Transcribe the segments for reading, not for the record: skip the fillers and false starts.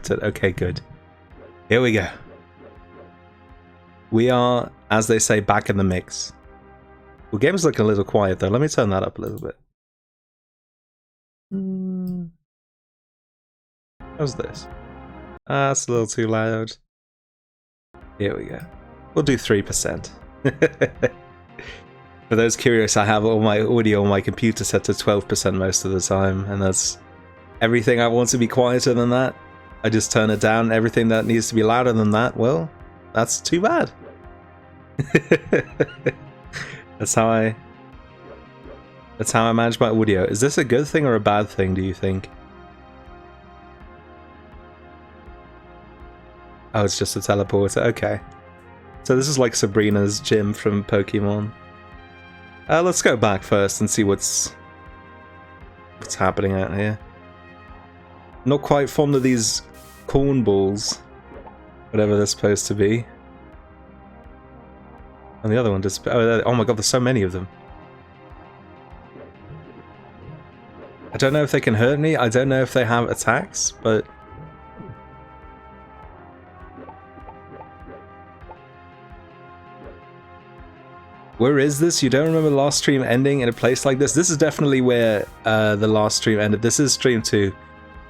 accepted. Okay, good. Here we go. We are, as they say, back in the mix. Well, game's looking a little quiet though. Let me turn that up a little bit. How's this? That's a little too loud. Here we go. We'll do 3%. For those curious, I have all my audio on my computer set to 12% most of the time, and that's everything I want to be quieter than that. I just turn it down. Everything that needs to be louder than that, well, that's too bad. That's how I manage my audio. Is this a good thing or a bad thing, do you think? Oh, it's just a teleporter. Okay. So this is like Sabrina's gym from Pokemon. Let's go back first and see what's happening out here. Not quite fond of these corn balls, whatever they're supposed to be. And the other one just... oh my god, there's so many of them. I don't know if they can hurt me. I don't know if they have attacks, but... where is this? You don't remember the last stream ending in a place like this? This is definitely where the last stream ended. This is stream 2.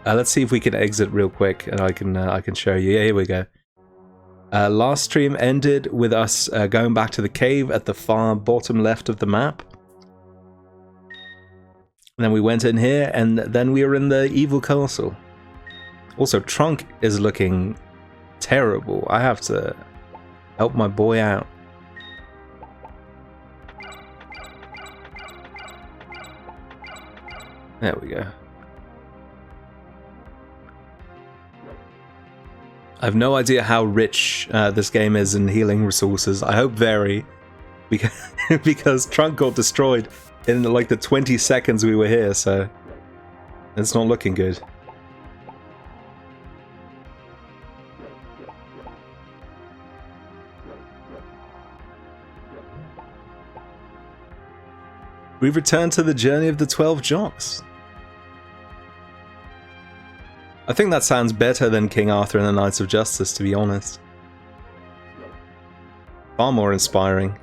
Let's see if we can exit real quick, and I can show you. Yeah, here we go. Last stream ended with us going back to the cave at the far bottom left of the map. And then we went in here, and then we were in the evil castle. Also, Trunk is looking terrible. I have to help my boy out. There we go. I have no idea how rich this game is in healing resources. I hope very, because Trunk got destroyed in like the 20 seconds we were here, so it's not looking good. We've returned to the journey of the 12 Jocks. I think that sounds better than King Arthur and the Knights of Justice, to be honest. Far more inspiring.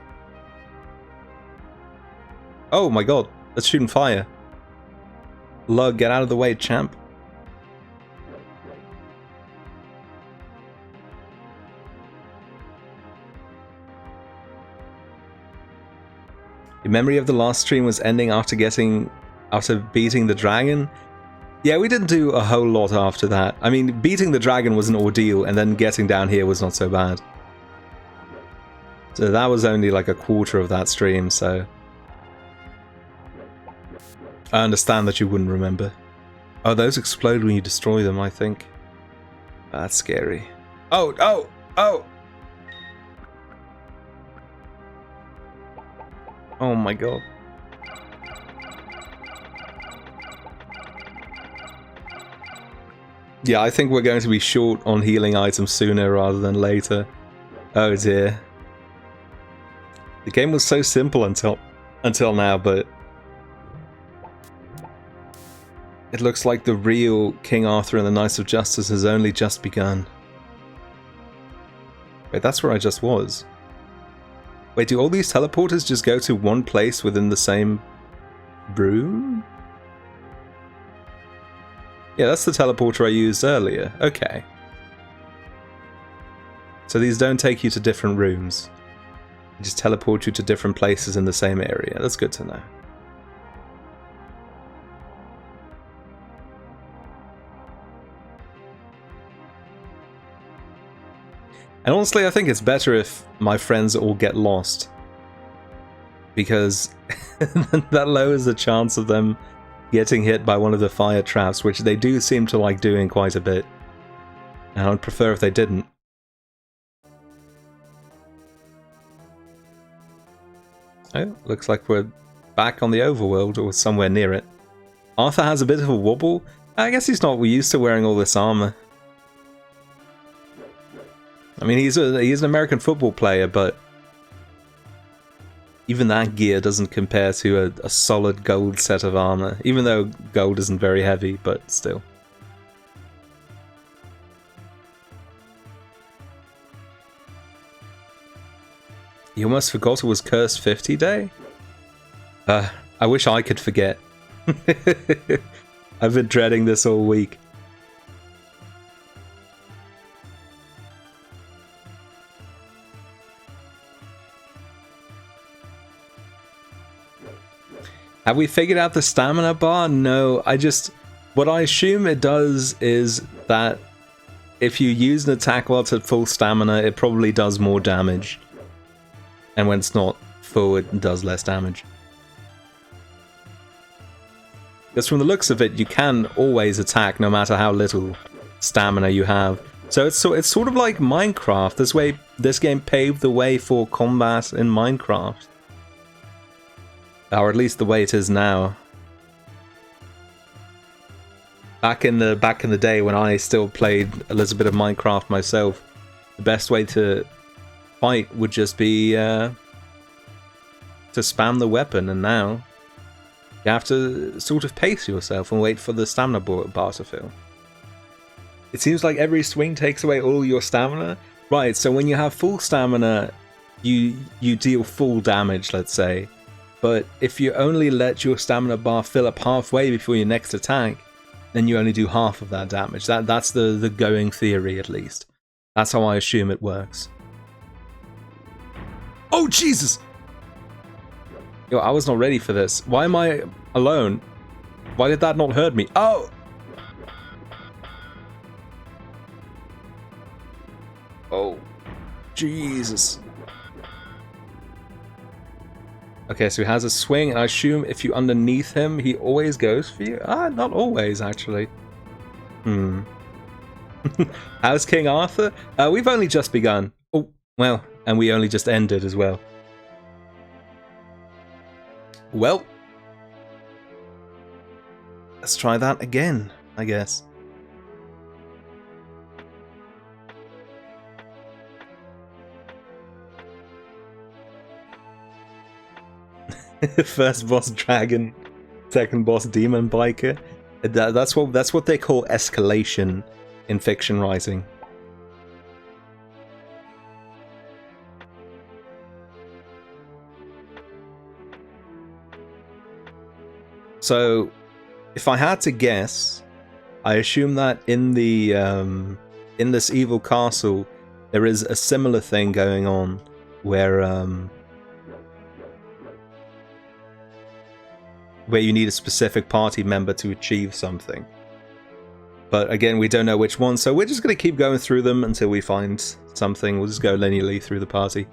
Oh my god, let's shoot fire. Lug, get out of the way, champ. Your memory of the last stream was ending after beating the dragon? Yeah, we didn't do a whole lot after that. I mean, beating the dragon was an ordeal, and then getting down here was not so bad. So that was only like a quarter of that stream, so... I understand that you wouldn't remember. Oh, those explode when you destroy them, I think. That's scary. Oh, oh, oh! Oh my god. Yeah, I think we're going to be short on healing items sooner rather than later. Oh dear. The game was so simple until now, but... it looks like the real King Arthur and the Knights of Justice has only just begun. Wait, that's where I just was. Wait, do all these teleporters just go to one place within the same room? Yeah, that's the teleporter I used earlier. Okay. So these don't take you to different rooms. They just teleport you to different places in the same area. That's good to know. And honestly, I think it's better if my friends all get lost. Because that lowers the chance of them getting hit by one of the fire traps, which they do seem to like doing quite a bit. And I'd prefer if they didn't. Oh, looks like we're back on the overworld, or somewhere near it. Arthur has a bit of a wobble. I guess he's not used to wearing all this armor. I mean, he's an American football player, but even that gear doesn't compare to a solid gold set of armor, even though gold isn't very heavy, but still. You almost forgot it was Cursed 50 Day? I wish I could forget. I've been dreading this all week. Have we figured out the stamina bar? No, what I assume it does is that if you use an attack while it's at full stamina, it probably does more damage. And when it's not full, it does less damage. Because from the looks of it, you can always attack no matter how little stamina you have. So it's sort of like Minecraft. This game paved the way for combat in Minecraft. Or at least the way it is now. Back in the day when I still played a little bit of Minecraft myself, the best way to fight would just be to spam the weapon, and now you have to sort of pace yourself and wait for the stamina bar to fill. It seems like every swing takes away all your stamina. Right, so when you have full stamina, you deal full damage, let's say. But if you only let your stamina bar fill up halfway before your next attack, then you only do half of that damage. That's the going theory, at least. That's how I assume it works. Oh, Jesus! Yo, I was not ready for this. Why am I alone? Why did that not hurt me? Oh! Oh. Jesus. Okay, so he has a swing, and I assume if you're underneath him, he always goes for you? Not always, actually. How's King Arthur? We've only just begun. Oh, well, and we only just ended as well. Well, let's try that again, I guess. First boss dragon, second boss demon biker. That's what they call escalation in fiction writing. So, if I had to guess, I assume that in the in this evil castle, there is a similar thing going on, where you need a specific party member to achieve something. But again, we don't know which one, so we're just going to keep going through them until we find something. We'll just go linearly through the party.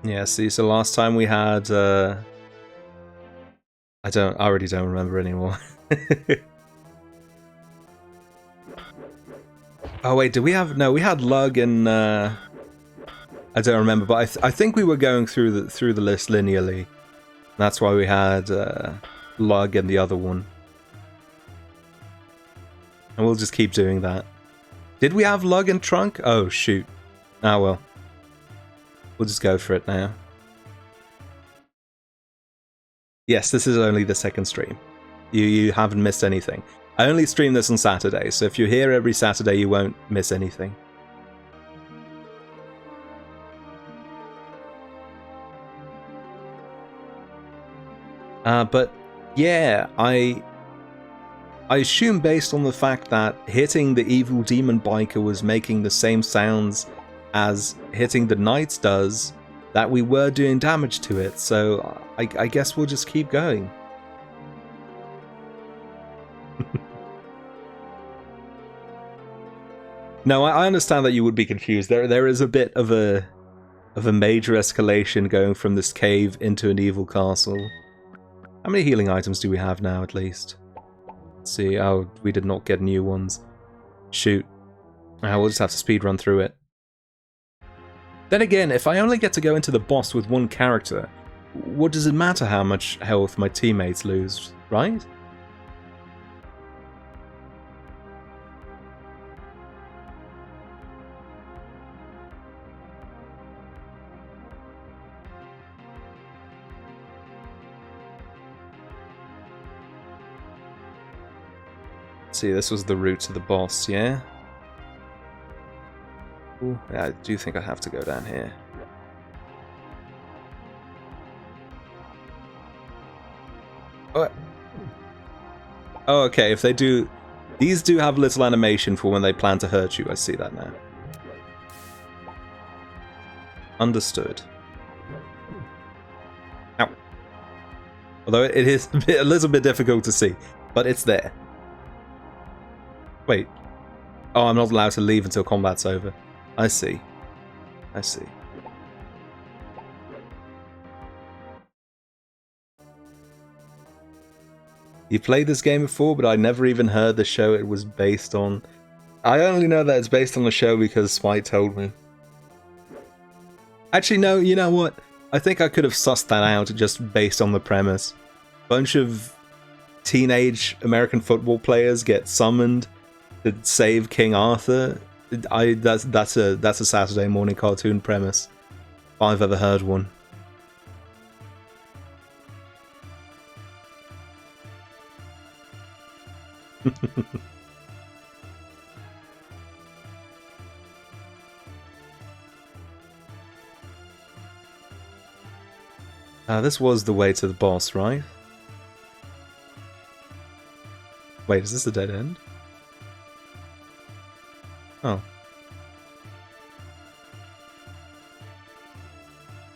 Yeah, see, so last time we had I already don't remember anymore. Oh wait, did we have... No, we had Lug and I don't remember, but I think we were going through the list linearly. That's why we had Lug and the other one. And we'll just keep doing that. Did we have Lug and Trunk? Oh shoot. Ah well. We'll just go for it now. Yes, this is only the second stream. You haven't missed anything. I only stream this on Saturday, so if you're here every Saturday, you won't miss anything. But yeah, I assume based on the fact that hitting the evil demon biker was making the same sounds as hitting the knights does, that we were doing damage to it, so I guess we'll just keep going. No, I understand that you would be confused. There is a bit of a major escalation going from this cave into an evil castle. How many healing items do we have now, at least? Let's see. Oh, we did not get new ones. Shoot. We'll just have to speedrun through it. Then again, if I only get to go into the boss with one character, what does it matter how much health my teammates lose, right? Let's see, this was the route to the boss, yeah? Ooh, yeah, I do think I have to go down here. Oh, okay, if they do... These do have little animation for when they plan to hurt you, I see that now. Understood. Ow. Although it is a little bit difficult to see, but it's there. Wait. Oh, I'm not allowed to leave until combat's over. I see. I see. You played this game before, but I never even heard the show it was based on. I only know that it's based on the show because Spite told me. Actually, no, you know what? I think I could have sussed that out just based on the premise. Bunch of teenage American football players get summoned to save King Arthur. That's a Saturday morning cartoon premise, if I've ever heard one. This was the way to the boss, right? Wait, is this a dead end? Oh.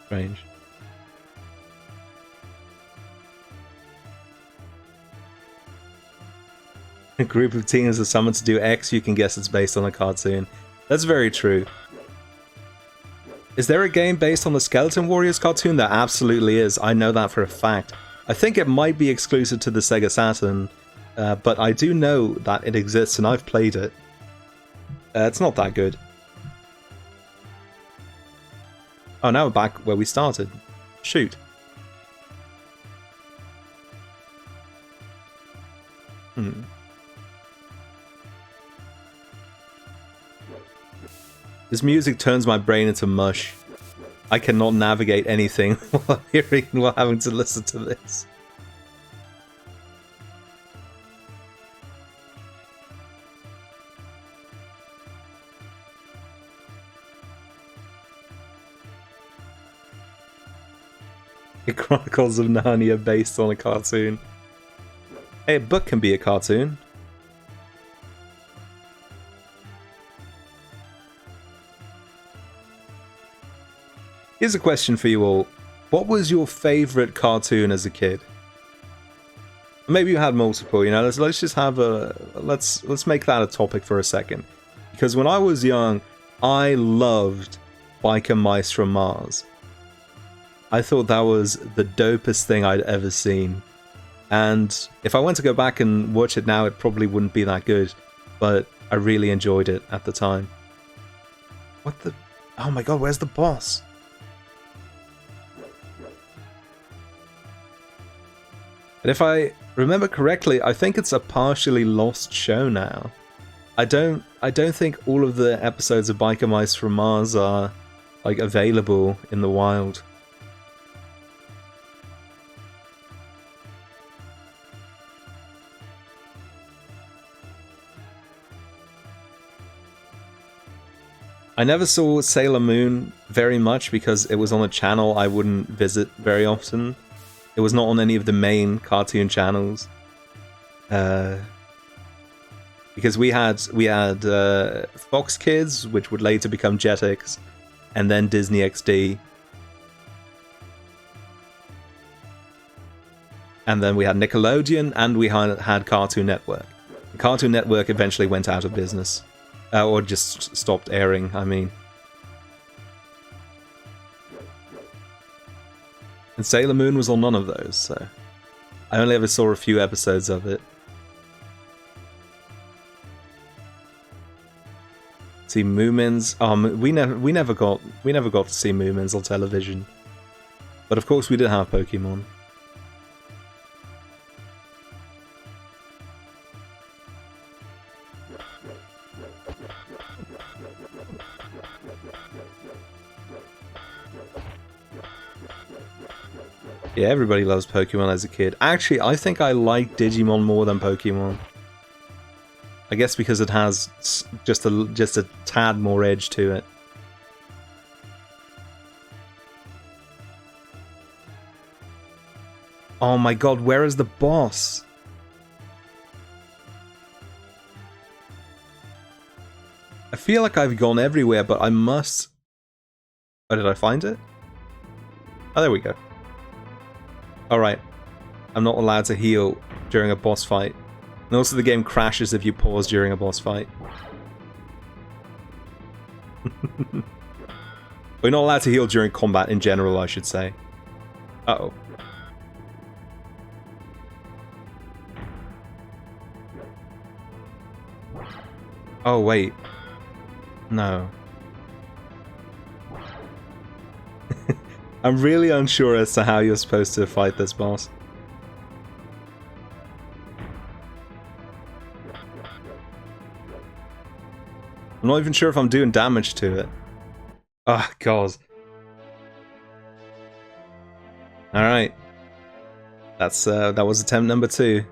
Strange. A group of teens are summoned to do X, you can guess it's based on a cartoon. That's very true. Is there a game based on the Skeleton Warriors cartoon? There absolutely is. I know that for a fact. I think it might be exclusive to the Sega Saturn, but I do know that it exists and I've played it. It's not that good. Oh, now we're back where we started. Shoot. This music turns my brain into mush. I cannot navigate anything while having to listen to this. The Chronicles of Narnia based on a cartoon. Hey, a book can be a cartoon. Here's a question for you all. What was your favorite cartoon as a kid? Maybe you had multiple, you know, let's just have a... Let's make that a topic for a second. Because when I was young, I loved Biker Mice from Mars. I thought that was the dopest thing I'd ever seen. And if I went to go back and watch it now, it probably wouldn't be that good. But I really enjoyed it at the time. What the... Oh my god, where's the boss? And if I remember correctly, I think it's a partially lost show now. I don't think all of the episodes of Biker Mice from Mars are like available in the wild. I never saw Sailor Moon very much because it was on a channel I wouldn't visit very often. It was not on any of the main cartoon channels. Because we had Fox Kids, which would later become Jetix, and then Disney XD. And then we had Nickelodeon, and we had Cartoon Network. Cartoon Network eventually went out of business. Or just stopped airing, I mean. And Sailor Moon was on none of those, so... I only ever saw a few episodes of it. See Moomins. We never got to see Moomins on television. But of course we did have Pokemon. Yeah, everybody loves Pokemon as a kid. Actually, I think I like Digimon more than Pokemon. I guess because it has just a tad more edge to it. Oh my god, where is the boss? I feel like I've gone everywhere, but I must... Oh, did I find it? Oh, there we go. Alright. I'm not allowed to heal during a boss fight. And also the game crashes if you pause during a boss fight. We're not allowed to heal during combat in general, I should say. Uh-oh. Oh, wait. No. I'm really unsure as to how you're supposed to fight this boss. I'm not even sure if I'm doing damage to it. Oh, God. Alright. That was attempt number 2.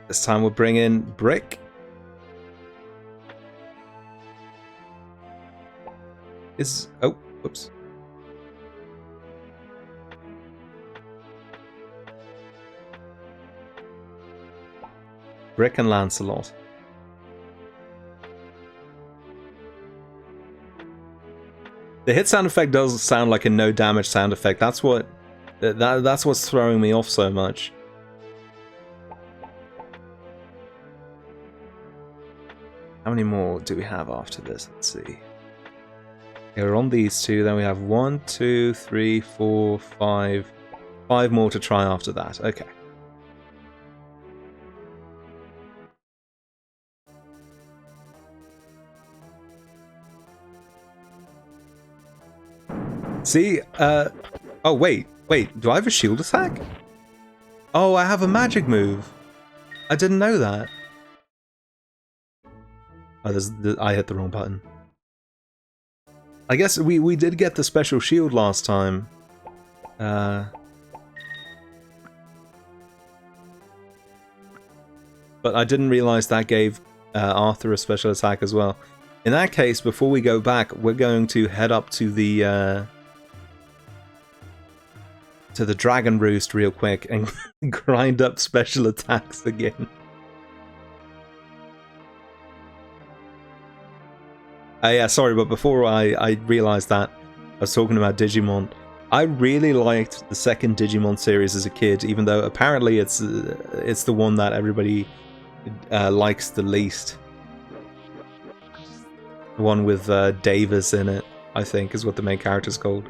This time we'll bring in Brick. Oh, whoops. Brick and Lancelot. The hit sound effect does sound like a no damage sound effect. That's what's throwing me off so much. How many more do we have after this? Let's see. Okay, we're on these 2, then we have 1, 2, 3, 4, 5. 5 more to try after that. Okay. See, oh wait, do I have a shield attack? Oh, I have a magic move. I didn't know that. Oh, I hit the wrong button. I guess we did get the special shield last time. But I didn't realize that gave Arthur a special attack as well. In that case, before we go back, we're going to head up to the Dragon Roost real quick and grind up special attacks again. Yeah, sorry, but before I realized that, I was talking about Digimon. I really liked the second Digimon series as a kid, even though apparently it's the one that everybody likes the least. The one with Davis in it, I think, is what the main character's called.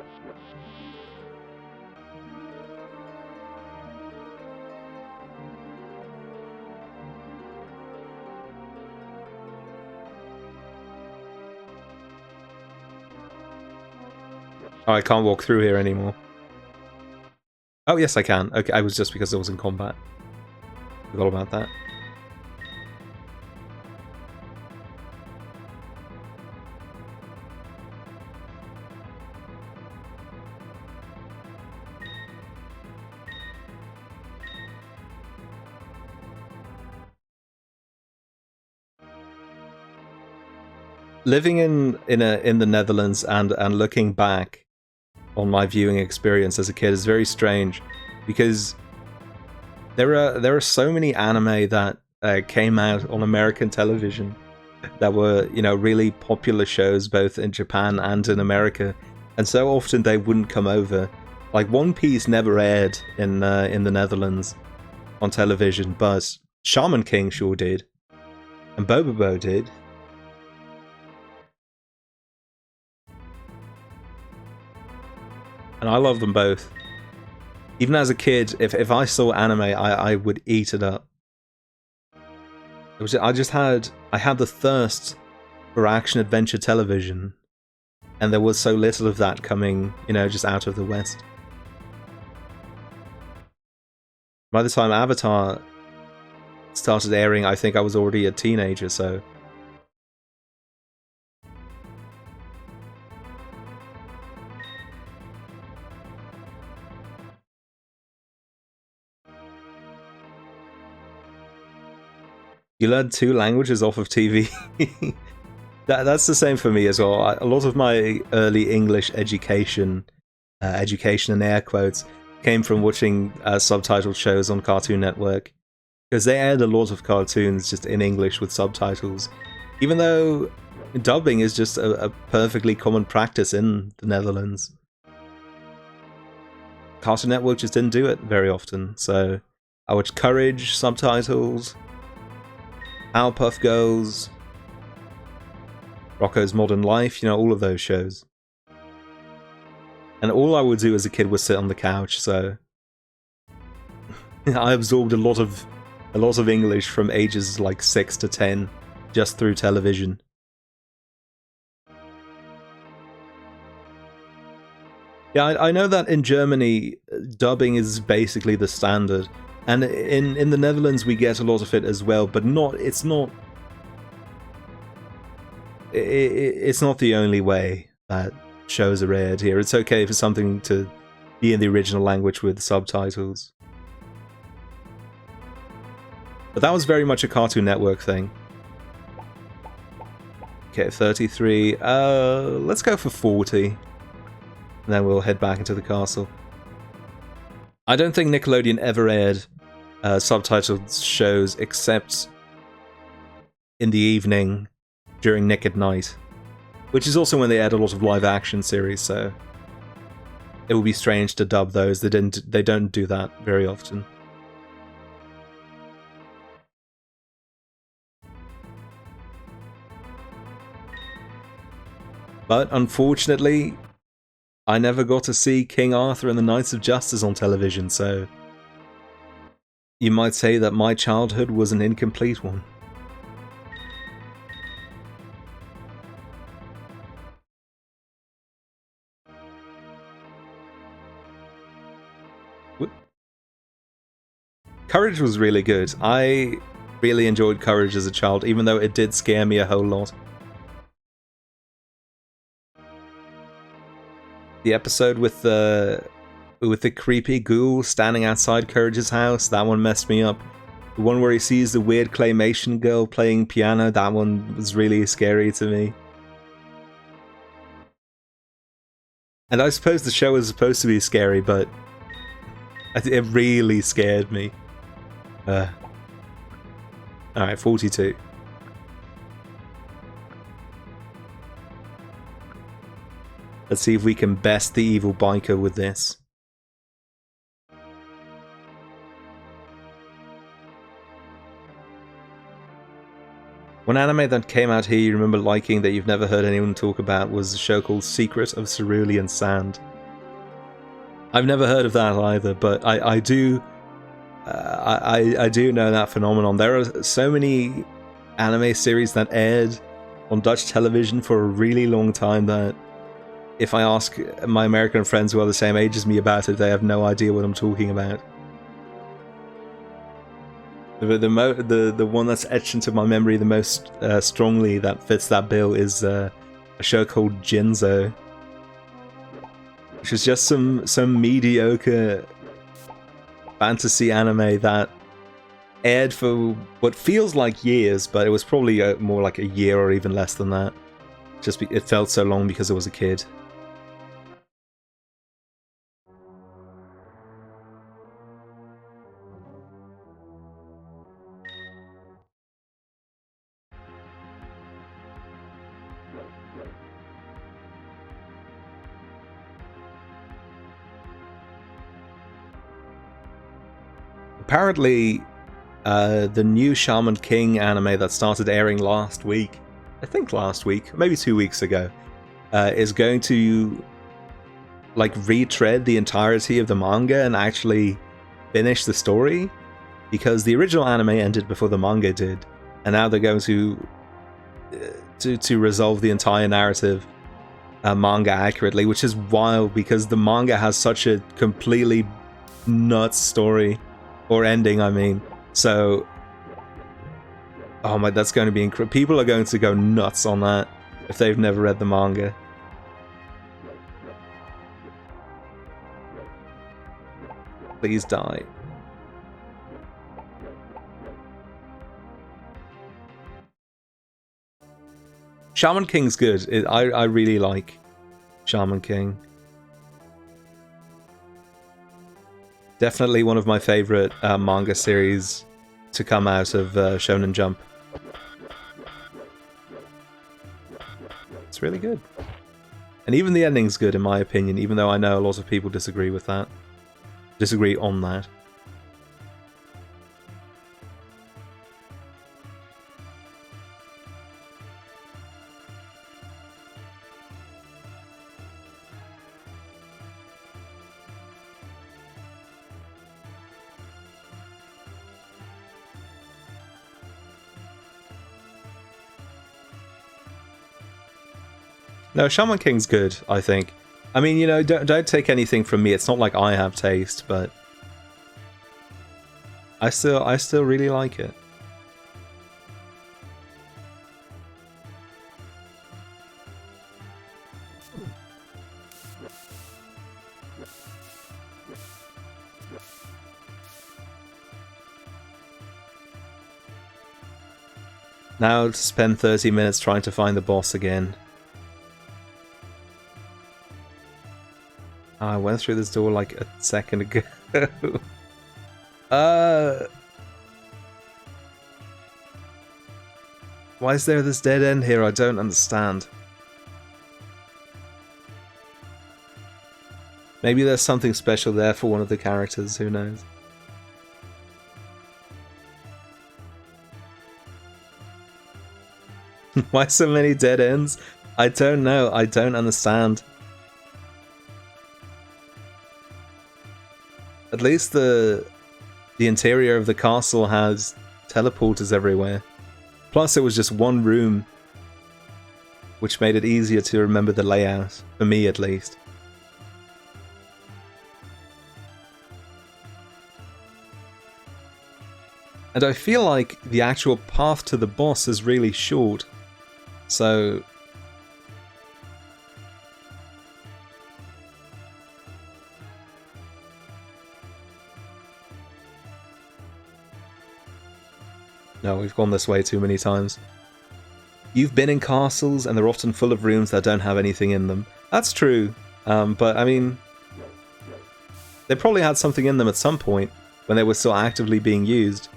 Oh, I can't walk through here anymore. Oh, yes, I can. Okay, I was just because I was in combat. Forgot about that. Living in the Netherlands and looking back on my viewing experience as a kid is very strange, because there are so many anime that came out on American television that were, you know, really popular shows both in Japan and in America, and so often they wouldn't come over. Like One Piece never aired in the Netherlands on television, but Shaman King sure did, and Bobobo did. And I love them both. Even as a kid, if I saw anime, I would eat it up. I had the thirst for action-adventure television, and there was so little of that coming, you know, just out of the West. By the time Avatar started airing, I think I was already a teenager, so... You learn 2 languages off of TV. That's the same for me as well. A lot of my early English education in air quotes, came from watching subtitled shows on Cartoon Network. Because they aired a lot of cartoons just in English with subtitles. Even though dubbing is just a perfectly common practice in the Netherlands. Cartoon Network just didn't do it very often, so I watched Courage subtitles, Powerpuff Girls, Rocko's Modern Life, you know, all of those shows. And all I would do as a kid was sit on the couch, so I absorbed a lot of English from ages like 6 to 10 just through television. Yeah, I know that in Germany, dubbing is basically the standard. And in the Netherlands, we get a lot of it as well, but it's not the only way that shows are aired here. It's okay for something to be in the original language with subtitles. But that was very much a Cartoon Network thing. Okay, 33. Let's go for 40. And then we'll head back into the castle. I don't think Nickelodeon ever aired subtitled shows except in the evening during Nick at Night, which is also when they aired a lot of live action series, so it would be strange to dub those. They don't do that very often. But unfortunately, I never got to see King Arthur and the Knights of Justice on television, so you might say that my childhood was an incomplete one. Courage was really good. I really enjoyed Courage as a child, even though it did scare me a whole lot. The episode with the creepy ghoul standing outside Courage's house, that one messed me up. The one where he sees the weird claymation girl playing piano, that one was really scary to me. And I suppose the show was supposed to be scary, but it really scared me. Alright, 42. Let's see if we can best the evil biker with this. One anime that came out here you remember liking that you've never heard anyone talk about was a show called Secret of Cerulean Sand. I've never heard of that either, but I do know that phenomenon. There are so many anime series that aired on Dutch television for a really long time that if I ask my American friends who are the same age as me about it, they have no idea what I'm talking about. The one that's etched into my memory the most strongly that fits that bill is a show called Jinzo, which is just some mediocre fantasy anime that aired for what feels like years, but it was probably more like a year or even less than that. It felt so long because I was a kid. Apparently, the new Shaman King anime that started airing last week, I think last week, maybe 2 weeks ago, is going to like retread the entirety of the manga and actually finish the story, because the original anime ended before the manga did, and now they're going to resolve the entire narrative manga accurately, which is wild because the manga has such a completely nuts story. Or ending, I mean. So, oh my, that's going to be incredible. People are going to go nuts on that if they've never read the manga. Please die. Shaman King's good. I really like Shaman King. Definitely one of my favorite manga series to come out of Shonen Jump. It's really good. And even the ending's good in my opinion, even though I know a lot of people disagree with that. Disagree on that. No, Shaman King's good, I think. I mean, you know, don't take anything from me. It's not like I have taste, but I still really like it. Now to spend 30 minutes trying to find the boss again. I went through this door like a second ago. Why is there this dead end here? I don't understand. Maybe there's something special there for one of the characters, who knows? Why so many dead ends? I don't know. I don't understand. At least the interior of the castle has teleporters everywhere. Plus it was just one room, which made it easier to remember the layout, for me at least. And I feel like the actual path to the boss is really short, so... No, we've gone this way too many times. You've been in castles and they're often full of rooms that don't have anything in them. That's true, but I mean... They probably had something in them at some point, when they were still actively being used.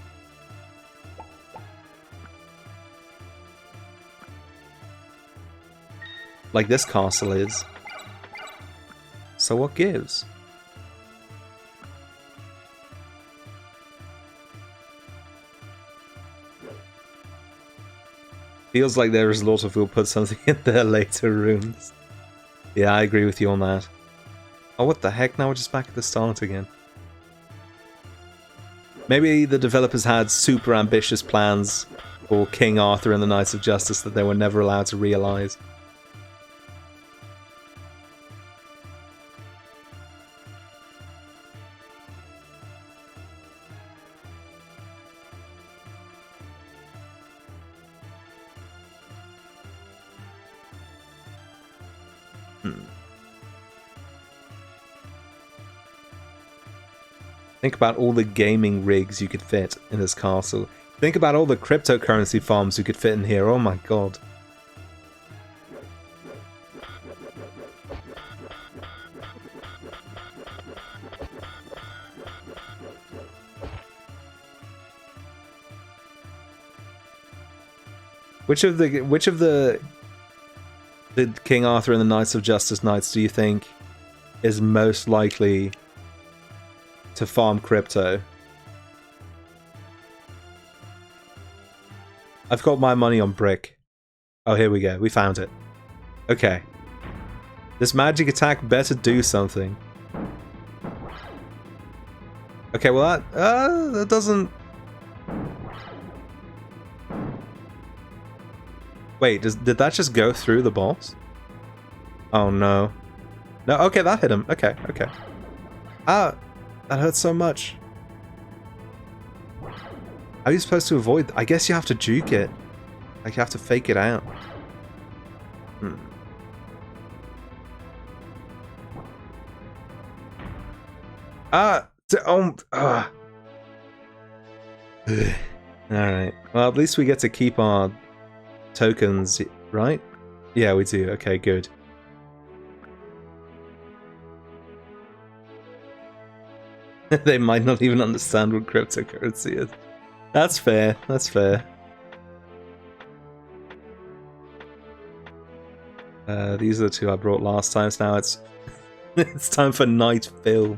Like this castle is. So what gives? Feels like there is a lot of who'll put something in their later rooms. Yeah, I agree with you on that. Oh, what the heck? Now we're just back at the start again. Maybe the developers had super ambitious plans for King Arthur and the Knights of Justice that they were never allowed to realize. Think about all the gaming rigs you could fit in this castle. Think about all the cryptocurrency farms you could fit in here. Oh my god. Which of the King Arthur and the Knights of Justice Knights do you think is most likely to farm crypto? I've got my money on Brick. Oh, here we go. We found it. Okay. This magic attack better do something. Okay, well that doesn't... Wait, did that just go through the boss? Oh no. No, okay, that hit him. Okay, okay. Ah, that hurts so much. How are you supposed to avoid? I guess you have to juke it. Like you have to fake it out. Alright. Well, at least we get to keep our tokens right? Yeah, we do. Okay, good. They might not even understand what cryptocurrency is. That's fair. That's fair. These are the two I brought last time, so now it's it's time for Night Phil.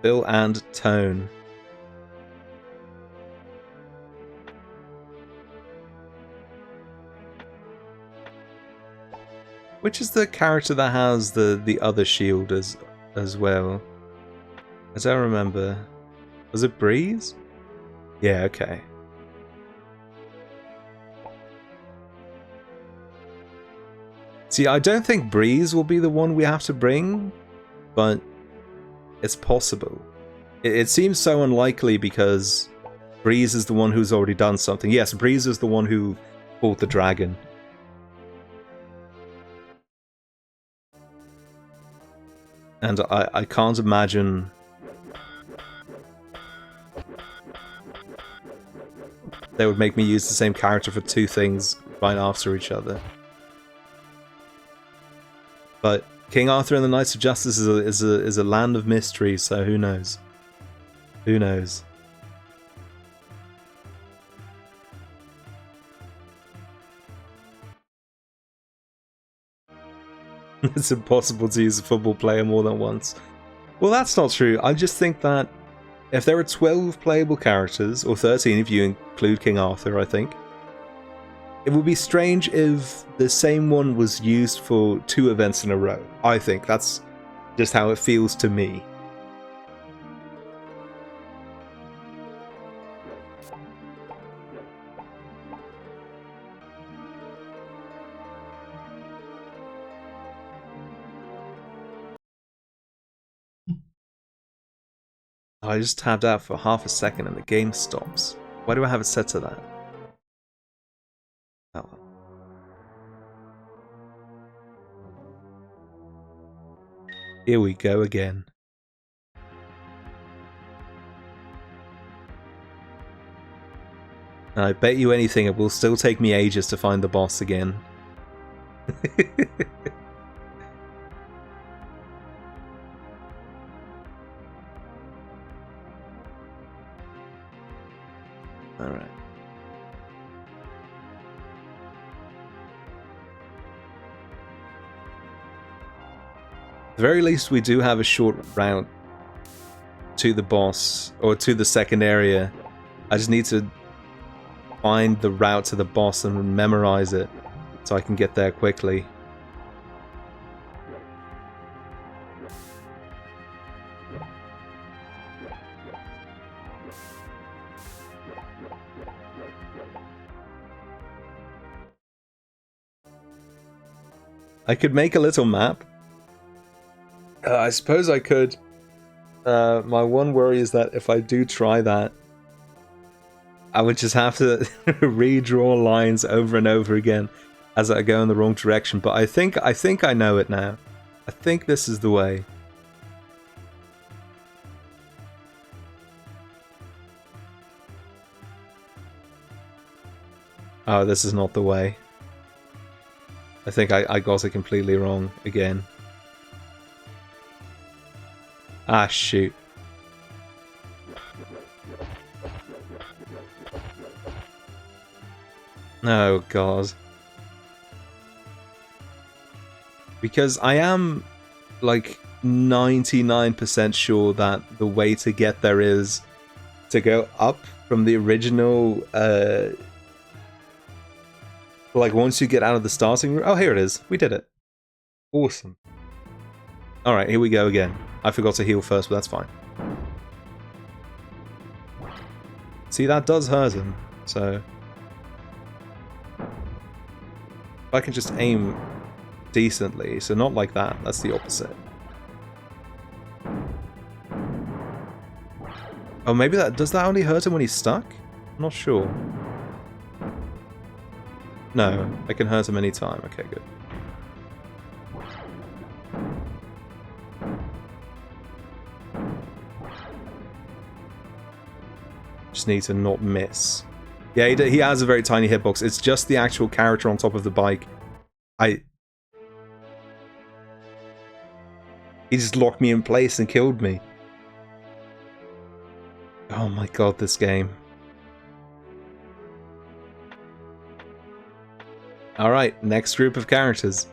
Phil and Tone. Which is the character that has the other shield as well? I don't remember. Was it Breeze? Yeah, okay. See, I don't think Breeze will be the one we have to bring, but it's possible. It seems so unlikely because Breeze is the one who's already done something. Yes, Breeze is the one who fought the dragon. And I can't imagine... they would make me use the same character for two things right after each other. But King Arthur and the Knights of Justice is a land of mystery, so who knows? Who knows? It's impossible to use a football player more than once. Well, that's not true. I just think that if there are 12 playable characters, or 13 if you include King Arthur, I think, it would be strange if the same one was used for 2 events in a row. I think that's just how it feels to me. I just tabbed out for half a second and the game stops. Why do I have it set to that? Oh. Here we go again. And I bet you anything it will still take me ages to find the boss again. Alright. At the very least, we do have a short route to the boss, or to the second area. I just need to find the route to the boss and memorize it, so I can get there quickly. I could make a little map. I suppose I could. My one worry is that if I do try that, I would just have to redraw lines over and over again as I go in the wrong direction. But I think I know it now. I think this is the way. Oh, this is not the way. I think I got it completely wrong again. Ah, shoot. Oh, God. Because I am, like, 99% sure that the way to get there is to go up from the original, like, once you get out of the starting room. Oh, here it is. We did it. Awesome. Alright, here we go again. I forgot to heal first, but that's fine. See, that does hurt him, so... if I can just aim decently, so not like that, that's the opposite. Oh, maybe that... does that only hurt him when he's stuck? I'm not sure. No, I can hurt him anytime. Okay, good. Just need to not miss. Yeah, he has a very tiny hitbox. It's just the actual character on top of the bike. He just locked me in place and killed me. Oh my god, this game. Alright, next group of characters.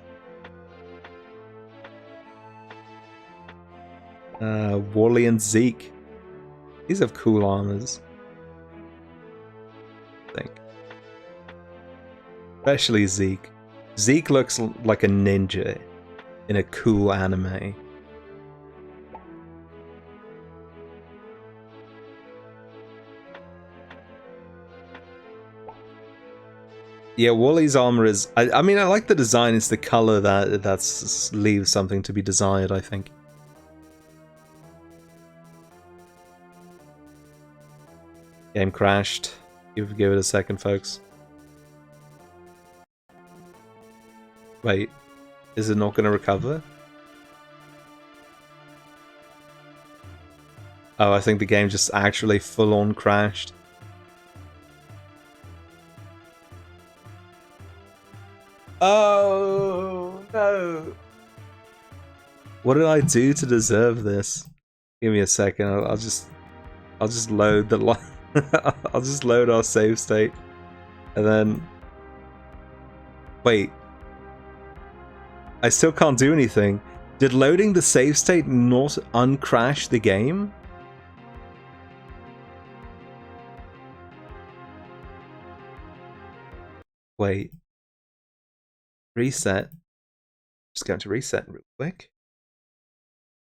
Wally and Zeke. These have cool armors. I think. Especially Zeke. Zeke looks like a ninja in a cool anime. Yeah, Wally's armor is... I mean, I like the design. It's the color that leaves something to be desired, I think. Game crashed. Give it a second, folks. Wait. Is it not going to recover? Oh, I think the game just actually full-on crashed. Oh, no. What did I do to deserve this? Give me a second. I'll just load the I'll just load our save state. And then wait. I still can't do anything. Did loading the save state not uncrash the game? Wait. Reset. Just going to reset real quick.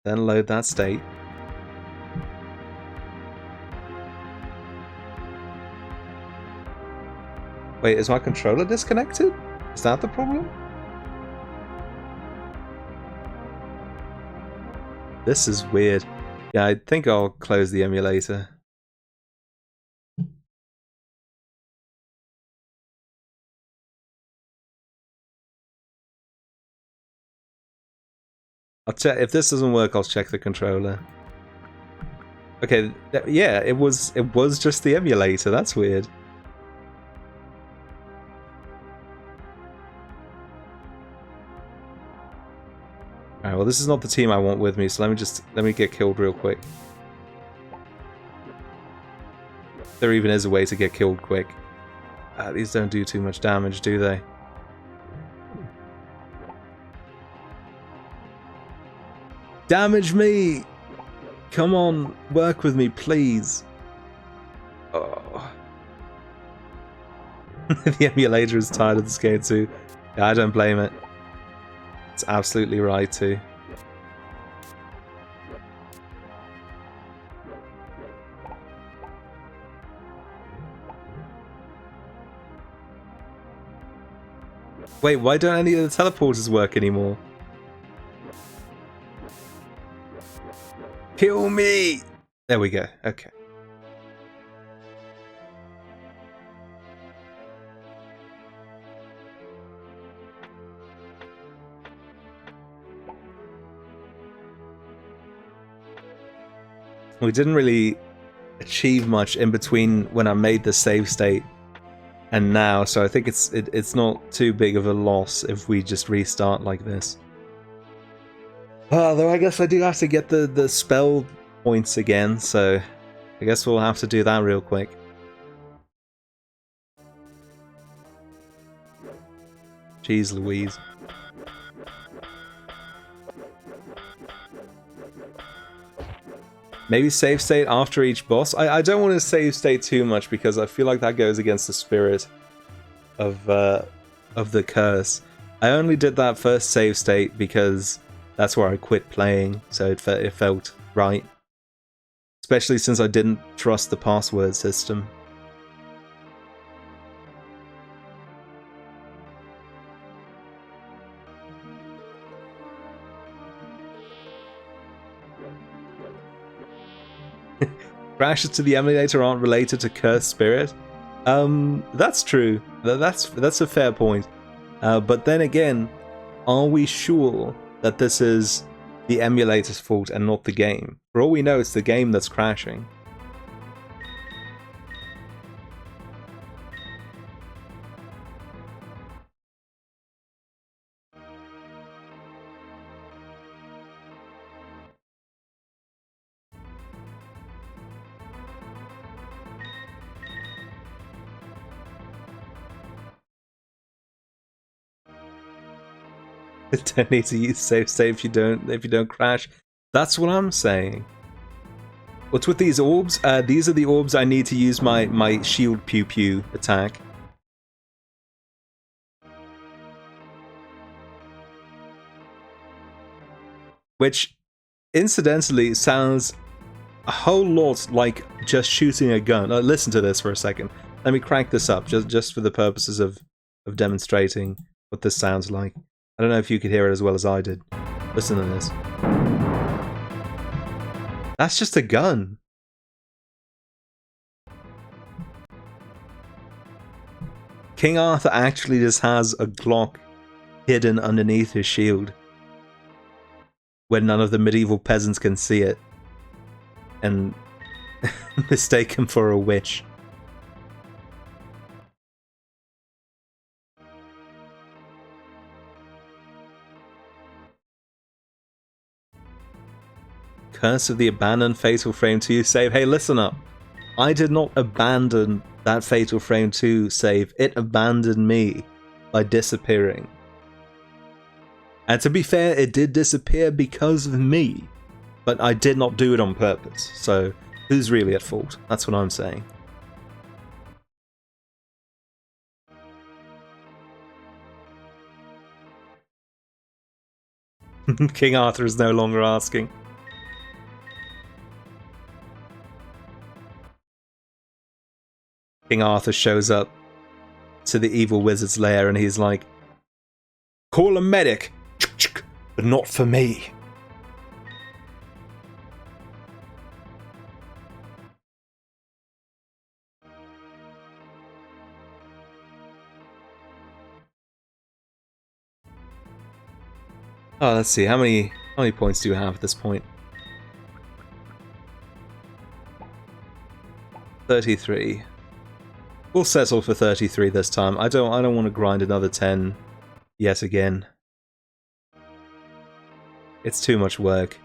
Then load that state. Wait, is my controller disconnected? Is that the problem? This is weird. Yeah, I think I'll close the emulator. I'll check if this doesn't work. I'll check the controller. Okay, yeah, it was just the emulator. That's weird. Alright, well, this is not the team I want with me, so let me get killed real quick. There even is a way to get killed quick. These don't do too much damage, do they? Damage me! Come on, work with me, please. Oh. The emulator is tired of this game too. Yeah, I don't blame it. It's absolutely right too. Wait, why don't any of the teleporters work anymore? Kill me! There we go, okay. We didn't really achieve much in between when I made the save state and now, so I think it's not too big of a loss if we just restart like this. Though I guess I do have to get the spell points again, so I guess we'll have to do that real quick. Jeez Louise. Maybe save state after each boss. I don't want to save state too much because I feel like that goes against the spirit of the curse. I only did that first save state because that's where I quit playing, so it felt right. Especially since I didn't trust the password system. Crashes to the emulator aren't related to cursed spirit. That's true. That's a fair point. But then again, are we sure that this is the emulator's fault and not the game? For all we know, it's the game that's crashing. Don't need to use save state if you don't crash. That's what I'm saying. What's with these orbs? These are the orbs I need to use my shield pew pew attack. Which, incidentally, sounds a whole lot like just shooting a gun. Listen to this for a second. Let me crank this up, just for the purposes of demonstrating what this sounds like. I don't know if you could hear it as well as I did. Listen to this. That's just a gun. King Arthur actually just has a Glock hidden underneath his shield, where none of the medieval peasants can see it, and mistake him for a witch. Curse of the Abandoned Fatal Frame 2 save. Hey, listen up. I did not abandon that Fatal Frame 2 save. It abandoned me by disappearing. And to be fair, it did disappear because of me. But I did not do it on purpose. So, who's really at fault? That's what I'm saying. King Arthur is no longer asking. King Arthur shows up to the evil wizard's lair and he's like, "Call a medic, but not for me." Oh, let's see, how many points do you have at this point? 33. We'll settle for 33 this time. I don't want to grind another 10 yet again. It's too much work.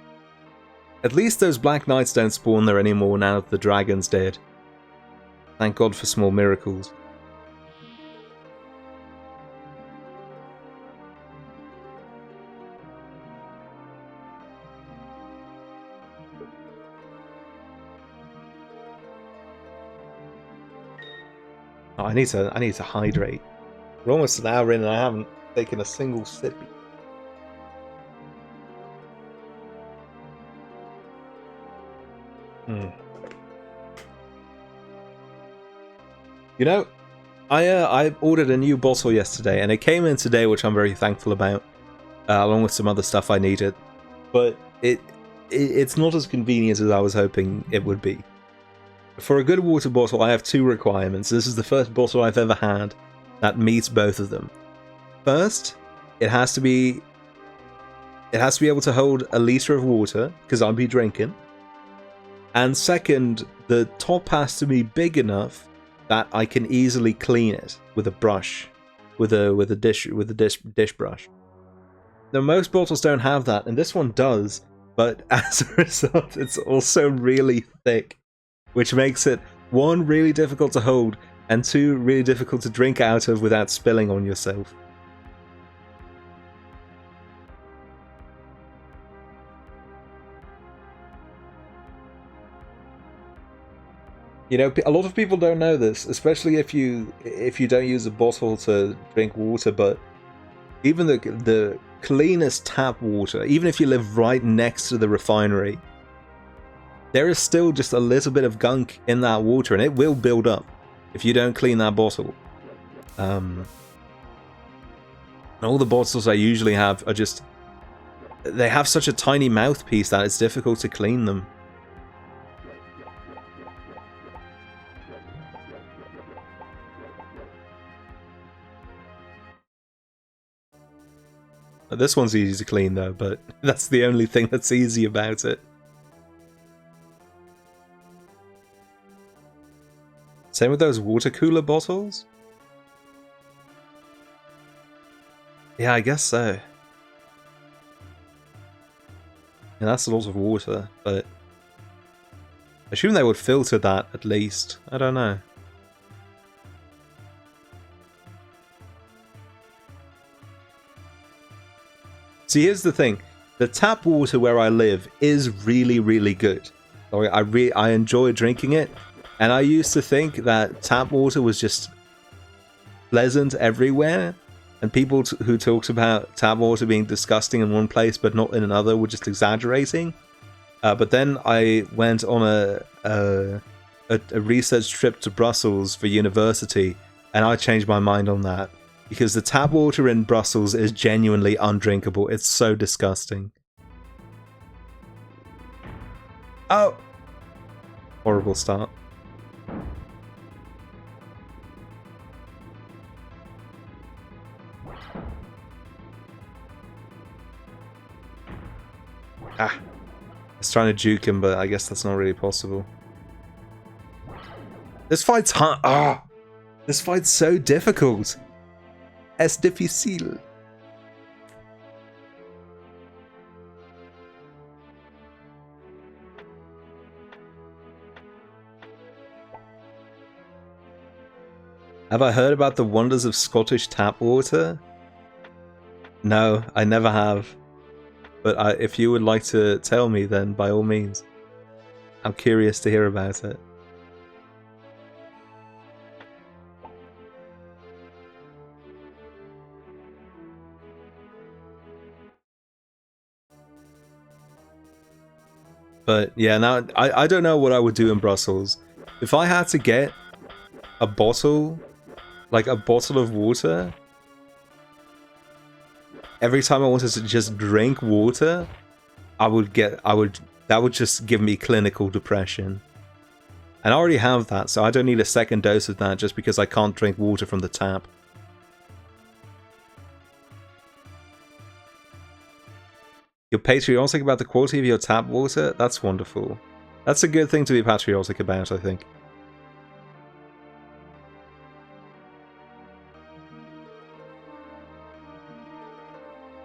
At least those Black Knights don't spawn there anymore now that the dragon's dead. Thank God for small miracles. Oh, I need to hydrate. We're almost an hour in and I haven't taken a single sip. You know, I ordered a new bottle yesterday and it came in today, which I'm very thankful about, along with some other stuff I needed. But it's not as convenient as I was hoping it would be. For a good water bottle, I have two requirements. This is the first bottle I've ever had that meets both of them. First, it has to be able to hold a liter of water, because I'll be drinking. And second, the top has to be big enough that I can easily clean it with a brush, with a dish brush. Now, most bottles don't have that, and this one does, but as a result, it's also really thick. Which makes it, one, really difficult to hold, and two, really difficult to drink out of without spilling on yourself. You know, a lot of people don't know this, especially if you don't use a bottle to drink water, but even the cleanest tap water, even if you live right next to the refinery, there is still just a little bit of gunk in that water, and it will build up if you don't clean that bottle. And all the bottles I usually have are just... they have such a tiny mouthpiece that it's difficult to clean them. This one's easy to clean though, but that's the only thing that's easy about it. Same with those water cooler bottles? Yeah, I guess so. Yeah, that's a lot of water, but I assume they would filter that at least. I don't know. See, here's the thing. The tap water where I live is really, really good. Like, I enjoy drinking it. And I used to think that tap water was just pleasant everywhere. And people who talked about tap water being disgusting in one place but not in another were just exaggerating. But then I went on a research trip to Brussels for university, and I changed my mind on that. Because the tap water in Brussels is genuinely undrinkable. It's so disgusting. Oh! Horrible start. Ah. I was trying to juke him, but I guess that's not really possible. This fight's hard. Ah! This fight's so difficult. Es difícil. Have I heard about the wonders of Scottish tap water? No, I never have. But if you would like to tell me, then by all means. I'm curious to hear about it. But yeah, now I don't know what I would do in Brussels. If I had to get a bottle, like a bottle of water, every time I wanted to just drink water, that would just give me clinical depression. And I already have that, so I don't need a second dose of that just because I can't drink water from the tap. You're patriotic about the quality of your tap water? That's wonderful. That's a good thing to be patriotic about, I think.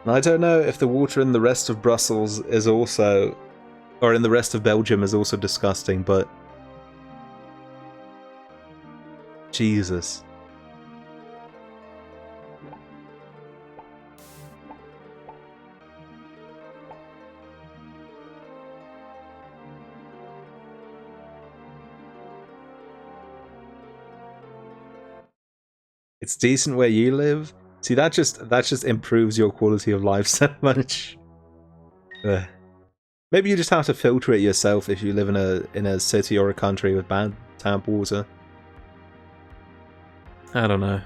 And I don't know if the water in the rest of Brussels is also, or in the rest of Belgium is also disgusting, but Jesus. It's decent where you live. See, that just improves your quality of life so much. Maybe you just have to filter it yourself if you live in a city or a country with bad tap water. I don't know.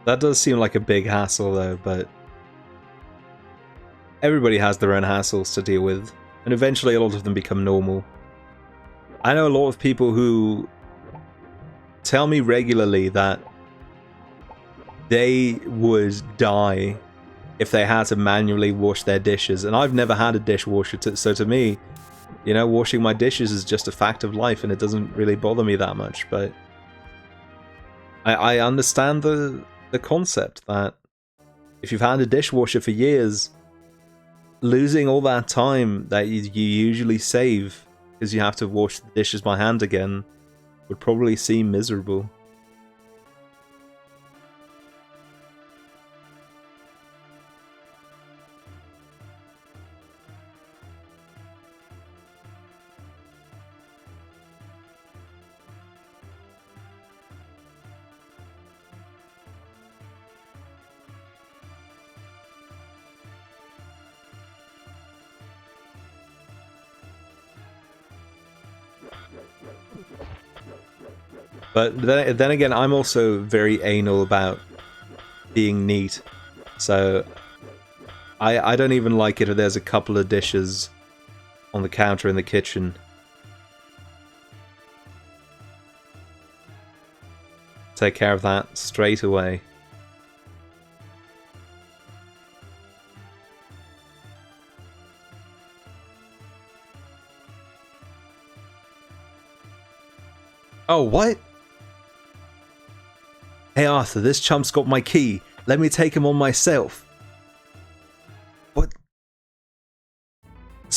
That does seem like a big hassle though, but everybody has their own hassles to deal with, and eventually a lot of them become normal. I know a lot of people who tell me regularly that they would die if they had to manually wash their dishes, and I've never had a dishwasher, so to me, you know, washing my dishes is just a fact of life and it doesn't really bother me that much, but I understand the concept that if you've had a dishwasher for years, losing all that time that you usually save because you have to wash the dishes by hand again would probably seem miserable. But then again, I'm also very anal about being neat, so I don't even like it if there's a couple of dishes on the counter in the kitchen. Take care of that straight away. Oh, what? Hey Arthur, this chump's got my key. Let me take him on myself. What?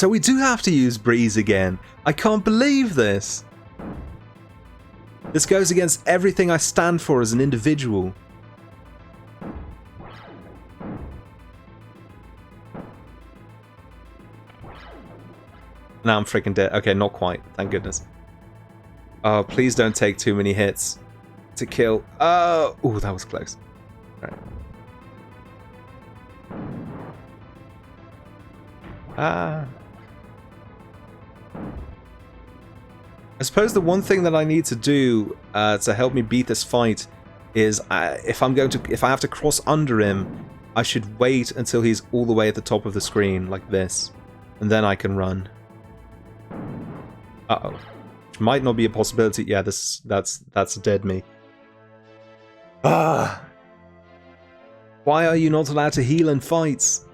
So we do have to use Breeze again. I can't believe this. This goes against everything I stand for as an individual. Now I'm freaking dead. Okay, not quite. Thank goodness. Oh, please don't take too many hits to kill. Oh, ooh, that was close. All right. I suppose the one thing that I need to do to help me beat this fight is if I have to cross under him, I should wait until he's all the way at the top of the screen like this, and then I can run. Uh-oh. Which might not be a possibility. Yeah, that's dead me. Ah. Why are you not allowed to heal in fights?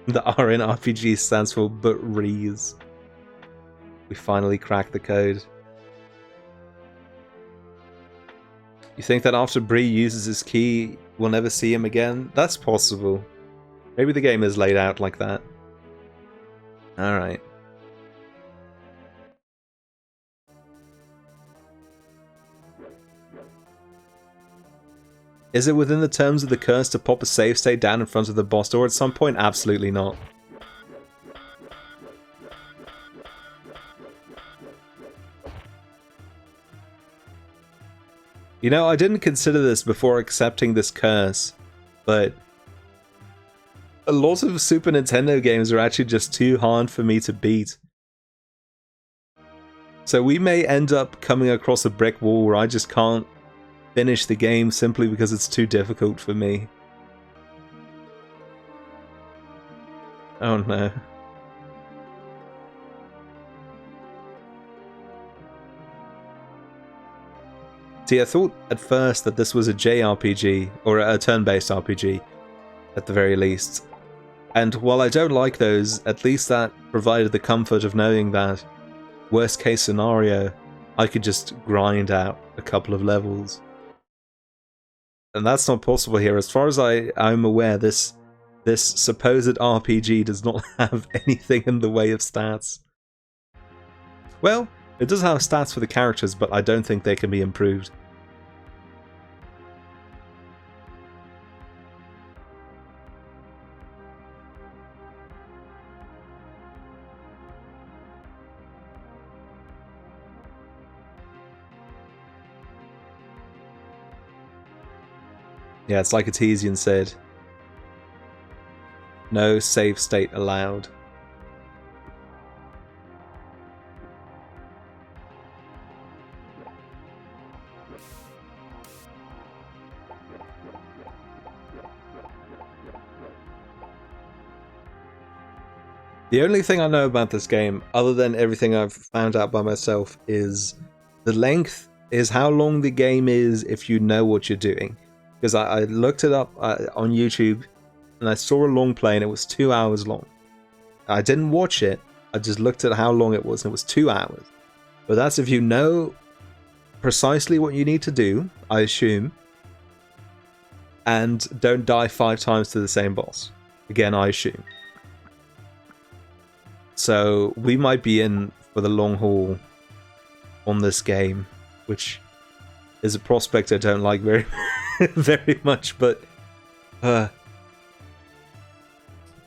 The R in RPG stands for but Rees. We finally cracked the code. You think that after Bree uses his key, we'll never see him again? That's possible. Maybe the game is laid out like that. Alright. Is it within the terms of the curse to pop a save state down in front of the boss door at some point? Absolutely not. You know, I didn't consider this before accepting this curse, but a lot of Super Nintendo games are actually just too hard for me to beat. So we may end up coming across a brick wall where I just can't finish the game simply because it's too difficult for me. Oh no. See, I thought at first that this was a JRPG, or a turn-based RPG, at the very least. And while I don't like those, at least that provided the comfort of knowing that, worst case scenario, I could just grind out a couple of levels. And that's not possible here. As far as I'm aware, this supposed RPG does not have anything in the way of stats. Well, it does have stats for the characters, but I don't think they can be improved. Yeah, it's like Artesian said. No save state allowed. The only thing I know about this game, other than everything I've found out by myself, is the length is how long the game is if you know what you're doing. Because I looked it up on YouTube, and I saw a long play, and it was 2 hours long. I didn't watch it, I just looked at how long it was, and it was 2 hours. But that's if you know precisely what you need to do, I assume, and don't die 5 times to the same boss. Again, I assume. So we might be in for the long haul on this game, which is a prospect I don't like very very much, but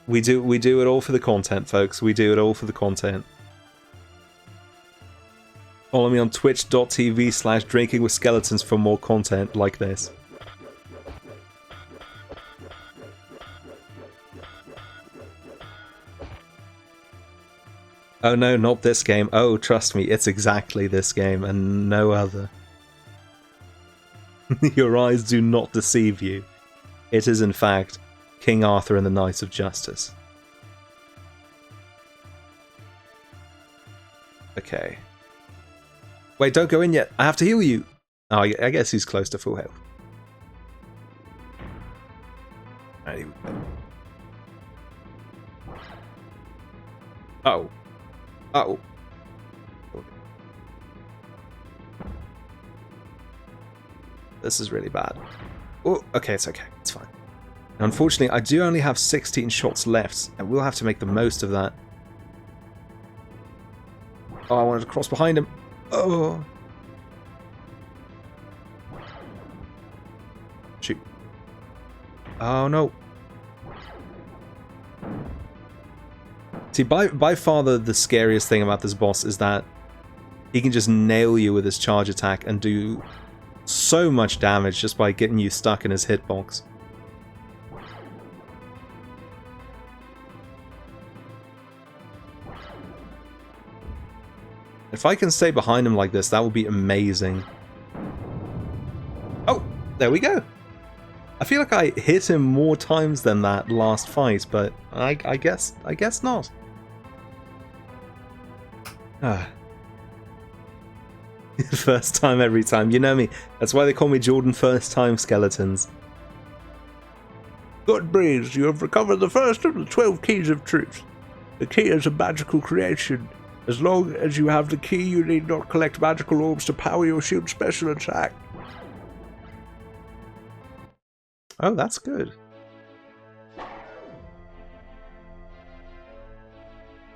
we do it all for the content, folks. We do it all for the content. Follow me on twitch.tv/drinkingwithskeletons for more content like this. Oh no, not this game. Oh, trust me, it's exactly this game and no other. Your eyes do not deceive you. It is in fact King Arthur and the Knights of Justice. Okay. Wait, don't go in yet. I have to heal you. Oh, I guess he's close to full health. Alright, here we go. Uh-oh. Uh-oh. This is really bad. Oh, okay, it's okay. It's fine. Unfortunately, I do only have 16 shots left, and we'll have to make the most of that. Oh, I wanted to cross behind him. Oh. Shoot. Oh, no. See, by far the scariest thing about this boss is that he can just nail you with his charge attack and do so much damage just by getting you stuck in his hitbox. If I can stay behind him like this, that would be amazing. Oh, there we go. I feel like I hit him more times than that last fight, but I guess not. Ah. First time every time. You know me. That's why they call me Jordan First Time Skeletons. Good Breeze, you have recovered the first of the 12 keys of truth. The key is a magical creation. As long as you have the key, you need not collect magical orbs to power your shield's special attack. Oh, that's good.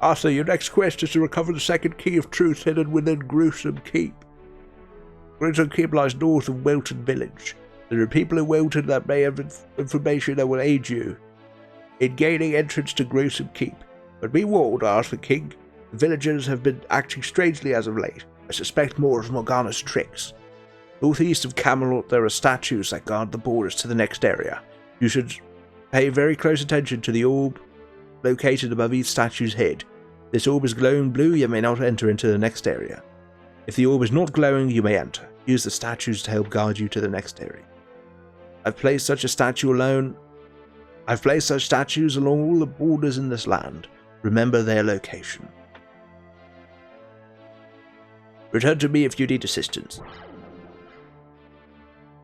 Arthur, your next quest is to recover the second key of truth hidden within Gruesome Keep. Gruesome Keep lies north of Welton Village. There are people in Welton that may have information that will aid you in gaining entrance to Gruesome Keep. But be warned, Arthur King, the villagers have been acting strangely as of late. I suspect more of Morgana's tricks. Northeast of Camelot, there are statues that guard the borders to the next area. You should pay very close attention to the orb located above each statue's head. This orb is glowing blue, you may not enter into the next area. If the orb is not glowing, you may enter. Use the statues to help guide you to the next area. I've placed such statues along all the borders in this land. Remember their location. Return to me if you need assistance.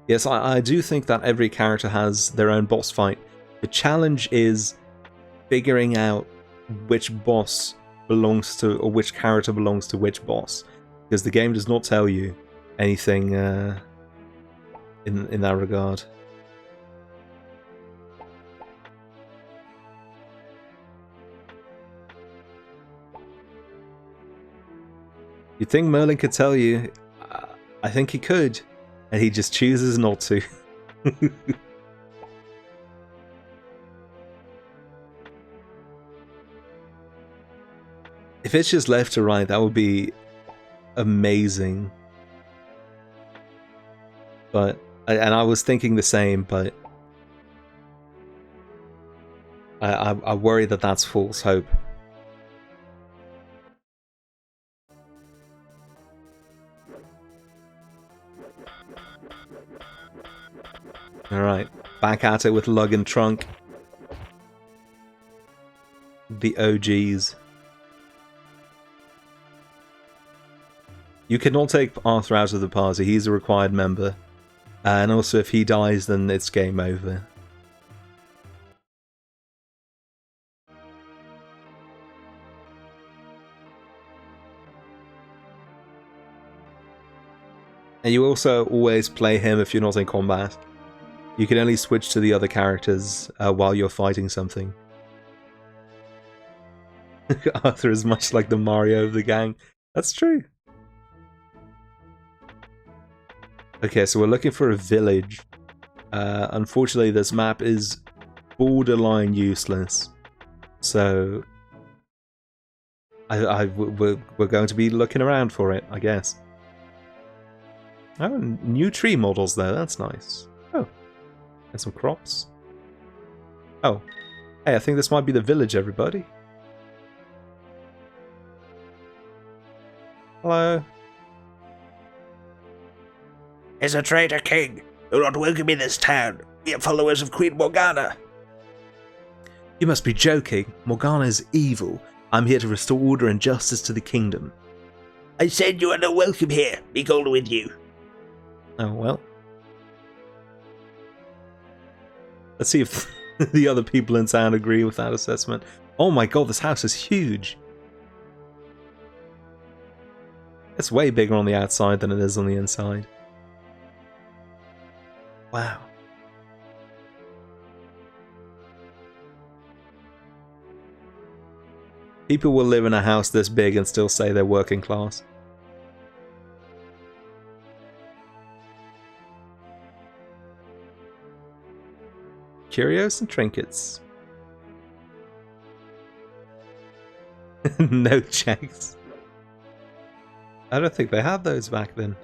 Yes, I do think that every character has their own boss fight. The challenge is figuring out which boss belongs to, or which character belongs to which boss, because the game does not tell you anything in that regard. You'd think Merlin could tell you. I think he could, and he just chooses not to. If it's just left to right, that would be amazing. But, and I was thinking the same, but I worry that that's false hope. Alright, back at it with Lug and Trunk. The OGs. You cannot take Arthur out of the party, he's a required member. And also if he dies, then it's game over. And you also always play him if you're not in combat. You can only switch to the other characters while you're fighting something. Arthur is much like the Mario of the gang. That's true. Okay, so we're looking for a village. Unfortunately, this map is borderline useless. So we're going to be looking around for it, I guess. Oh, new tree models there. That's nice. Oh, and some crops. Oh, hey, I think this might be the village, everybody. Hello. Is a traitor king. You're not welcome in this town. We are followers of Queen Morgana. You must be joking. Morgana is evil. I'm here to restore order and justice to the kingdom. I said you are not welcome here. Be gone with you. Oh, well. Let's see if the other people in town agree with that assessment. Oh my god, this house is huge. It's way bigger on the outside than it is on the inside. Wow. People will live in a house this big and still say they're working class. Curios and trinkets. No checks. I don't think they had those back then.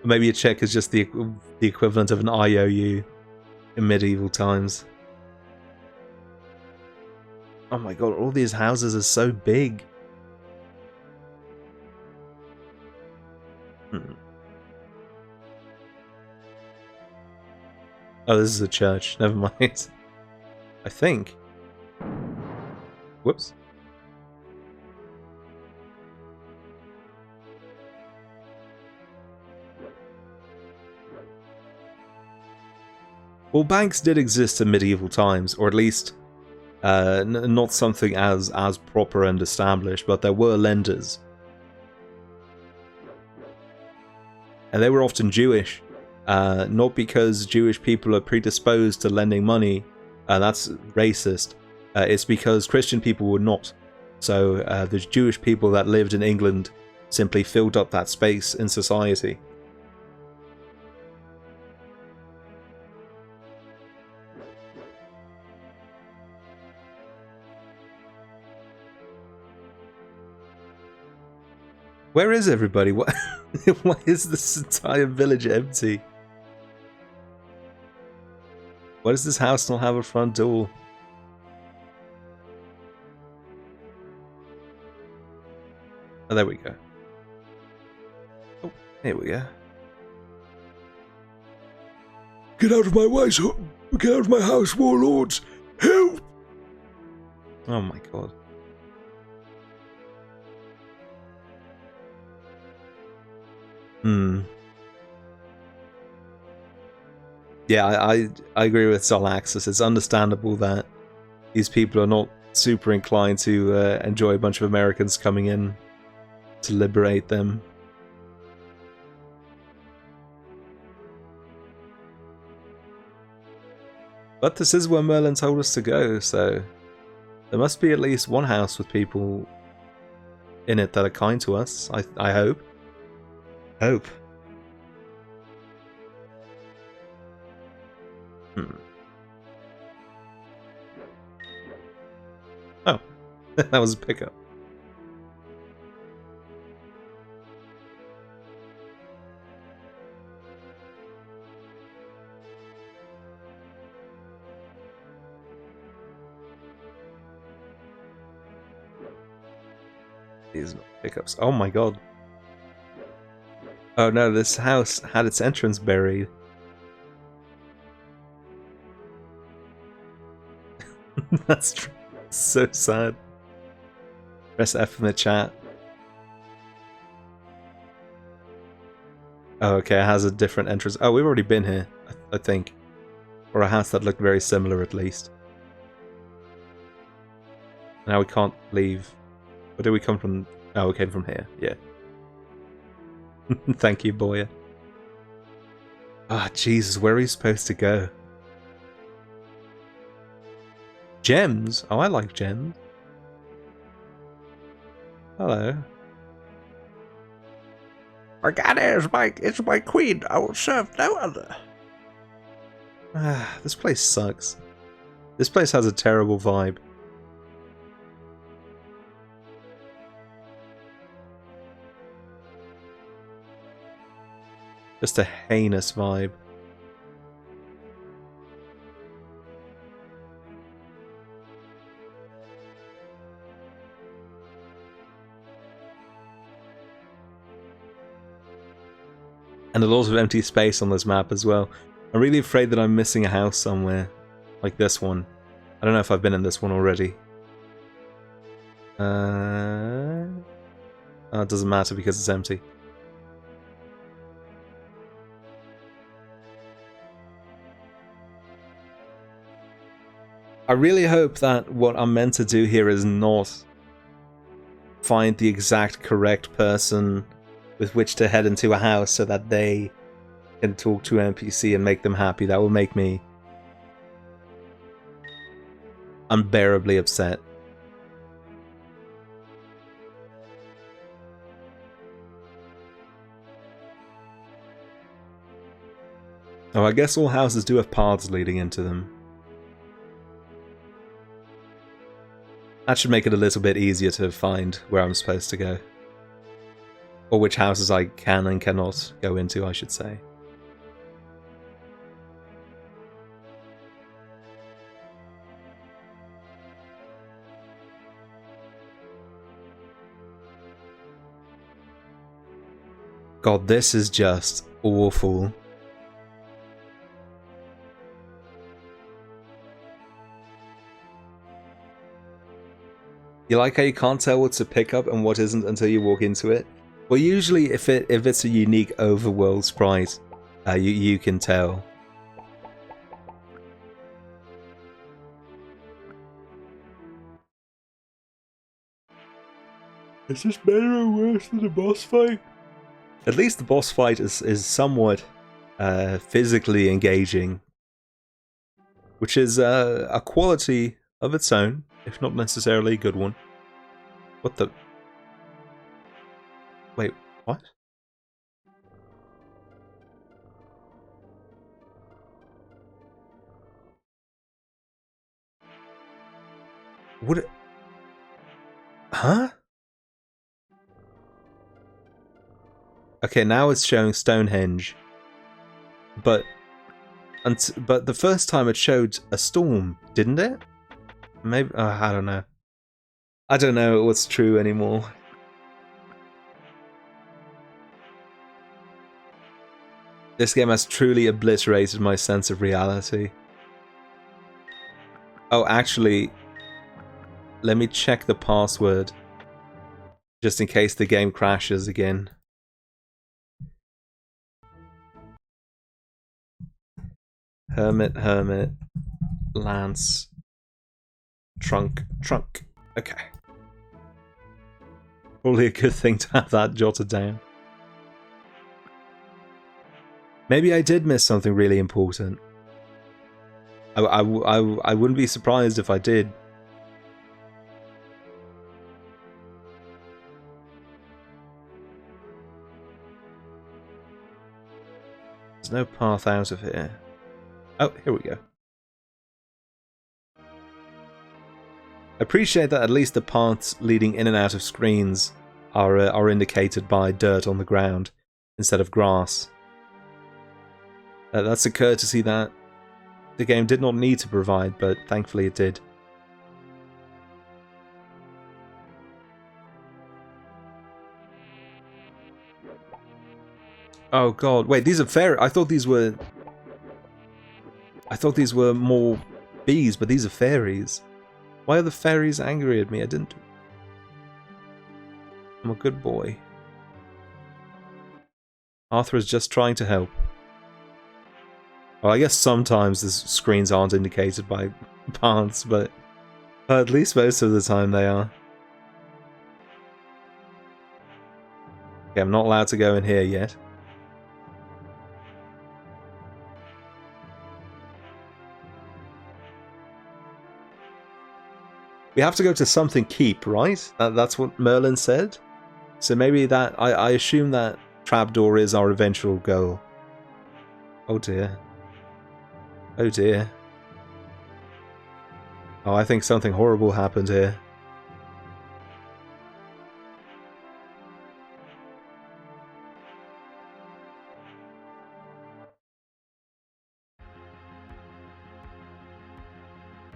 Maybe a check is just the equivalent of an IOU in medieval times. Oh my god, all these houses are so big. Oh, this is a church. Never mind. I think. Whoops. Well, banks did exist in medieval times, or at least not something as proper and established, but there were lenders. And they were often Jewish, not because Jewish people are predisposed to lending money, that's racist, it's because Christian people were not. So the Jewish people that lived in England simply filled up that space in society. Where is everybody? Why is this entire village empty? Why does this house not have a front door? Oh, there we go. Oh, here we go. Get out of my way, get out of my house, warlords! Help! Oh my god. Yeah, I agree with Solaxis. It's understandable that these people are not super inclined to enjoy a bunch of Americans coming in to liberate them. But this is where Merlin told us to go, so there must be at least one house with people in it that are kind to us, I hope. Oh, that was a pickup. These pickups. Oh my god. Oh no, this house had its entrance buried. That's so sad. Press F in the chat. Oh, okay, it has a different entrance. Oh, we've already been here, I think. Or a house that looked very similar, at least. Now we can't leave. Where did we come from? Oh, we came from here, yeah. Thank you, Boya. Ah, Jesus, where are you supposed to go? Gems? Oh, I like gems. Hello. Morgana is my queen. I will serve no other. This place sucks. This place has a terrible vibe. Just a heinous vibe. And a lot of empty space on this map as well. I'm really afraid that I'm missing a house somewhere. Like this one. I don't know if I've been in this one already. Oh, it doesn't matter because it's empty. I really hope that what I'm meant to do here is not find the exact correct person with which to head into a house so that they can talk to an NPC and make them happy, that will make me unbearably upset. Oh, I guess all houses do have paths leading into them. That should make it a little bit easier to find where I'm supposed to go. Or which houses I can and cannot go into, I should say. God, this is just awful. You like how you can't tell what's a pickup and what isn't until you walk into it? Well, usually if it's a unique overworld sprite, you can tell. Is this better or worse than the boss fight? At least the boss fight is somewhat physically engaging, which is a quality of its own, if not necessarily a good one. What the... Wait, what? What? Huh? Okay, now it's showing Stonehenge. But the first time it showed a storm, didn't it? Maybe I don't know. I don't know what's true anymore. This game has truly obliterated my sense of reality. Oh, actually, let me check the password just in case the game crashes again. Hermit, Lance, Trunk. Okay. Probably a good thing to have that jotted down. Maybe I did miss something really important. I wouldn't be surprised if I did. There's no path out of here. Oh, here we go. I appreciate that at least the paths leading in and out of screens are indicated by dirt on the ground instead of grass. That's a courtesy that the game did not need to provide, but thankfully it did. Oh god, wait, these are fairies. I thought these were more bees, but these are fairies. Why are the fairies angry at me? I didn't... I'm a good boy. Arthur is just trying to help. Well, I guess sometimes the screens aren't indicated by paths, but at least most of the time they are. Okay, I'm not allowed to go in here yet. We have to go to something keep, right? That's what Merlin said? So maybe that... I assume that trapdoor is our eventual goal. Oh dear. Oh dear. Oh, I think something horrible happened here.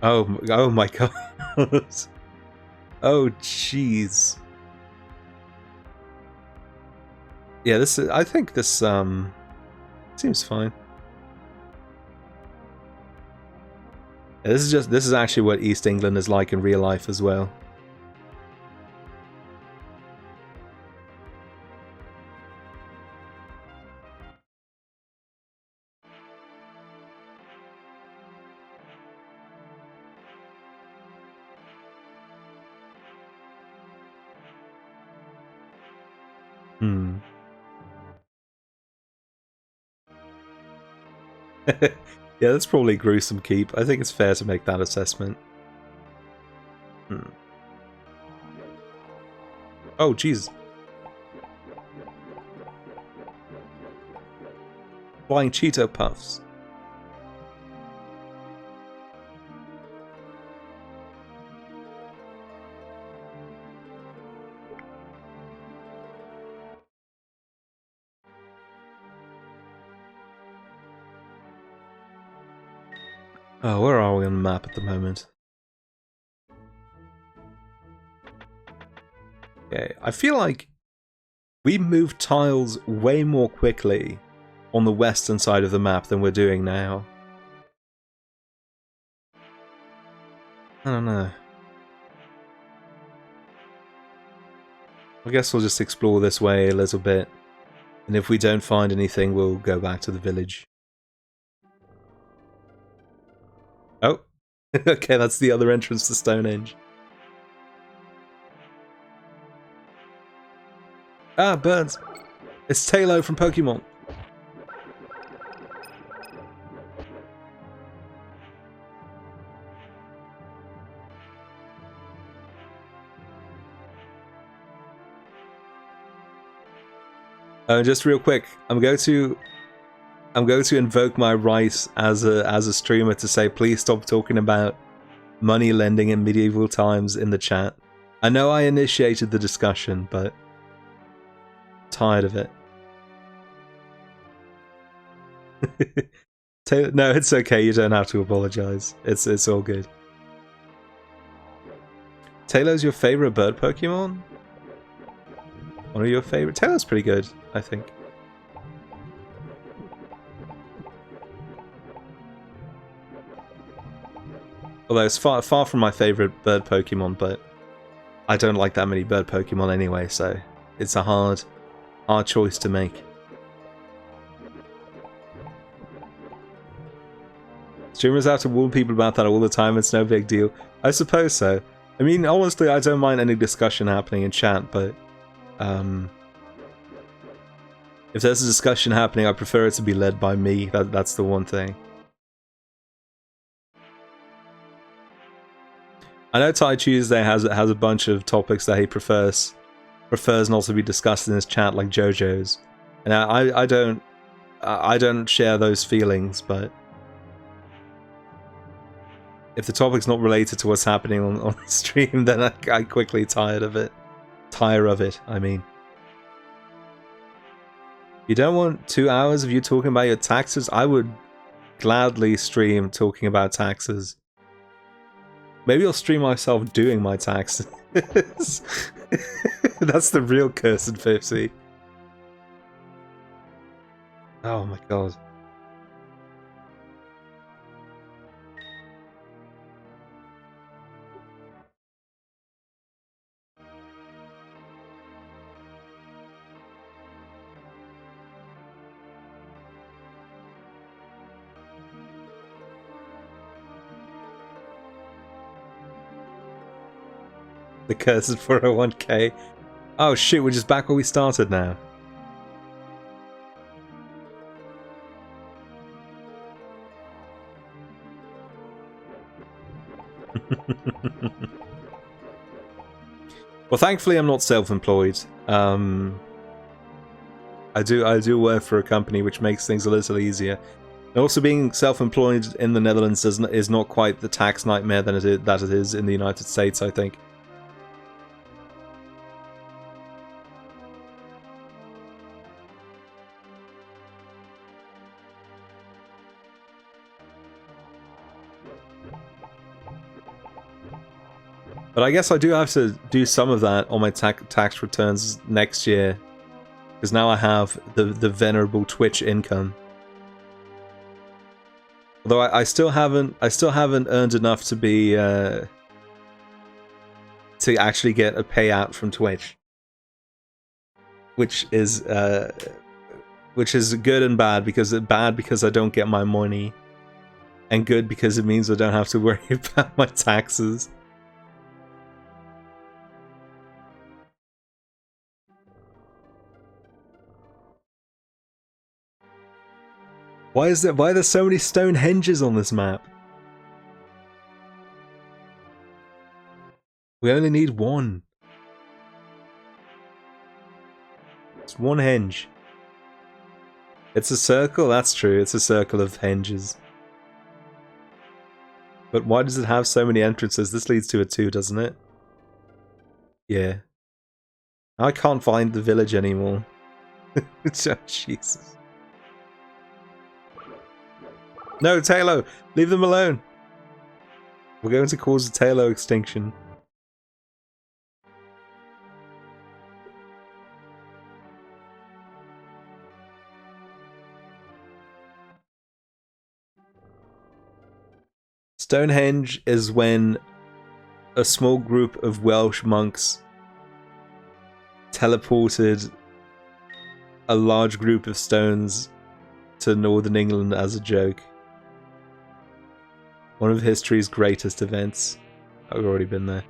Oh my god. Oh jeez. Yeah, this is, I think this seems fine. Yeah, this is actually what East England is like in real life as well. Hmm. Yeah, that's probably Gruesome Keep. I think it's fair to make that assessment. Oh, jeez. Flying Cheeto Puffs. Oh, where are we on the map at the moment? Okay, I feel like we moved tiles way more quickly on the western side of the map than we're doing now. I don't know. I guess we'll just explore this way a little bit. And if we don't find anything, we'll go back to the village. Oh. Okay, that's the other entrance to Stonehenge. Ah, birds. It's Tailo from Pokemon. Just real quick, I'm going to invoke my right as a streamer to say please stop talking about money lending in medieval times in the chat. I know I initiated the discussion, but tired of it. No, it's okay. You don't have to apologize. It's all good. Taylor's your favorite bird Pokemon? One of your favorite? Taylor's pretty good, I think. Although it's far from my favorite bird Pokemon, but I don't like that many bird Pokemon anyway, so it's a hard choice to make. Streamers have to warn people about that all the time, it's no big deal. I suppose so. I mean, honestly, I don't mind any discussion happening in chat, but if there's a discussion happening, I prefer it to be led by me. That's the one thing. I know Ty Tuesday has a bunch of topics that he prefers not to be discussed in his chat, like JoJo's, and I don't share those feelings. But if the topic's not related to what's happening on the stream, then I quickly tire of it. I mean. You don't want 2 hours of you talking about your taxes? I would gladly stream talking about taxes. Maybe I'll stream myself doing my taxes. That's the real cursed 50. Oh my god. The cursed 401k. Oh shit, we're just back where we started now. Well, thankfully I'm not self-employed. I do work for a company which makes things a little easier. And also being self-employed in the Netherlands is not quite the tax nightmare that it is in the United States, I think. But I guess I do have to do some of that on my tax returns next year, because now I have the venerable Twitch income. Although I still haven't earned enough to be to actually get a payout from Twitch, which is good and bad, because I don't get my money, and good because it means I don't have to worry about my taxes. Why are there so many stone henges on this map? We only need one. It's one henge. It's a circle, that's true. It's a circle of henges. But why does it have so many entrances? This leads to a 2, doesn't it? Yeah. I can't find the village anymore. Oh, Jesus. No, Tailo! Leave them alone! We're going to cause a Tailo extinction. Stonehenge is when a small group of Welsh monks teleported a large group of stones to northern England as a joke. One of history's greatest events. I've already been there.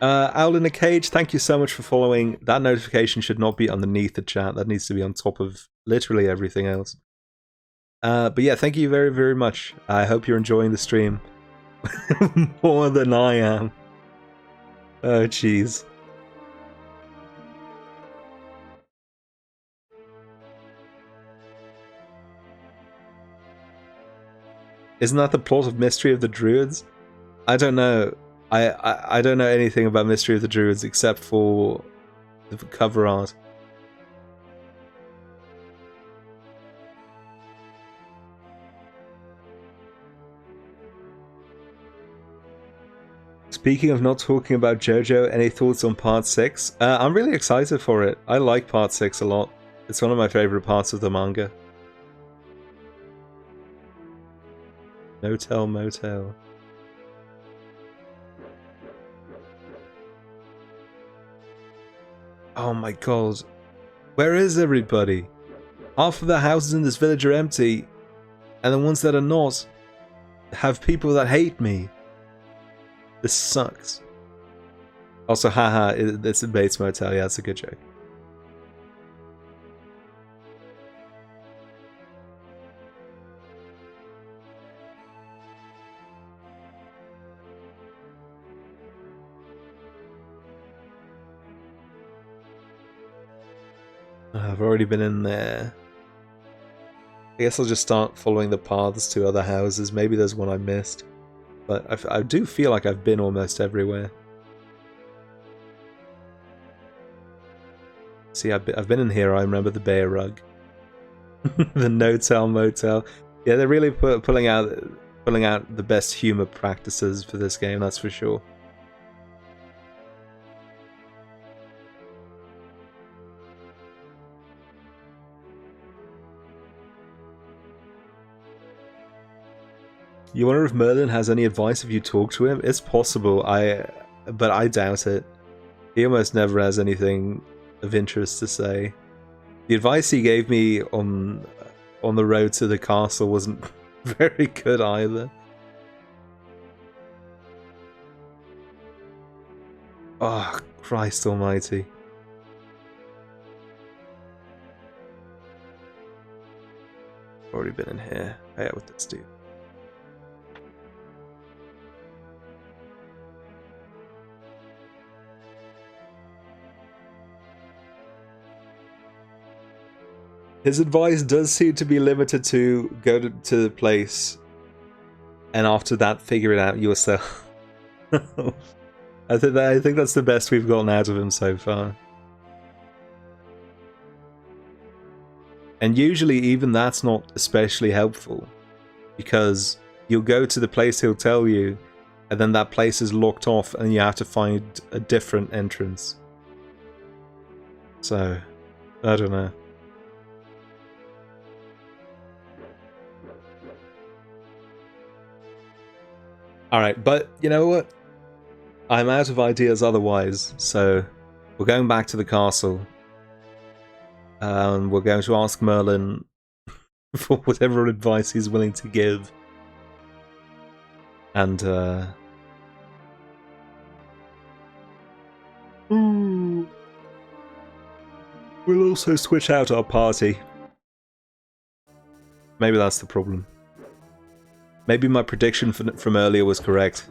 Owl in a Cage, thank you so much for following. That notification should not be underneath the chat. That needs to be on top of literally everything else. But yeah, thank you very, very much. I hope you're enjoying the stream more than I am. Oh, jeez. Isn't that the plot of Mystery of the Druids? I don't know. I don't know anything about Mystery of the Druids except for the cover art. Speaking of not talking about JoJo, any thoughts on part 6? I'm really excited for it. I like part 6 a lot. It's one of my favorite parts of the manga. No Tell Motel. Oh my god. Where is everybody? Half of the houses in this village are empty, and the ones that are not have people that hate me. This sucks. Also, haha, it's a Bates Motel. Yeah, it's a good joke. I've already been in there. I guess I'll just start following the paths to other houses. Maybe there's one I missed. But I do feel like I've been almost everywhere. See, I've been in here. I remember the bear rug. The No Tell Motel. Yeah, they're really pulling out the best humor practices for this game, that's for sure. You wonder if Merlin has any advice if you talk to him? It's possible, but I doubt it. He almost never has anything of interest to say. The advice he gave me on the road to the castle wasn't very good either. Oh, Christ almighty. Already been in here. Hang out with this dude. His advice does seem to be limited to go to the place and after that figure it out yourself. I think that's the best we've gotten out of him so far. And usually even that's not especially helpful, because you'll go to the place he'll tell you and then that place is locked off and you have to find a different entrance. So, I don't know. Alright, but you know what? I'm out of ideas otherwise, so we're going back to the castle. We're going to ask Merlin for whatever advice he's willing to give. And we'll also switch out our party. Maybe that's the problem. Maybe my prediction from earlier was correct.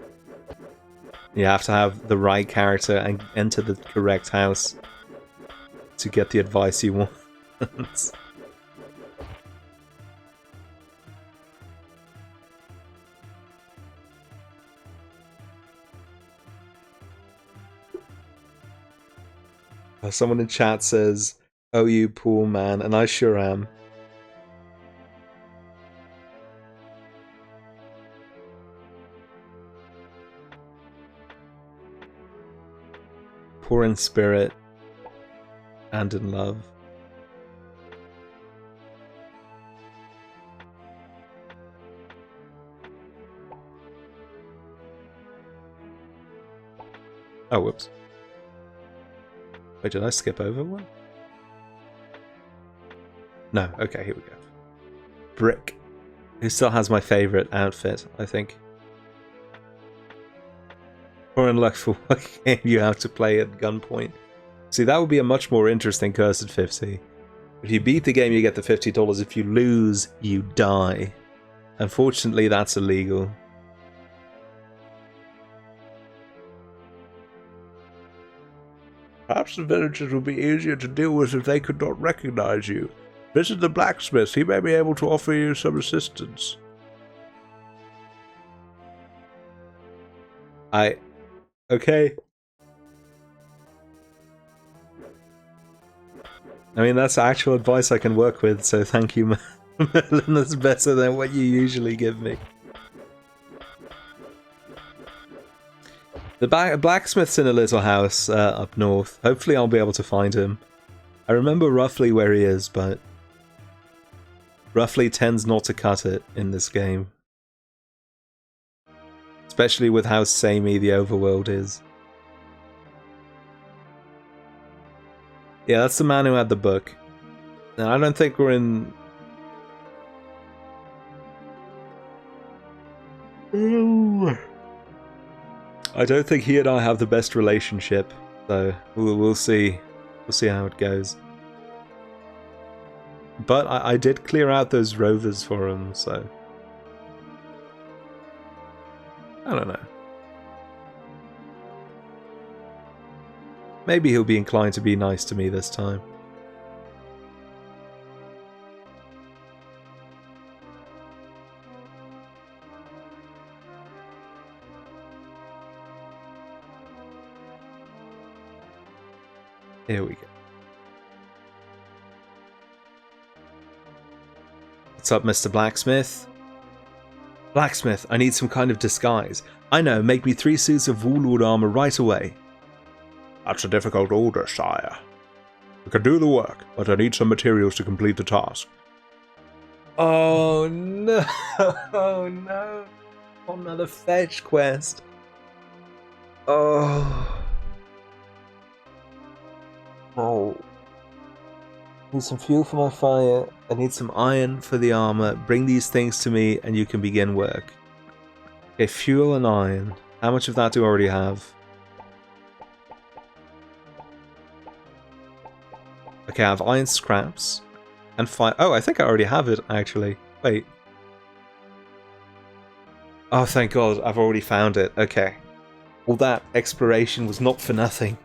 You have to have the right character and enter the correct house to get the advice you want. Someone in chat says, "Oh, you poor man," and I sure am. Poor in spirit and in love. Oh, whoops. Wait, did I skip over one? No, okay, here we go. Brick. Who still has my favourite outfit, I think. Or in luck for what game you have to play at gunpoint. See, that would be a much more interesting Cursed 50. If you beat the game, you get the $50. If you lose, you die. Unfortunately, that's illegal. Perhaps the villagers would be easier to deal with if they could not recognize you. Visit the blacksmith. He may be able to offer you some assistance. Okay. I mean, that's actual advice I can work with, so thank you, Merlin. That's better than what you usually give me. The blacksmith's in a little house up north. Hopefully I'll be able to find him. I remember roughly where he is, but roughly tends not to cut it in this game. Especially with how samey the overworld is. Yeah, that's the man who had the book. Now, I don't think we're in... I don't think he and I have the best relationship, so we'll see. We'll see how it goes. But I did clear out those rovers for him, so... I don't know. Maybe he'll be inclined to be nice to me this time. Here we go. What's up, Mr. Blacksmith? Blacksmith, I need some kind of disguise. I know, make me 3 suits of warlord armor right away. That's a difficult order, sire. I can do the work, but I need some materials to complete the task. Oh no! Oh no! Another fetch quest. Oh. Oh. Need some fuel for my fire. I need some iron for the armor. Bring these things to me and you can begin work. Okay, fuel and iron. How much of that do I already have? Okay, I have iron scraps and fire. Oh, I think I already have it, actually. Wait. Oh, thank God, I've already found it. Okay. All that exploration was not for nothing.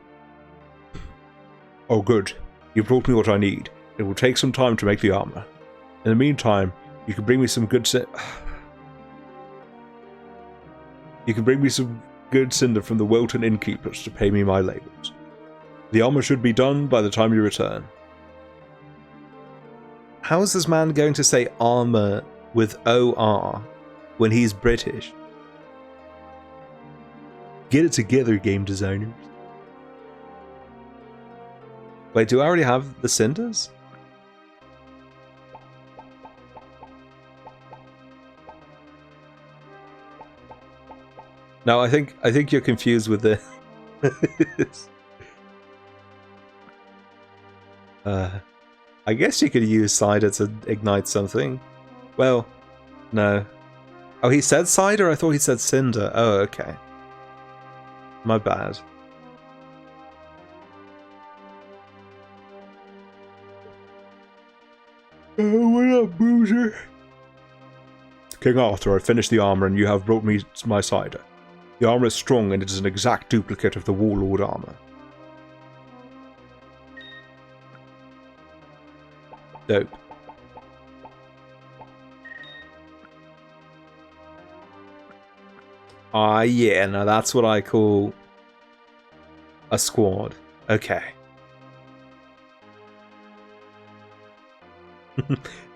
Oh, good. You brought me what I need. It will take some time to make the armor. In the meantime, you can bring me some good cinder from the Welton innkeepers to pay me my labors. The armor should be done by the time you return. How is this man going to say armor with OR when he's British? Get it together, game designers. Wait, do I already have the cinders? No, I think you're confused with the I guess you could use cider to ignite something. Well, no. Oh, he said cider? I thought he said cinder. Oh, okay. My bad. What up, Boozer? King Arthur, I finished the armor and you have brought me my cider. The armor is strong and it is an exact duplicate of the Warlord armor. Dope. Ah, yeah, now that's what I call a squad. Okay.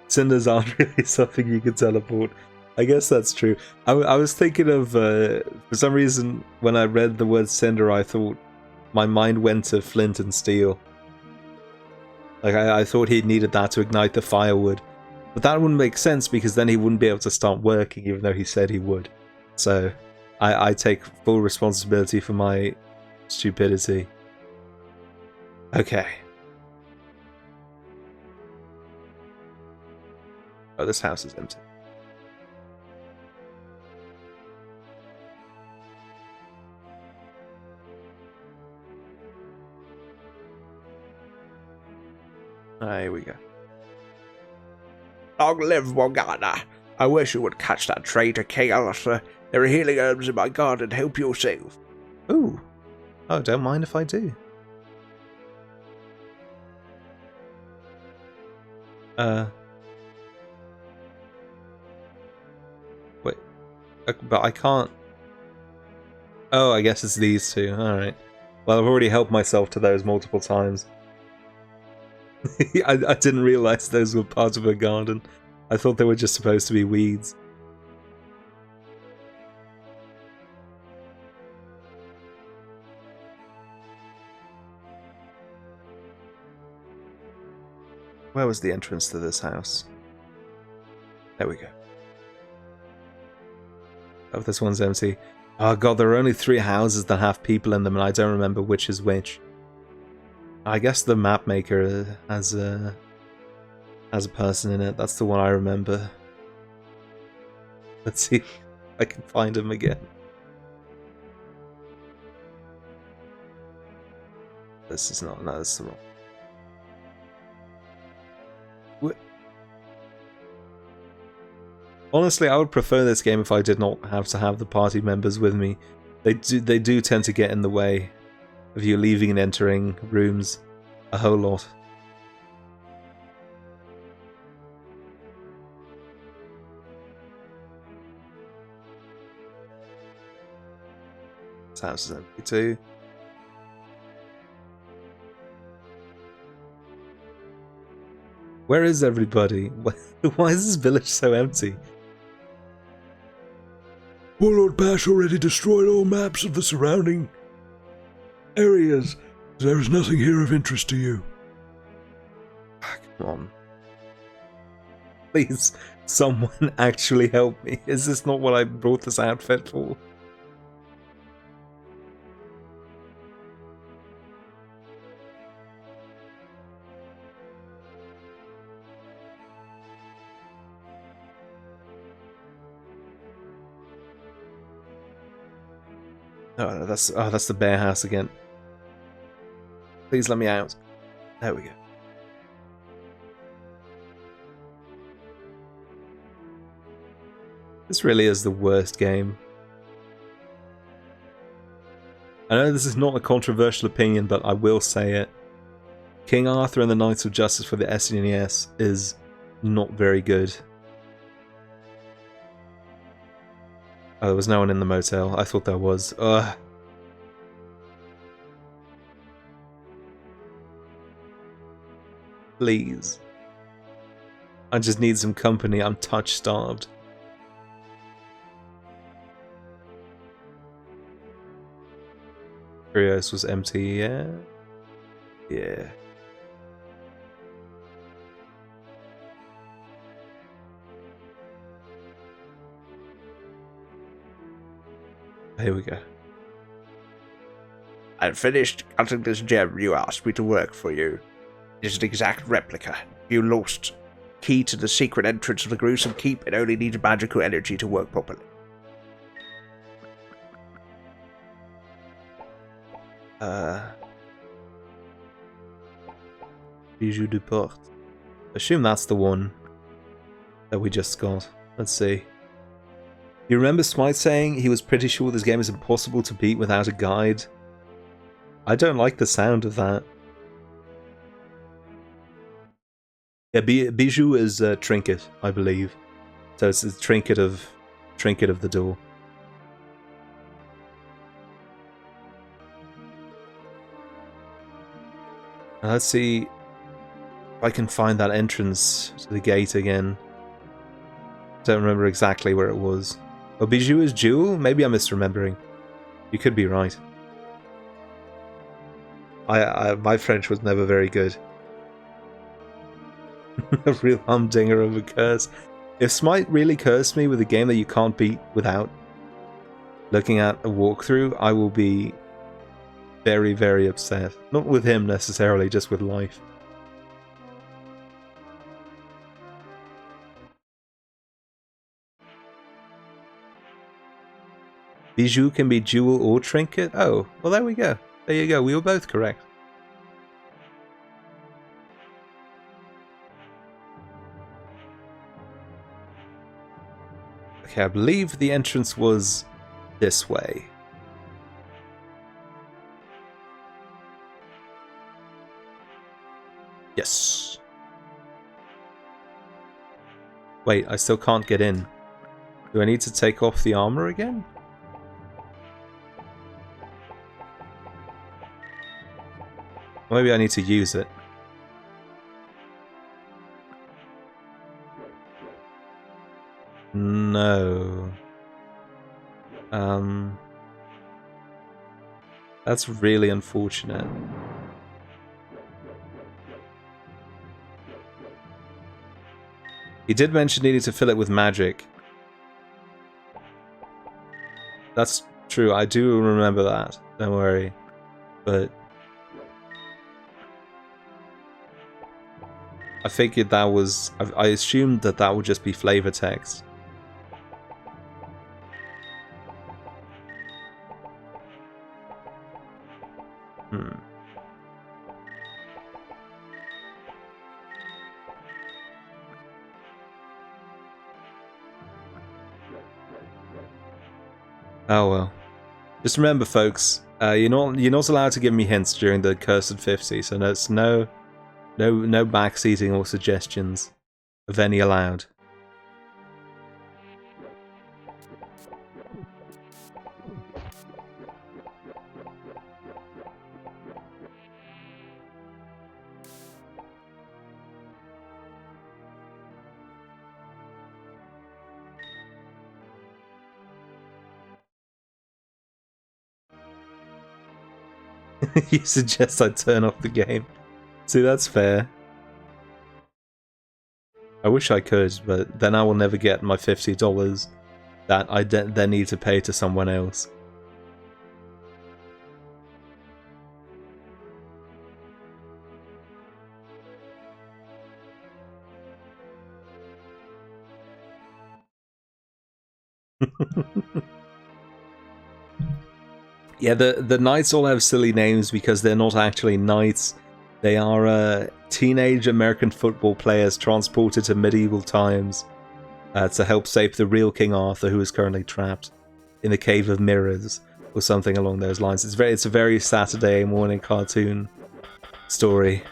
Cinders aren't really something you can teleport. I guess that's true. I was thinking of, for some reason, when I read the word cinder, I thought my mind went to flint and steel. Like, I thought he needed that to ignite the firewood. But that wouldn't make sense because then he wouldn't be able to start working, even though he said he would. So, I take full responsibility for my stupidity. Okay. Oh, this house is empty. Here we go. Long live Morgana. I wish you would catch that traitor, King Arthur. There are healing herbs in my garden. Help yourself. Ooh. Oh, don't mind if I do. Wait. But I can't... Oh, I guess it's these two. Alright. Well, I've already helped myself to those multiple times. I didn't realize those were part of a garden. I thought they were just supposed to be weeds. Where was the entrance to this house? There we go. Oh, this one's empty. Oh god, there are only 3 houses that have people in them and I don't remember which is which. I guess the map maker has a person in it. That's the one I remember. Let's see if I can find him again. This is not. No, this is the wrong. What? Honestly, I would prefer this game if I did not have to have the party members with me. They do tend to get in the way of you leaving and entering rooms a whole lot. This house is empty too. Where is everybody? Why is this village so empty? Warlord Bash already destroyed all maps of the surrounding areas. There is nothing here of interest to you. Come on. Please, someone actually help me. Is this not what I brought this outfit for? Oh, that's the bear house again. Please let me out. There we go. This really is the worst game. I know this is not a controversial opinion, but I will say it. King Arthur and the Knights of Justice for the SNES is not very good. Oh, there was no one in the motel. I thought there was. Ugh. Please. I just need some company. I'm touch-starved. Curios was empty, yeah? Yeah. Here we go. I finished cutting this gem you asked me to work for you. It is an exact replica. You lost key to the secret entrance of the gruesome keep. It only needs magical energy to work properly. Bijou du Port. Assume that's the one that we just got. Let's see. You remember Smite saying he was pretty sure this game is impossible to beat without a guide? I don't like the sound of that. Yeah, Bijou is a trinket, I believe. So it's a trinket of the door. Now let's see if I can find that entrance to the gate again. Don't remember exactly where it was. Oh, Bijou is Jewel? Maybe I'm misremembering. You could be right. My French was never very good. A real humdinger of a curse. If Smite really cursed me with a game that you can't beat without looking at a walkthrough, I will be very, very upset. Not with him necessarily, just with life. Bijou can be jewel or trinket? Oh, well there we go. There you go, we were both correct. Okay, I believe the entrance was this way. Yes. Wait, I still can't get in. Do I need to take off the armor again? Maybe I need to use it. No. That's really unfortunate. He did mention needing to fill it with magic. That's true, I do remember that. Don't worry. But I figured that was... I assumed that that would just be flavor text. Oh well. Just remember, folks, you're not allowed to give me hints during the Cursed 50, so there's no backseating or suggestions of any allowed. You suggest I turn off the game. See, that's fair. I wish I could, but then I will never get my $50 that I then need to pay to someone else. Yeah, the knights all have silly names because they're not actually knights. They are teenage American football players transported to medieval times to help save the real King Arthur, who is currently trapped in the Cave of Mirrors, or something along those lines. It's a very Saturday morning cartoon story.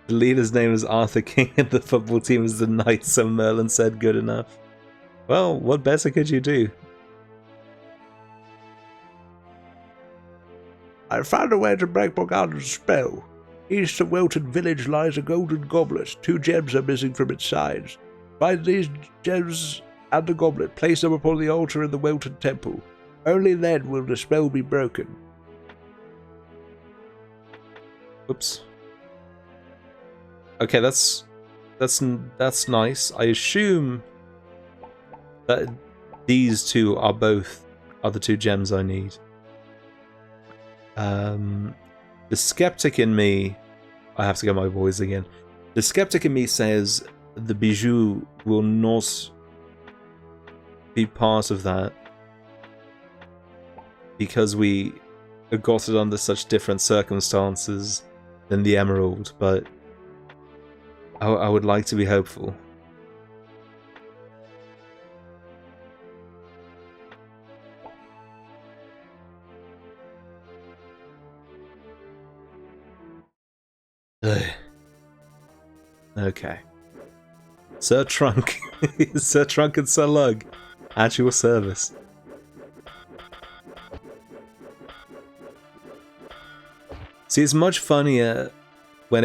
The leader's name is Arthur King and the football team is the Knights, so Merlin said good enough. Well, what better could you do? I found a way to break Morgana's spell. East of Welton Village lies a golden goblet. 2 gems are missing from its sides. Find these gems and the goblet. Place them upon the altar in the Welton Temple. Only then will the spell be broken. Oops. Okay, that's nice. I assume that these two are the two gems I need. The skeptic in me, I have to get my voice again. The skeptic in me says the bijou will not be part of that because we got it under such different circumstances than the emerald, but I would like to be hopeful. Ugh. Okay. Sir Trunk. Sir Trunk and Sir Lug. At your service. See, it's much funnier when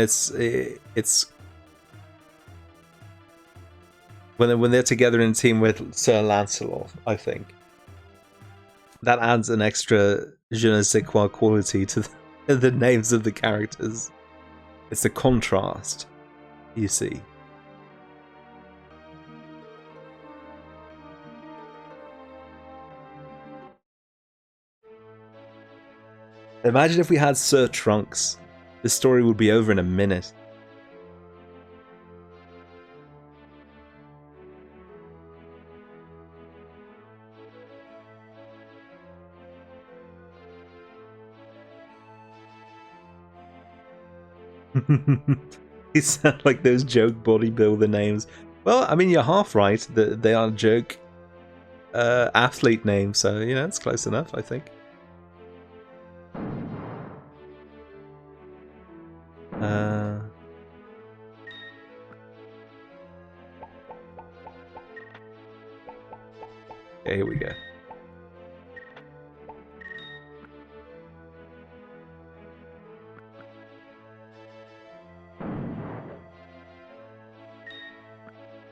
when they're together in a team with Sir Lancelot, I think. That adds an extra je ne sais quoi quality to the names of the characters. It's a contrast, you see. Imagine if we had Sir Trunks. This story would be over in a minute. You sound like those joke bodybuilder names. Well, I mean, you're half right. They are joke athlete names, so, you know, it's close enough, I think. Okay, here we go.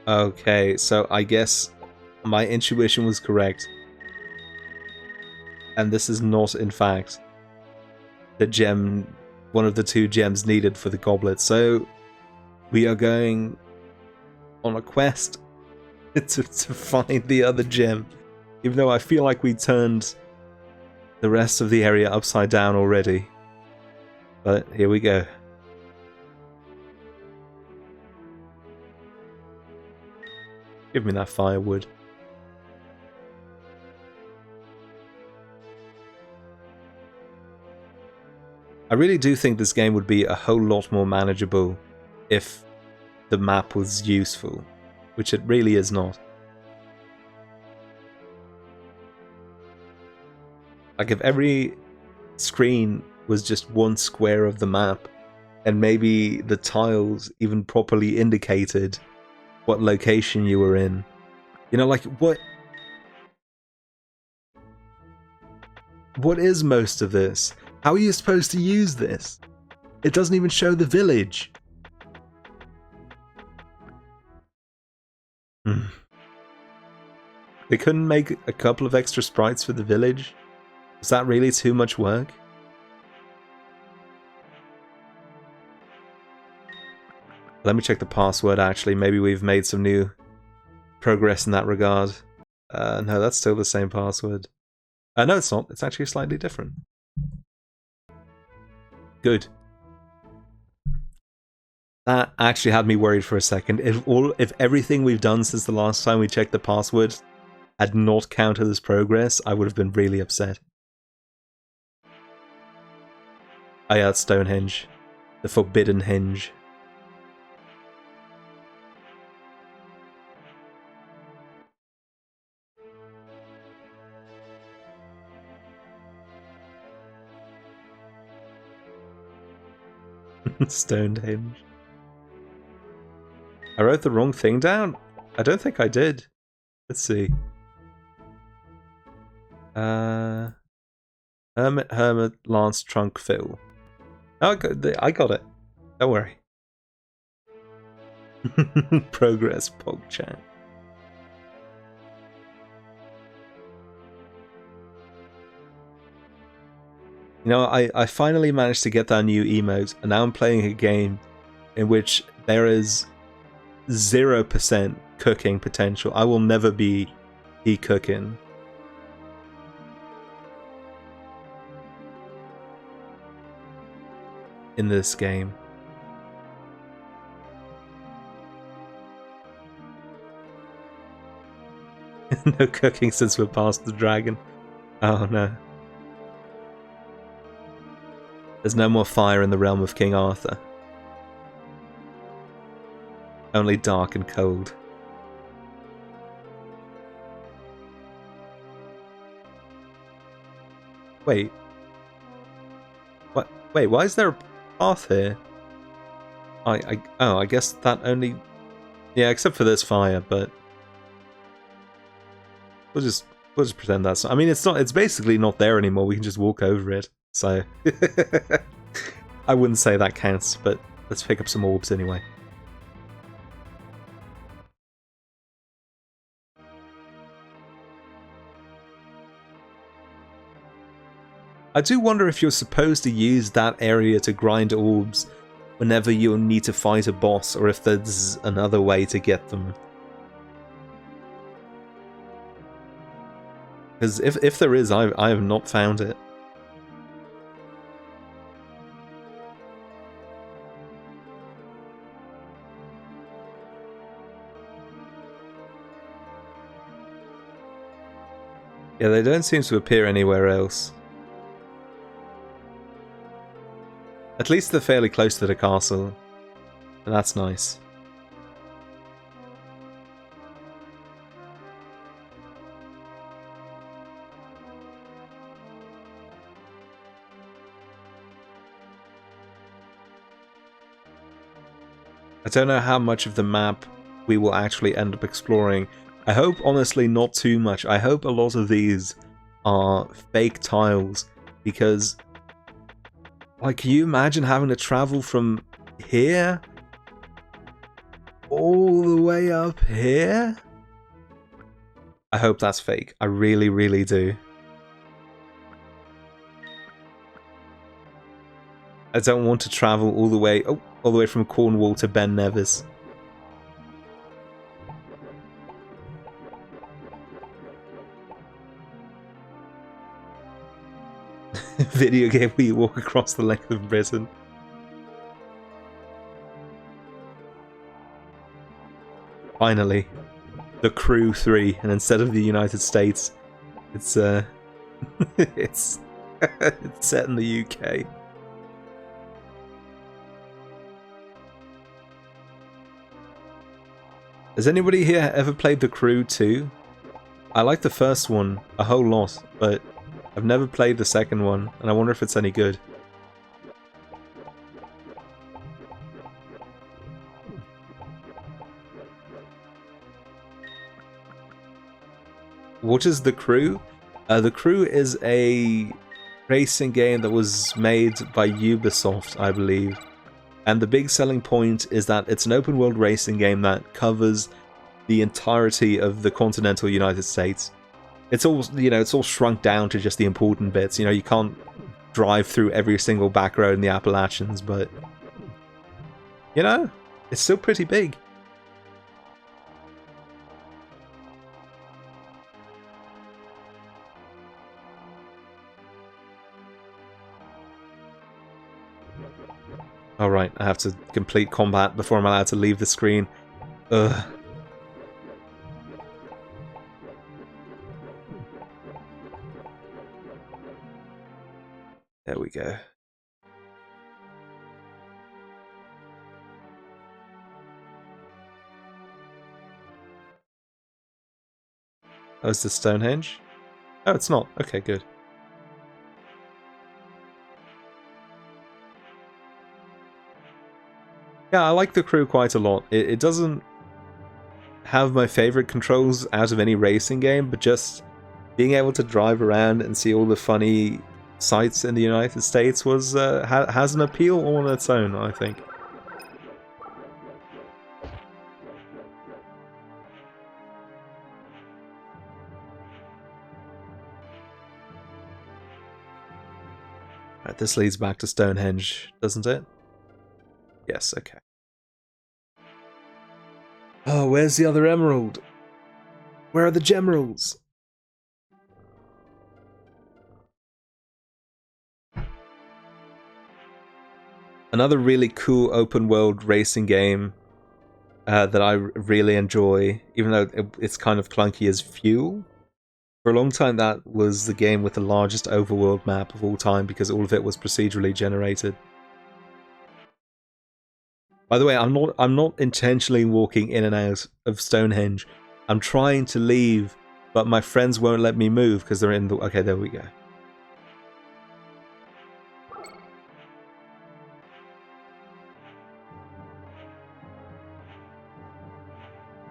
Okay, so I guess my intuition was correct. And this is not, in fact, the gem, one of the two gems needed for the goblet. So we are going on a quest to find the other gem. Even though I feel like we turned the rest of the area upside down already. But here we go. Give me that firewood. I really do think this game would be a whole lot more manageable if the map was useful, which it really is not. Like if every screen was just one square of the map, and maybe the tiles even properly indicated what location you were in. You know, like, what is most of this? How are you supposed to use this? It doesn't even show the village. They couldn't make a couple of extra sprites for the village? Was that really too much work? Let me check the password, actually. Maybe we've made some new progress in that regard. No, that's still the same password. No, it's not. It's actually slightly different. Good. That actually had me worried for a second. If everything we've done since the last time we checked the password had not counted as progress, I would have been really upset. Oh yeah, it's Stonehenge. The Forbidden Henge. Stonehenge. I wrote the wrong thing down? I don't think I did. Let's see. Hermit, Lance, Trunk, Phil. Oh, I got it. Don't worry. Progress, PogChan. You know, I finally managed to get that new emote, and now I'm playing a game in which there is 0% cooking potential. I will never be cooking. In this game. No cooking since we're past the dragon. Oh no. There's no more fire in the realm of King Arthur. Only dark and cold. Wait. What? Wait, why is there a path here? I guess that only... Yeah, except for this fire, but... We'll just pretend that's... I mean, it's basically not there anymore, we can just walk over it, so... I wouldn't say that counts, but let's pick up some orbs anyway. I do wonder if you're supposed to use that area to grind orbs whenever you'll need to fight a boss, or if there's another way to get them. Because if there is, I have not found it. Yeah, they don't seem to appear anywhere else. At least they're fairly close to the castle, and that's nice. I don't know how much of the map we will actually end up exploring. I hope, honestly, not too much. I hope a lot of these are fake tiles, because... Like, can you imagine having to travel from here all the way up here? I hope that's fake. I really, really do. I don't want to travel all the way from Cornwall to Ben Nevis. Video game where you walk across the length of Britain. Finally, The Crew 3, and instead of the United States, it's it's set in the UK. Has anybody here ever played The Crew 2? I like the first one a whole lot, but I've never played the second one, and I wonder if it's any good. What is The Crew? The Crew is a racing game that was made by Ubisoft, I believe. And the big selling point is that it's an open world racing game that covers the entirety of the continental United States. It's all, you know, it's all shrunk down to just the important bits. You know, you can't drive through every single back road in the Appalachians, but, you know, it's still pretty big. Alright, I have to complete combat before I'm allowed to leave the screen. Ugh. There we go. Oh, is this Stonehenge? Oh, it's not. Okay, good. Yeah, I like The Crew quite a lot. It doesn't have my favorite controls out of any racing game, but just being able to drive around and see all the funny sites in the United States was has an appeal all on its own, I think. Right, this leads back to Stonehenge, doesn't it? Yes, okay. Oh, where's the other emerald? Where are the gemeralds? Another really cool open world racing game that I really enjoy, even though it's kind of clunky, is Fuel. For a long time, that was the game with the largest overworld map of all time because all of it was procedurally generated. By the way, I'm not intentionally walking in and out of Stonehenge. I'm trying to leave, but my friends won't let me move because they're in the... Okay, there we go.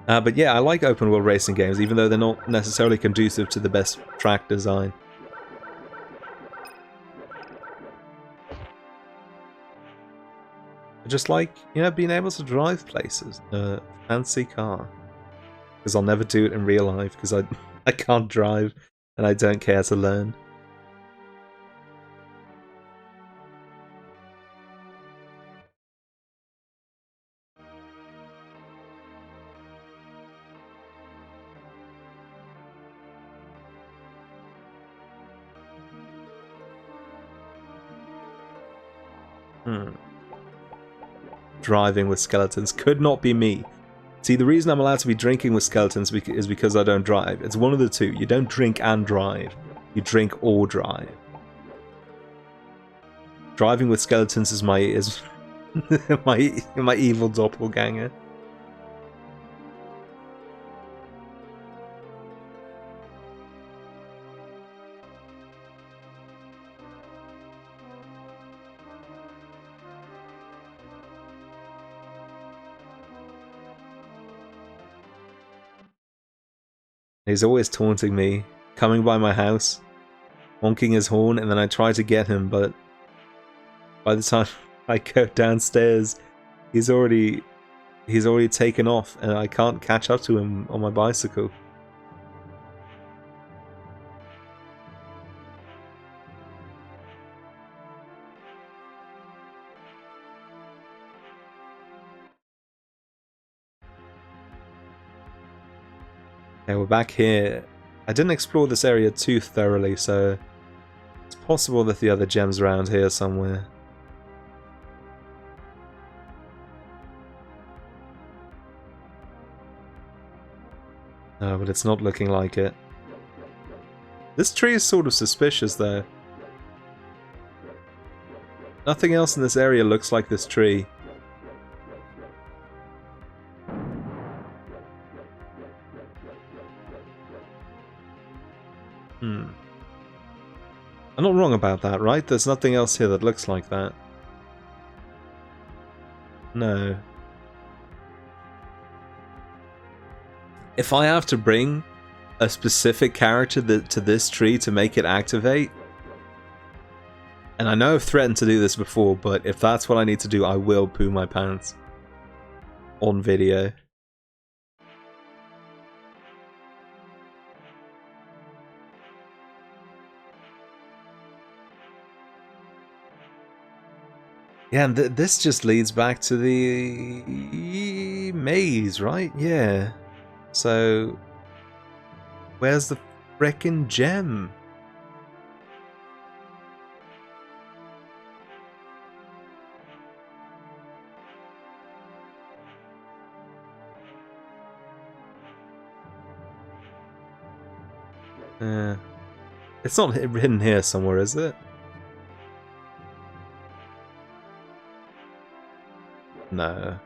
But yeah, I like open world racing games, even though they're not necessarily conducive to the best track design. I just like, you know, being able to drive places. A fancy car. Because I'll never do it in real life, because I can't drive, and I don't care to learn. Driving with skeletons could not be me. See, the reason I'm allowed to be drinking with skeletons is because I don't drive. It's one of the two. You don't drink and drive. You drink or drive. Driving with skeletons is my my evil doppelganger. He's always taunting me, coming by my house, honking his horn, and then I try to get him, but by the time I go downstairs, he's already taken off, and I can't catch up to him on my bicycle. Okay, we're back here. I didn't explore this area too thoroughly, so it's possible that the other gem's around here somewhere. No, but it's not looking like it. This tree is sort of suspicious, though. Nothing else in this area looks like this tree. I'm not wrong about that, right? There's nothing else here that looks like that. No. If I have to bring a specific character to this tree to make it activate, and I know I've threatened to do this before, but if that's what I need to do, I will poo my pants. On video. Yeah, and this just leads back to the maze, right? Yeah. So, where's the frickin' gem? It's not hidden here somewhere, is it? No.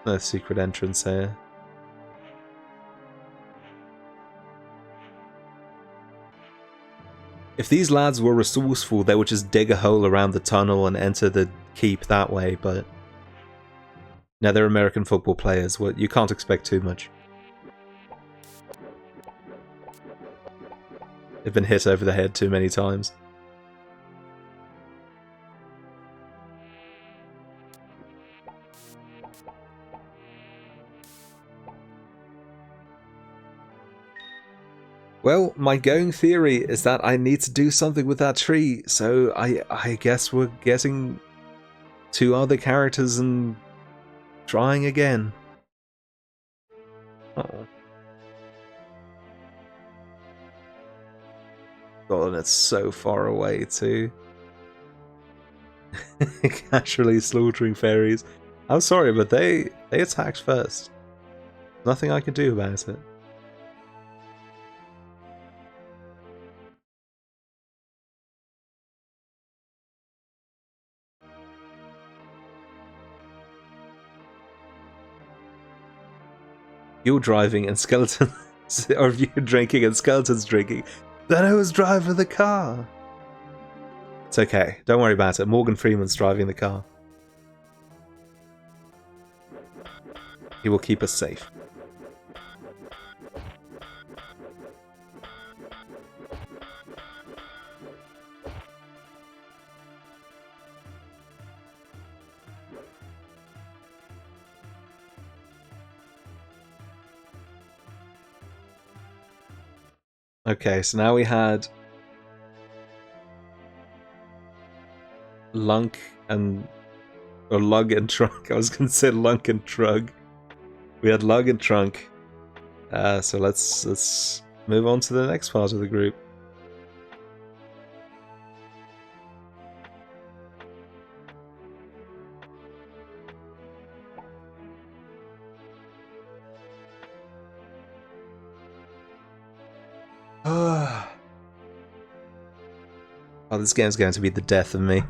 No secret entrance here. If these lads were resourceful, they would just dig a hole around the tunnel and enter the keep that way, but... No, they're American football players. Well, you can't expect too much. They've been hit over the head too many times. Well, my going theory is that I need to do something with that tree, so I guess we're getting 2 other characters and trying again. Oh. God, and it's so far away too. Casually slaughtering fairies. I'm sorry, but they attacked first. Nothing I can do about it. You're driving and skeletons, or you're drinking and skeletons drinking. Then who was driving the car? It's okay. Don't worry about it. Morgan Freeman's driving the car. He will keep us safe. Okay, so now we had Lunk and... or Lug and Trunk. I was going to say Lunk and Trug. We had Lug and Trunk. So let's move on to the next part of the group. Oh, this game's going to be the death of me.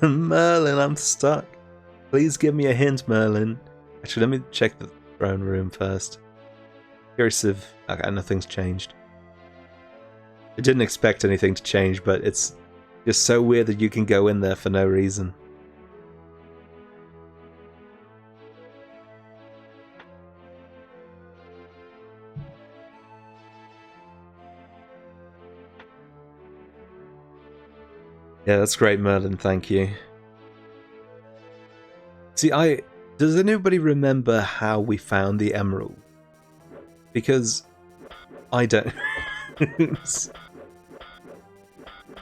Merlin, I'm stuck. Please give me a hint, Merlin. Actually, let me check the throne room first. Curious if... okay, nothing's changed. I didn't expect anything to change, but it's just so weird that you can go in there for no reason. Yeah, that's great, Merlin, thank you. See, does anybody remember how we found the emerald? Because I don't.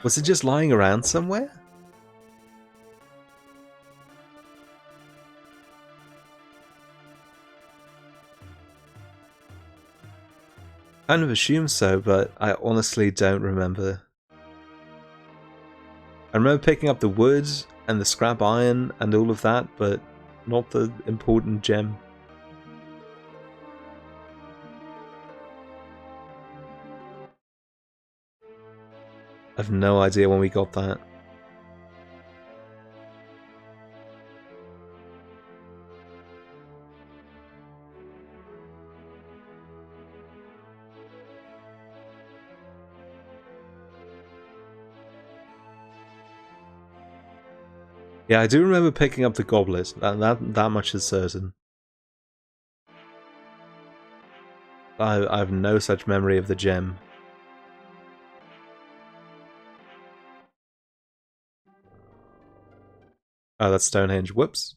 Was it just lying around somewhere? Kind of assume so, but I honestly don't remember. I remember picking up the wood and the scrap iron and all of that, but not the important gem. I have no idea when we got that. Yeah, I do remember picking up the goblet. That much is certain. I have no such memory of the gem. Oh, that's Stonehenge. Whoops.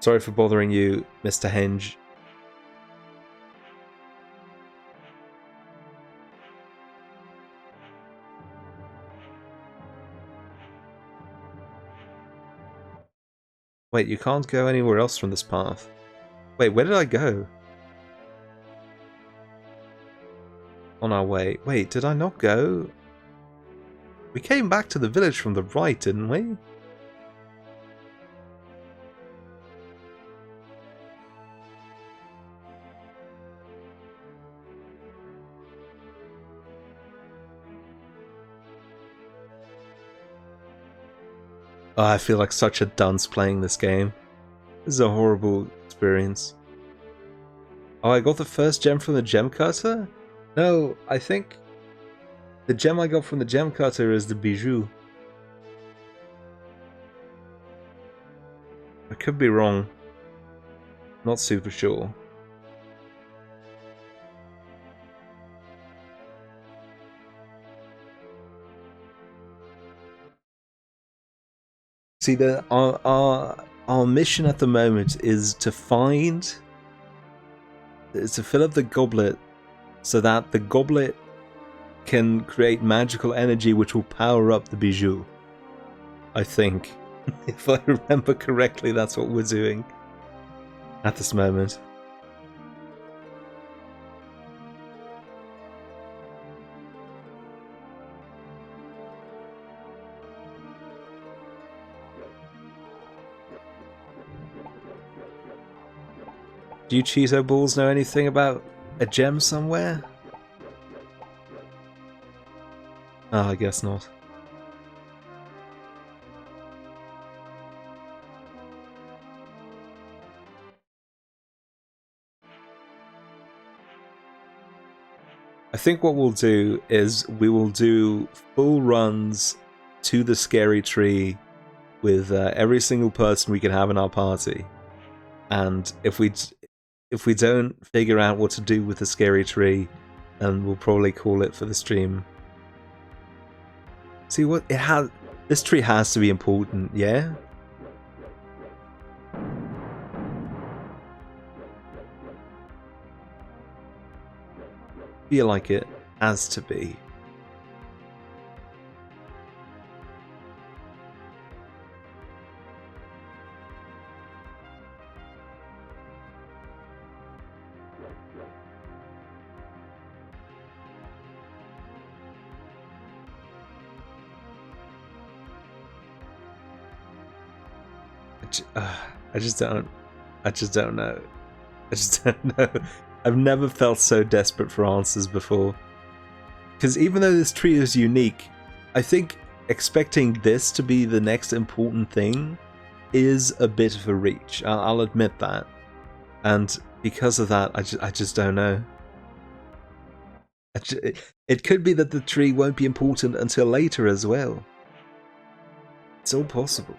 Sorry for bothering you, Mr. Henge. Wait, you can't go anywhere else from this path. Wait, where did I go? On our way. Wait, did I not go? We came back to the village from the right, didn't we? Oh, I feel like such a dunce playing this game. This is a horrible experience. Oh, I got the first gem from the gem cutter? No, I think the gem I got from the gem cutter is the bijou. I could be wrong. Not super sure. See, our mission at the moment is to fill up the goblet so that the goblet can create magical energy which will power up the bijou. I think. If I remember correctly, that's what we're doing at this moment. Do you Cheeto Balls know anything about a gem somewhere? Oh, I guess not. I think what we'll do is we will do full runs to the scary tree with every single person we can have in our party. And if we don't figure out what to do with the scary tree, then we'll probably call it for the stream. See what it has. This tree has to be important, yeah? Feel like it has to be. I just don't know. I just don't know. I've never felt so desperate for answers before. Because even though this tree is unique, I think expecting this to be the next important thing is a bit of a reach. I'll admit that. And because of that, I just don't know. It could be that the tree won't be important until later as well. It's all possible.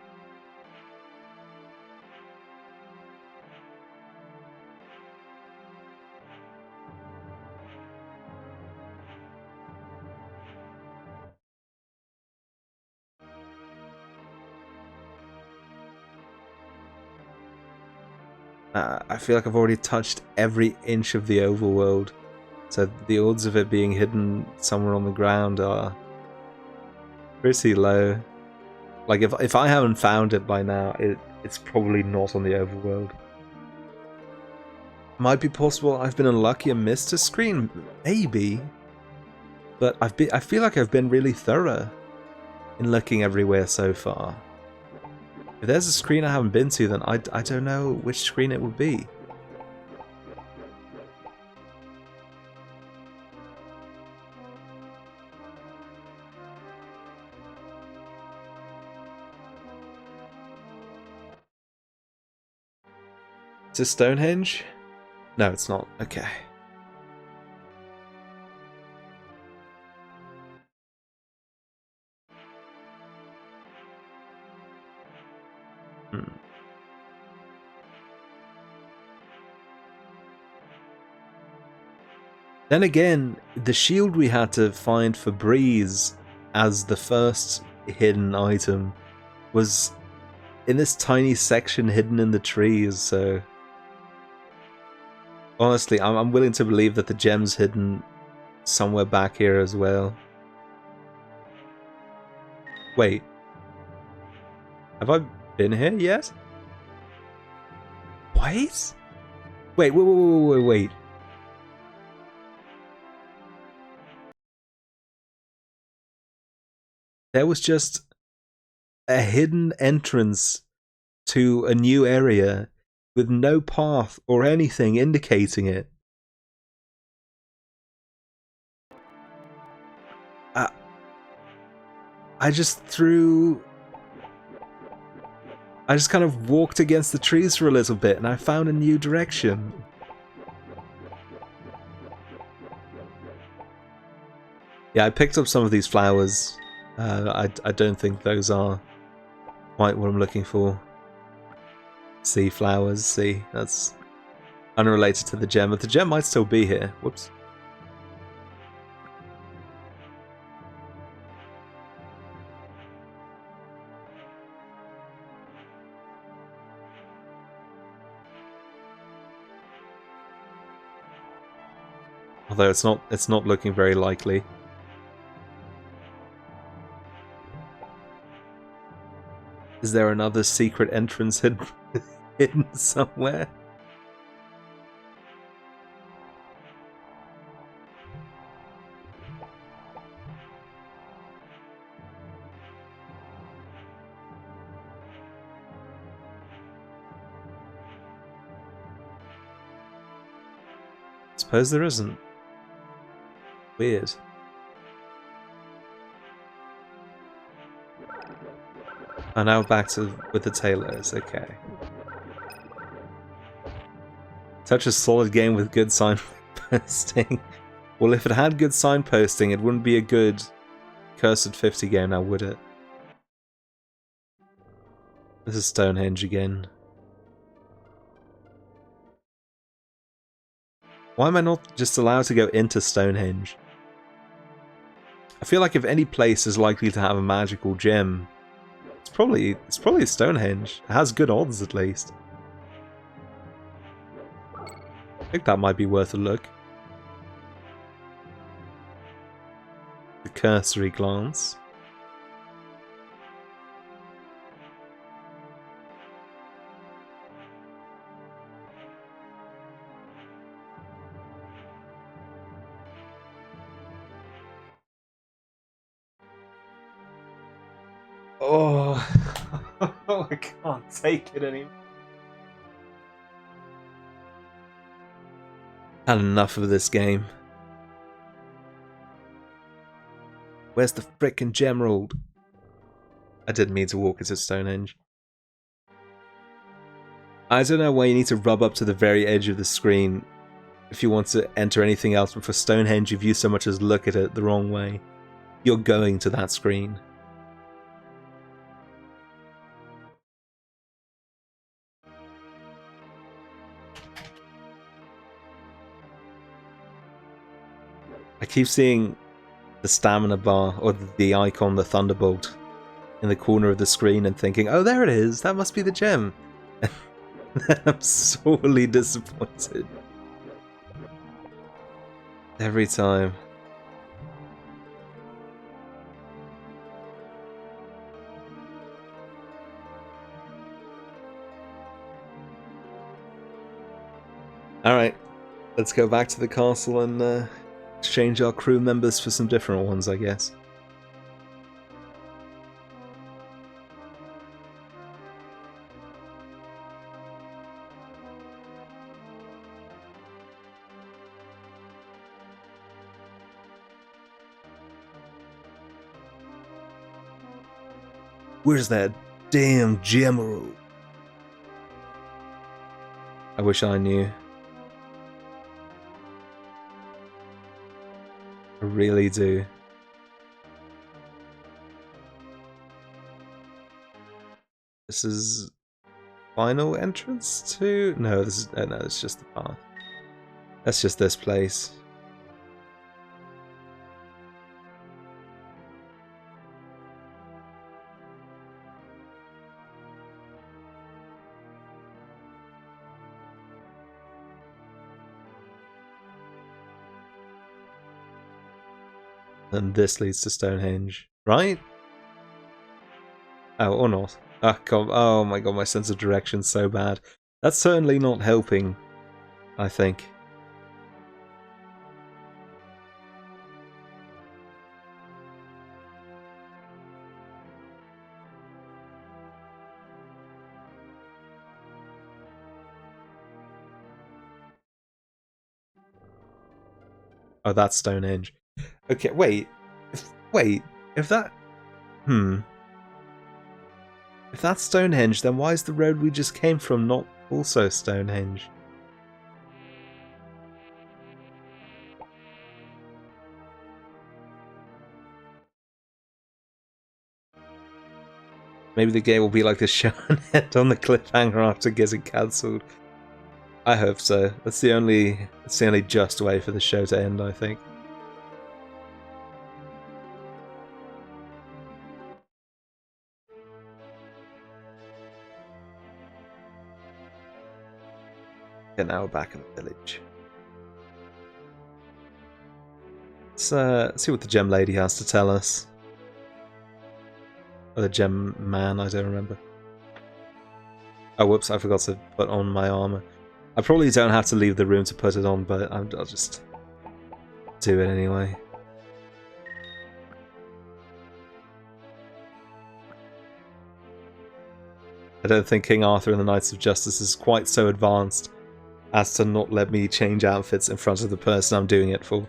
I feel like I've already touched every inch of the overworld, so the odds of it being hidden somewhere on the ground are pretty low. Like if I haven't found it by now, it's probably not on the overworld. Might be possible I've been unlucky and missed a screen, maybe. But I feel like I've been really thorough in looking everywhere so far. If there's a screen I haven't been to, then I don't know which screen it would be. Is this Stonehenge? No, it's not. Okay. Then again, the shield we had to find for Breeze as the first hidden item was in this tiny section hidden in the trees, so honestly, I'm willing to believe that the gem's hidden somewhere back here as well. Wait. Have I been here yet? Wait? Wait. There was just a hidden entrance to a new area with no path or anything indicating it. I just kind of walked against the trees for a little bit and I found a new direction. Yeah, I picked up some of these flowers. I don't think those are quite what I'm looking for. See, flowers, see, that's unrelated to the gem, but the gem might still be here. Whoops. Although it's not looking very likely. Is there another secret entrance hidden somewhere? Suppose there isn't. Weird. Oh, now back to with the tailors. Okay. Such a solid game with good signposting. Well, if it had good signposting, it wouldn't be a good Cursed 50 game now, would it? This is Stonehenge again. Why am I not just allowed to go into Stonehenge? I feel like if any place is likely to have a magical gem, it's probably Stonehenge. It has good odds, at least. I think that might be worth a look. The cursory glance. Oh, I can't take it anymore. Had enough of this game. Where's the frickin' Gemerald? I didn't mean to walk into Stonehenge. I don't know why you need to rub up to the very edge of the screen if you want to enter anything else, but for Stonehenge, if you so much as look at it the wrong way, you're going to that screen. I keep seeing the stamina bar, or the icon, the Thunderbolt, in the corner of the screen and thinking, oh, there it is, that must be the gem. I'm sorely disappointed. Every time. Alright, let's go back to the castle and exchange our crew members for some different ones, I guess. Where's that damn Gemerald? I wish I knew. I really do. This is final entrance to? No, this is no, it's just the path. That's just this place. And this leads to Stonehenge, right? Oh, or not. Oh my god, my sense of direction's so bad. That's certainly not helping, I think. Oh, that's Stonehenge. Okay, wait. If that... If that's Stonehenge, then why is the road we just came from not also Stonehenge? Maybe the game will be like the show and end on the cliffhanger after getting cancelled. I hope so. That's the only just way for the show to end, I think. And now we're back in the village. see what the gem lady has to tell us. Or the gem man, I don't remember. Oh, whoops, I forgot to put on my armor. I probably don't have to leave the room to put it on, but I'll just do it anyway. I don't think King Arthur and the Knights of Justice is quite so advanced as to not let me change outfits in front of the person I'm doing it for.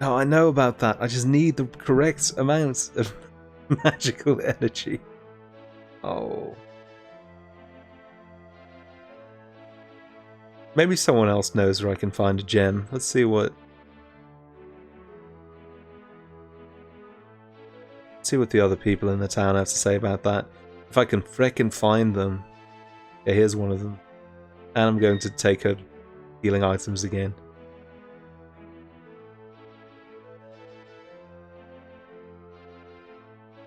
Oh, I know about that. I just need the correct amount of magical energy. Oh. Maybe someone else knows where I can find a gem. Let's see what... see what the other people in the town have to say about that. If I can frickin' find them. Yeah, here's one of them. And I'm going to take her healing items again.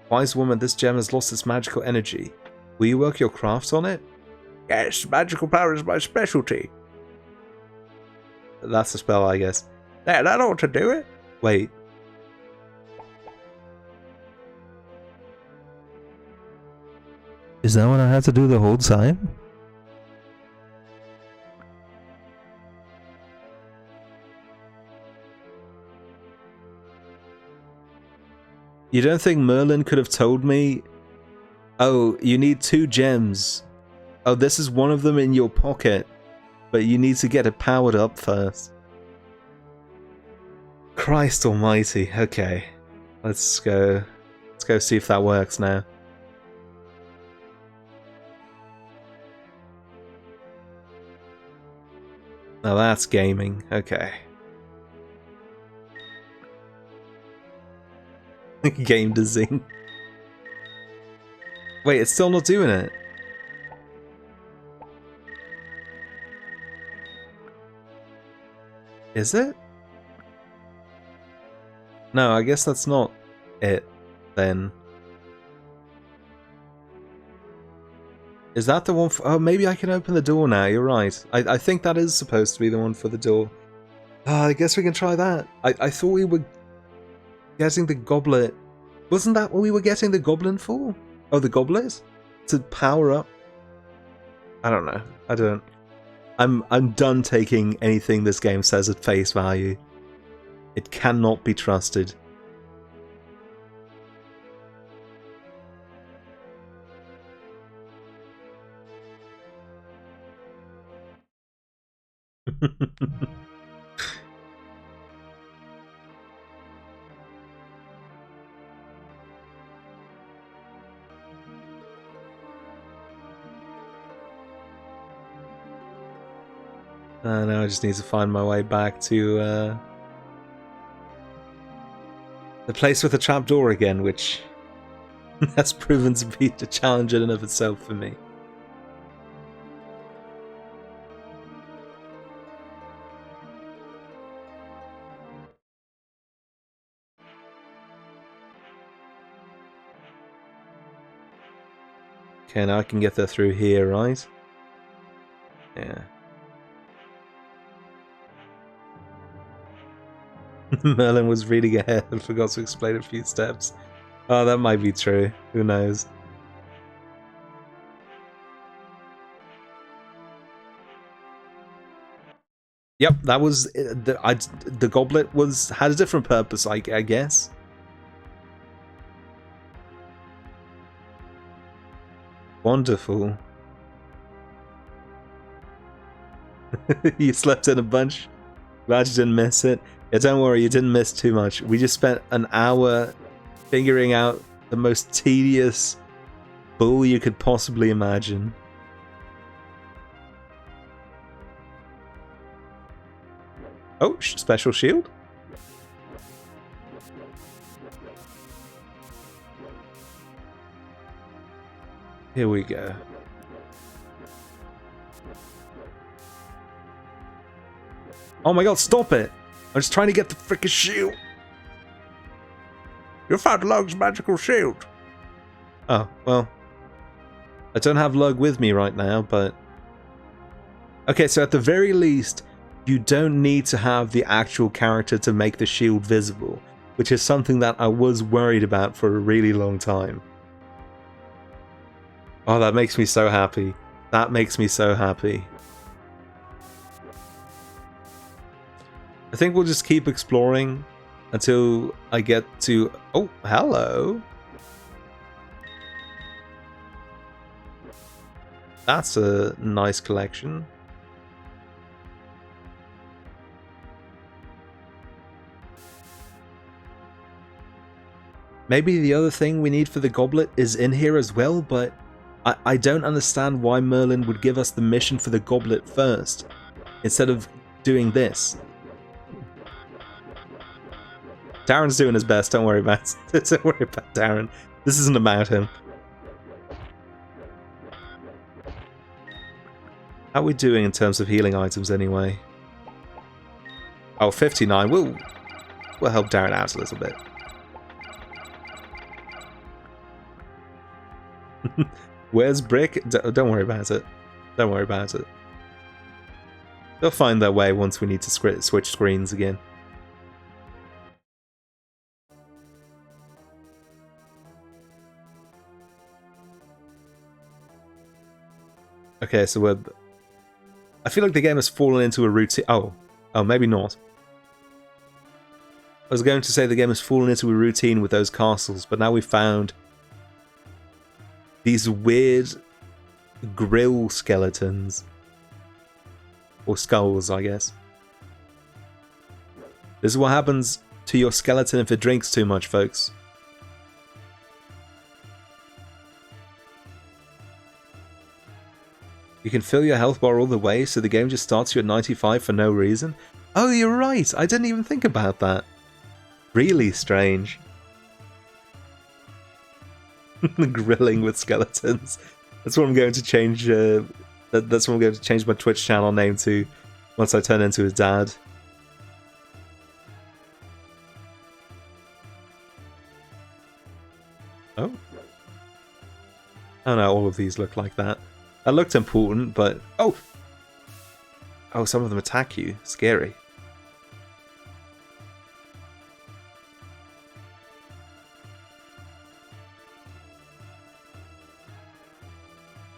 Wise woman, this gem has lost its magical energy. Will you work your craft on it? Yes, magical power is my specialty. That's a spell, I guess. Yeah, that ought to do it. Wait. Is that what I had to do the whole time? You don't think Merlin could have told me? Oh, you need 2 gems. Oh, this is one of them in your pocket. But you need to get it powered up first. Christ almighty. Okay. Let's go see if that works now. Now that's gaming. Okay. Game to zing. Wait, it's still not doing it. Is it? No, I guess that's not it then. Is that the one for... oh, maybe I can open the door now. You're right. I think that is supposed to be the one for the door. I guess we can try that. I thought we were getting the goblet. Wasn't that what we were getting the goblin for? Oh, the goblet? To power up? I don't know. I don't... I'm done taking anything this game says at face value. It cannot be trusted. Now I just need to find my way back to the place with the trapdoor again, which has proven to be a challenge in and of itself for me. Okay, now I can get there through here, right? Yeah. Merlin was reading ahead and forgot to explain a few steps. Oh, that might be true. Who knows? Yep, that was the goblet had a different purpose, I guess. Wonderful. You slept in a bunch. Glad you didn't miss it. Yeah, don't worry, you didn't miss too much. We just spent an hour figuring out the most tedious bull you could possibly imagine. Oh, special shield? Here we go. Oh my god, stop it! I'm just trying to get the frickin' shield. You found Lug's magical shield. Oh, well. I don't have Lug with me right now, but... okay, so at the very least, you don't need to have the actual character to make the shield visible, which is something that I was worried about for a really long time. Oh, that makes me so happy. That makes me so happy. I think we'll just keep exploring until I get to... Oh, hello. That's a nice collection. Maybe the other thing we need for the goblet is in here as well, but I don't understand why Merlin would give us the mission for the goblet first, instead of doing this. Darren's doing his best, don't worry about it. Don't worry about Darren. This isn't about him. How are we doing in terms of healing items anyway? Oh, 59. We'll help Darren out a little bit. Where's Brick? Don't worry about it. Don't worry about it. They'll find their way once we need to switch screens again. Okay, so I feel like the game has fallen into a routine. Oh, maybe not. I was going to say the game has fallen into a routine with those castles, but now we've found these weird grill skeletons. Or skulls, I guess. This is what happens to your skeleton if it drinks too much, folks. You can fill your health bar all the way, so the game just starts you at 95 for no reason. Oh, you're right! I didn't even think about that. Really strange. Grilling with skeletons. That's what I'm going to change. That's what I'm going to change my Twitch channel name to once I turn into his dad. Oh. Oh no, all of these look like that. That looked important, but... Oh! Oh, some of them attack you. Scary.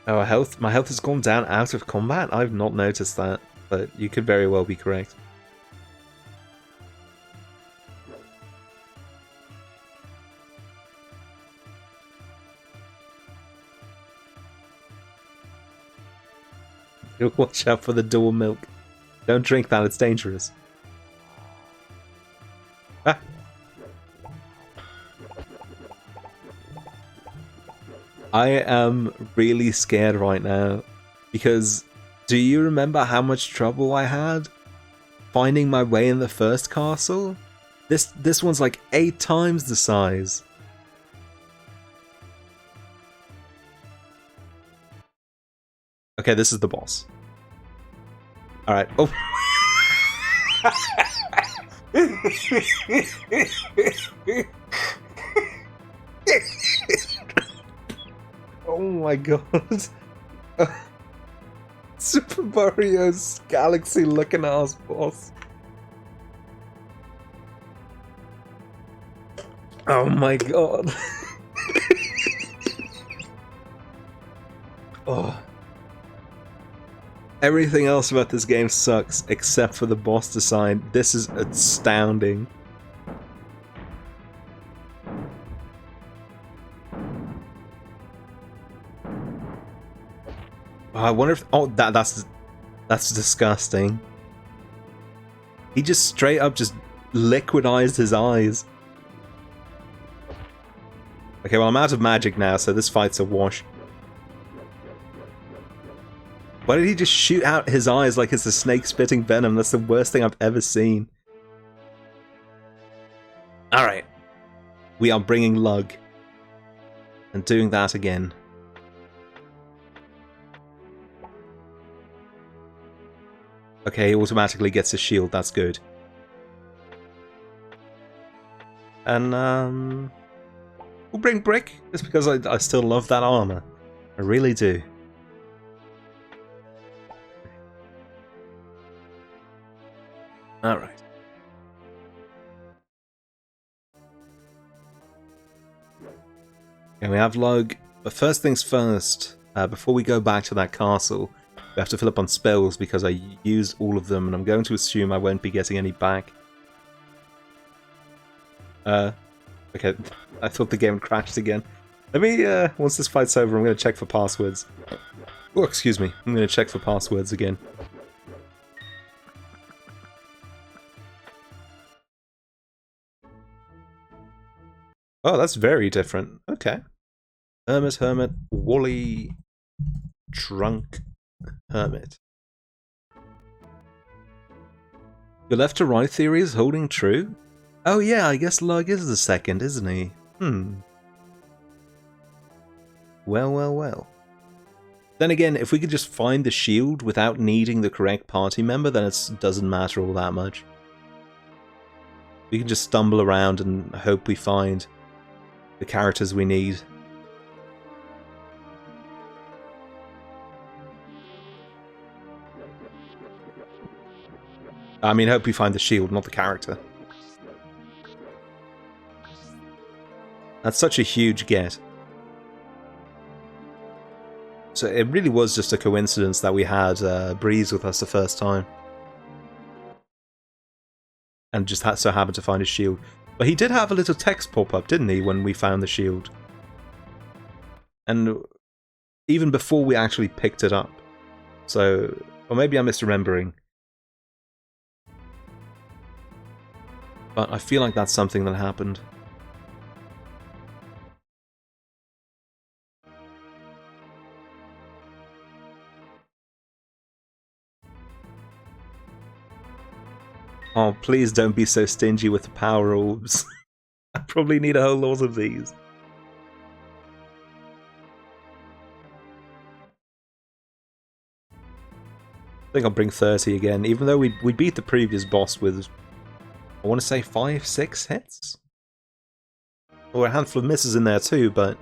Oh, my health has gone down out of combat? I've not noticed that, but you could very well be correct. Watch out for the dual milk. Don't drink that, it's dangerous. Ah. I am really scared right now, because do you remember how much trouble I had finding my way in the first castle? This one's like 8 times the size. Okay, this is the boss. Alright. Oh. Oh my god. Super Mario's galaxy looking ass boss. Oh my god. Oh. Everything else about this game sucks except for the boss design. This is astounding. Oh, I wonder if... Oh, that's disgusting. He just straight up just liquidized his eyes. Okay, well I'm out of magic now, so this fight's a wash. Why did he just shoot out his eyes like it's a snake spitting venom? That's the worst thing I've ever seen. Alright. We are bringing Lug. And doing that again. Okay, he automatically gets a shield, that's good. And, we'll bring Brick, just because I still love that armor. I really do. Alright. Okay, we have lug. But first things first, before we go back to that castle, we have to fill up on spells because I used all of them and I'm going to assume I won't be getting any back. Okay, I thought the game crashed again. Let me, once this fight's over, I'm going to check for passwords. Oh, excuse me. I'm going to check for passwords again. Oh, that's very different. Okay. Hermit, Wally, Drunk, Hermit. Your left to right theory is holding true? Oh yeah, I guess Lug is the second, isn't he? Well. Then again, if we could just find the shield without needing the correct party member, then it doesn't matter all that much. We can just stumble around and hope we find the characters we need. I mean, hope we find the shield, not the character. That's such a huge get. So it really was just a coincidence that we had Breeze with us the first time. And just so happened to find his shield. But he did have a little text pop up, didn't he, when we found the shield? And even before we actually picked it up. So, or maybe I'm misremembering. But I feel like that's something that happened. Oh, please don't be so stingy with the power orbs. I probably need a whole lot of these. I think I'll bring 30 again, even though we beat the previous boss with, I want to say 5-6 hits? Or a handful of misses in there too, but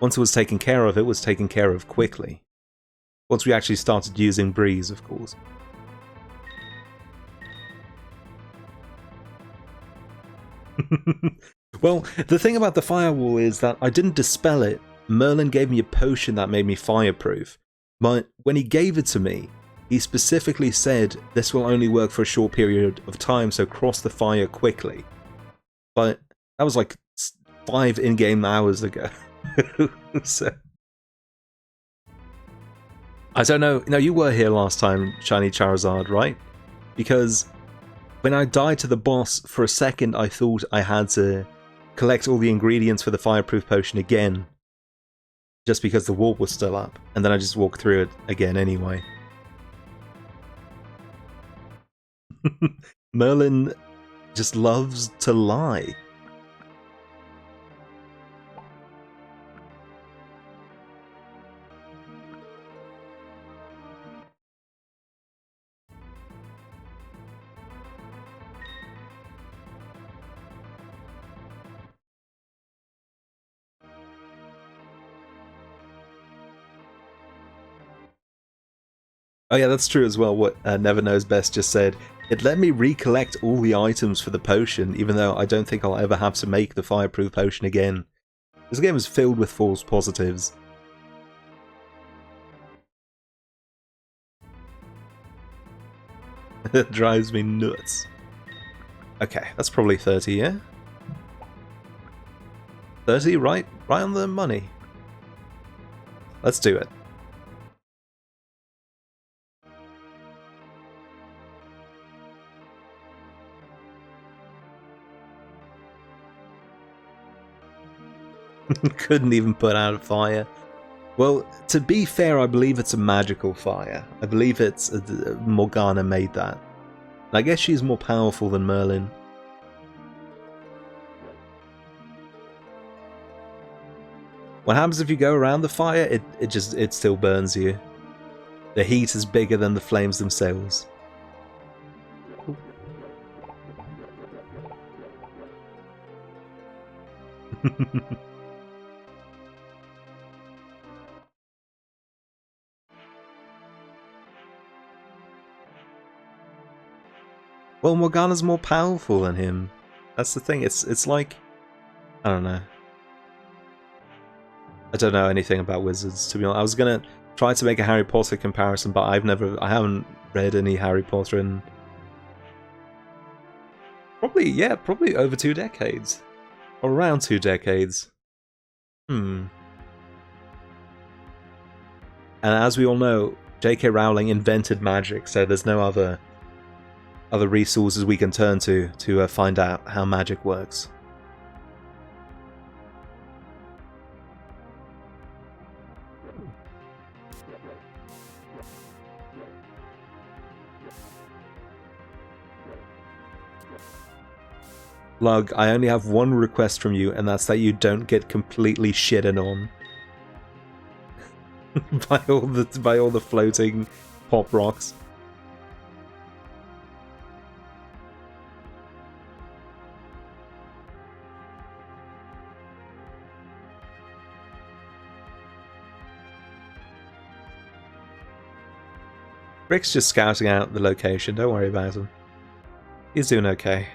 once it was taken care of, it was taken care of quickly. Once we actually started using Breeze, of course. Well, the thing about the firewall is that I didn't dispel it. Merlin gave me a potion that made me fireproof. But when he gave it to me, he specifically said this will only work for a short period of time, so cross the fire quickly. But that was like 5 in-game hours ago. So I don't know. No, you were here last time, Shiny Charizard, right? Because when I died to the boss, for a second I thought I had to collect all the ingredients for the fireproof potion again, just because the warp was still up, and then I just walked through it again anyway. Merlin just loves to lie. Oh yeah, that's true as well, what Never Knows Best just said. It let me recollect all the items for the potion, even though I don't think I'll ever have to make the fireproof potion again. This game is filled with false positives. It drives me nuts. Okay, that's probably 30, yeah? 30, right on the money. Let's do it. Couldn't even put out a fire. Well, to be fair, I believe it's a magical fire. I believe it's Morgana made that. I guess she's more powerful than Merlin. What happens if you go around the fire? It still burns you. The heat is bigger than the flames themselves. Well, Morgana's more powerful than him. That's the thing. It's like, I don't know. I don't know anything about wizards, to be honest. I was gonna try to make a Harry Potter comparison, but I haven't read any Harry Potter in probably over 2 decades. Or around 2 decades. And as we all know, J.K. Rowling invented magic, so there's no other resources we can turn to find out how magic works. Lug, I only have one request from you, and that's that you don't get completely shitted on by all the floating pop rocks. Rick's just scouting out the location, don't worry about him. He's doing okay.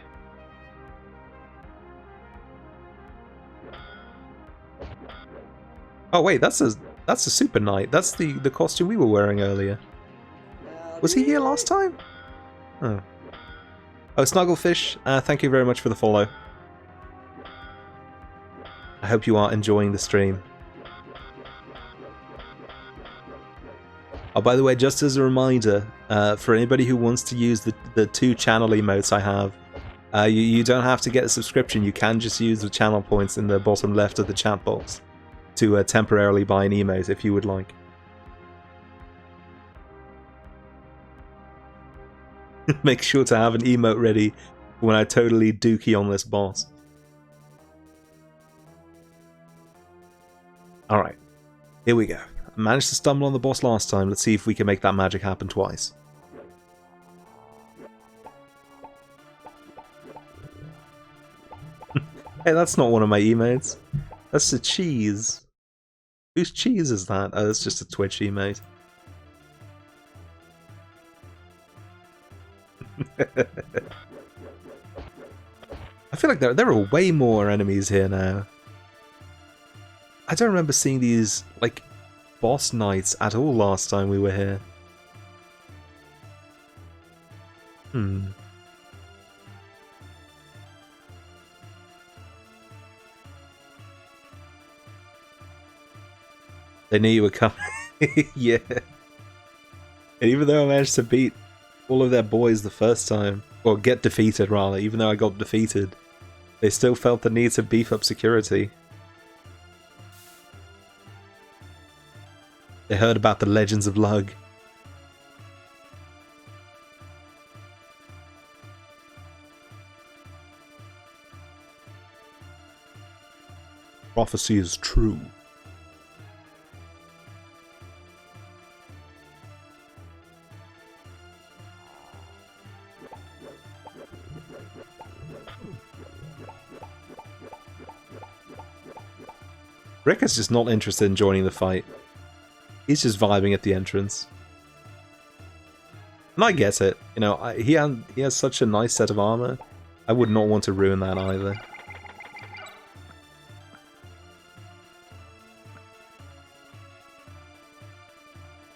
Oh wait, that's a Super Knight. That's the costume we were wearing earlier. Was he here last time? Oh. Oh, Snugglefish, thank you very much for the follow. I hope you are enjoying the stream. Oh, by the way, just as a reminder, for anybody who wants to use the 2 channel emotes I have, you don't have to get a subscription. You can just use the channel points in the bottom left of the chat box to temporarily buy an emote if you would like. Make sure to have an emote ready when I totally dookie on this boss. Alright, here we go. I managed to stumble on the boss last time. Let's see if we can make that magic happen twice. Hey, that's not one of my emotes. That's a cheese. Whose cheese is that? Oh, that's just a Twitch emote. I feel like there are way more enemies here now. I don't remember seeing these, like, boss knights at all last time we were here. They knew you were coming. Yeah. And even though I managed to beat all of their boys the first time, or get defeated rather, even though I got defeated, they still felt the need to beef up security. They heard about the legends of Lug. Prophecy is true. Rick is just not interested in joining the fight. He's just vibing at the entrance. And I get it. You know, he has such a nice set of armor. I would not want to ruin that either.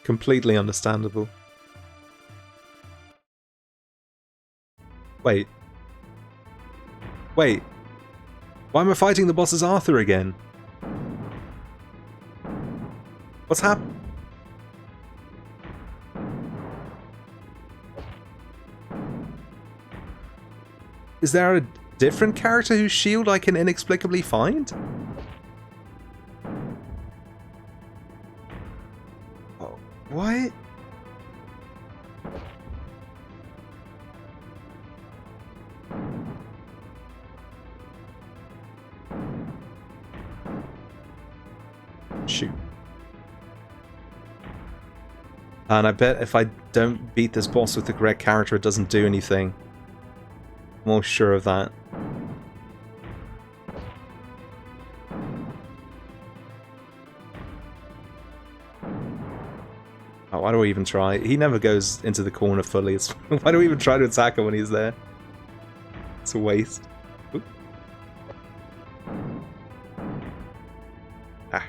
Completely understandable. Wait. Wait. Why am I fighting the boss as Arthur again? What's happened? Is there a different character whose shield I can inexplicably find? Oh, what? Shoot. And I bet if I don't beat this boss with the correct character, it doesn't do anything. I'm almost sure of that. Oh, why do we even try? He never goes into the corner fully. Why do we even try to attack him when he's there? It's a waste. Oop. Ah.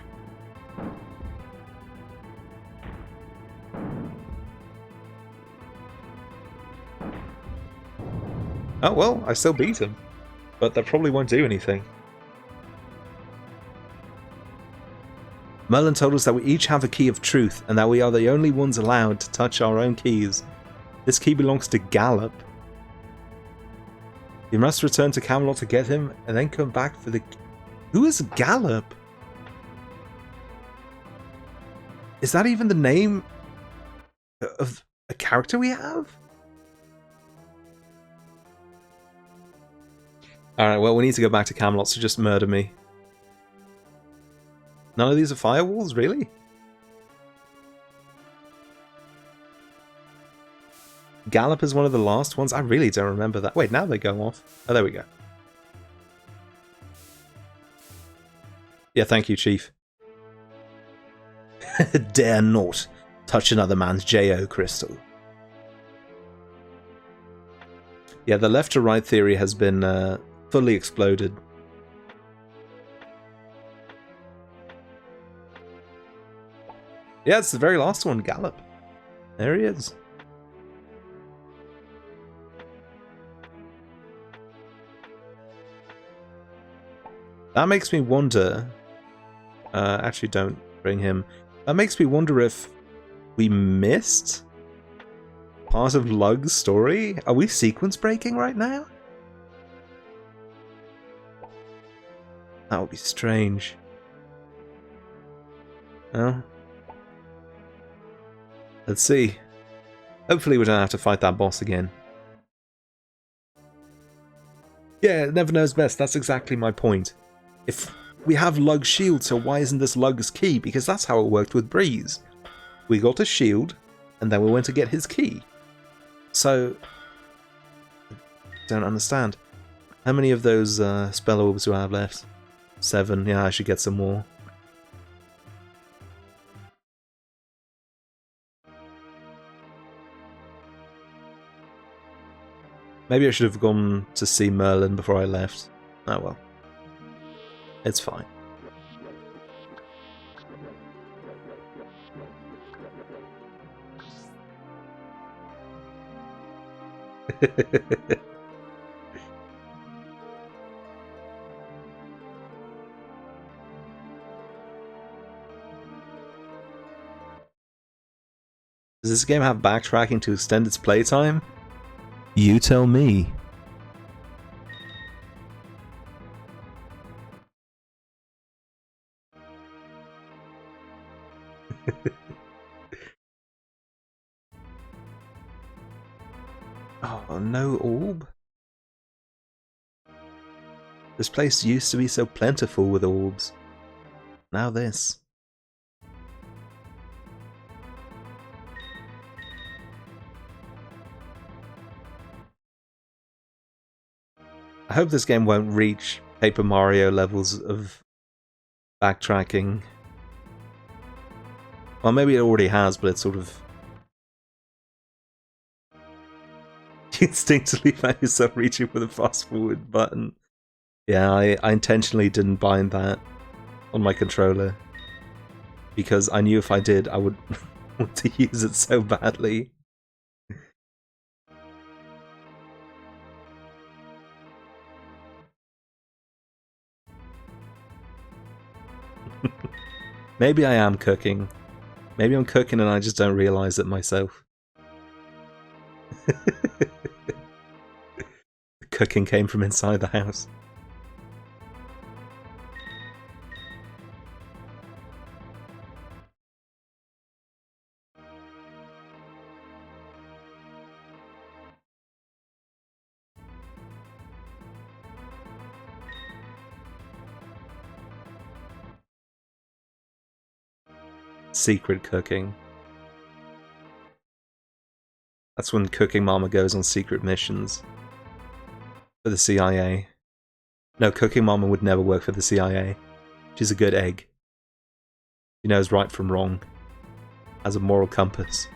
Oh well, I still beat him. But that probably won't do anything. Merlin told us that we each have a key of truth, and that we are the only ones allowed to touch our own keys. This key belongs to Gallop. You must return to Camelot to get him, and then come back for the key. Who is Gallop? Is that even the name of a character we have? Alright, well, we need to go back to Camelot, so just murder me. None of these are firewalls, really? Gallop is one of the last ones? I really don't remember that. Wait, now they go off. Oh, there we go. Yeah, thank you, Chief. Dare not touch another man's J.O. crystal. Yeah, the left to right theory has been fully exploded. Yeah, it's the very last one, Gallop. There he is. That makes me wonder... actually, don't bring him. That makes me wonder if we missed part of Lug's story. Are we sequence breaking right now? That would be strange. Well... let's see. Hopefully we don't have to fight that boss again. Yeah, never knows best. That's exactly my point. If we have Lug's shield, so why isn't this Lug's key? Because that's how it worked with Breeze. We got a shield, and then we went to get his key. So... I don't understand. How many of those spell orbs do I have left? 7. Yeah, I should get some more. Maybe I should have gone to see Merlin before I left. Oh well. It's fine. Does this game have backtracking to extend its playtime? You tell me. Oh, no orb? This place used to be so plentiful with orbs. Now this. I hope this game won't reach Paper Mario levels of backtracking. Well, maybe it already has, but it's sort of... You instinctively found yourself reaching for the fast forward button. Yeah, I intentionally didn't bind that on my controller. Because I knew if I did, I would want to use it so badly. Maybe I am cooking. Maybe I'm cooking and I just don't realize it myself. The cooking came from inside the house. Secret cooking. That's when Cooking Mama goes on secret missions. For the CIA. No, Cooking Mama would never work for the CIA. She's a good egg. She knows right from wrong. Has a moral compass.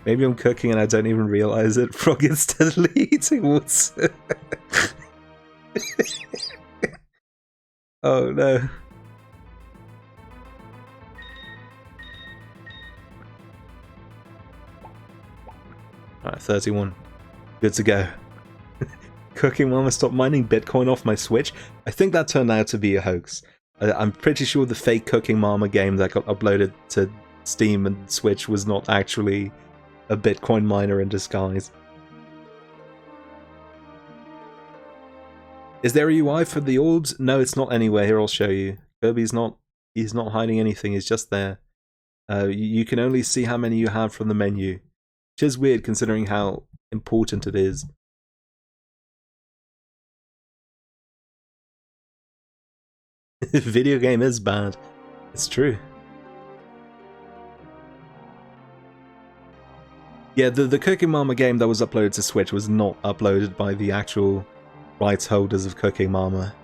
Maybe I'm cooking and I don't even realize it. Frog is steadily eating woods. Oh no. Alright, 31. Good to go. Cooking Mama stopped mining Bitcoin off my Switch. I think that turned out to be a hoax. I'm pretty sure the fake Cooking Mama game that got uploaded to Steam and Switch was not actually a Bitcoin miner in disguise. Is there a UI for the orbs? No, it's not anywhere. Here, I'll show you. Kirby's not. He's not hiding anything. He's just there. You can only see how many you have from the menu, which is weird considering how important it is. Video game is bad. It's true. Yeah, the Cooking Mama game that was uploaded to Switch was not uploaded by the actual rights holders of Cooking Mama.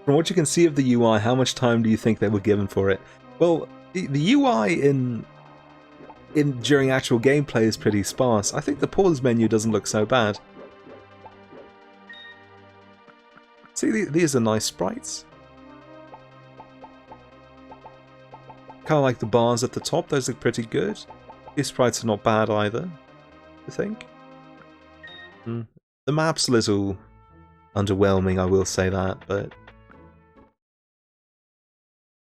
From what you can see of the UI, how much time do you think they were given for it? Well, the UI during actual gameplay is pretty sparse. I think the pause menu doesn't look so bad. See, these are nice sprites. Kind of like the bars at the top, those look pretty good. These sprites are not bad either, I think. The map's a little underwhelming, I will say that, but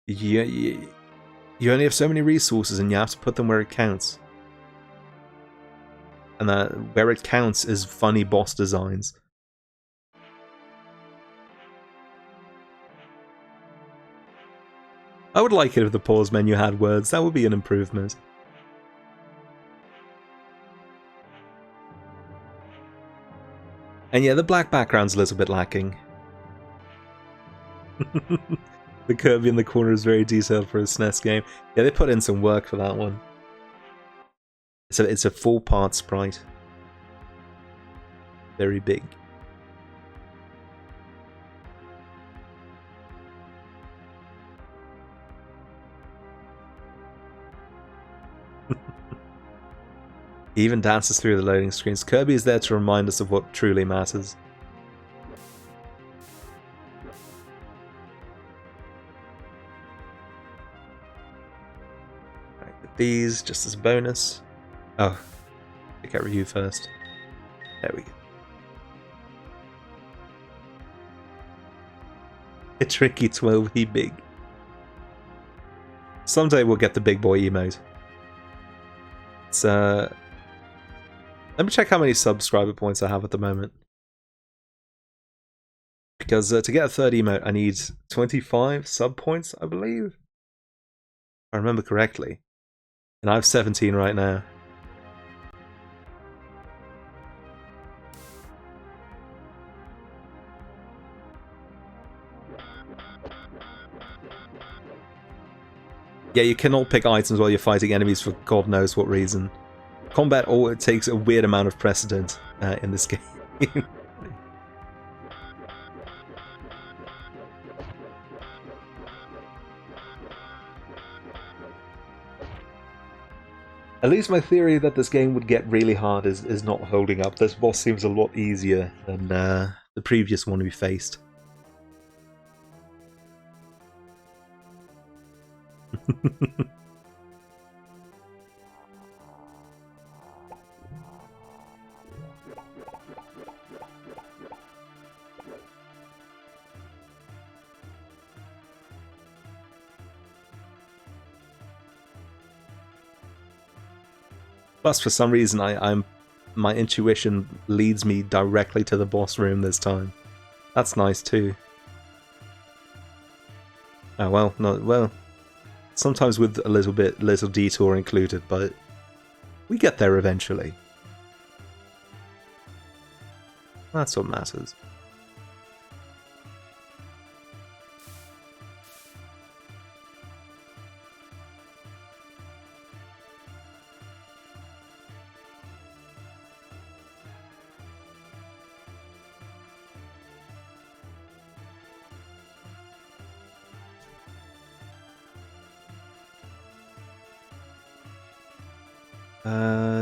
you only have so many resources and you have to put them where it counts. And where it counts is funny boss designs. I would like it if the pause menu had words, that would be an improvement. And yeah, the black background's a little bit lacking. The Kirby in the corner is very detailed for a SNES game. Yeah, they put in some work for that one. So it's a 4-part sprite. Very big. He even dances through the loading screens. Kirby is there to remind us of what truly matters. Right, with these, just as a bonus. Oh, pick out Ryu first. There we go. A tricky 12E big. Someday we'll get the big boy emote. It's let me check how many subscriber points I have at the moment. Because to get a third emote, I need 25 sub points, I believe. If I remember correctly. And I have 17 right now. Yeah, you cannot pick items while you're fighting enemies for God knows what reason. Combat it takes a weird amount of precedent in this game. At least my theory that this game would get really hard is not holding up. This boss seems a lot easier than the previous one we faced. Plus, for some reason, my intuition leads me directly to the boss room this time. That's nice too. Oh well, well. Sometimes with a little detour included, but we get there eventually. That's what matters.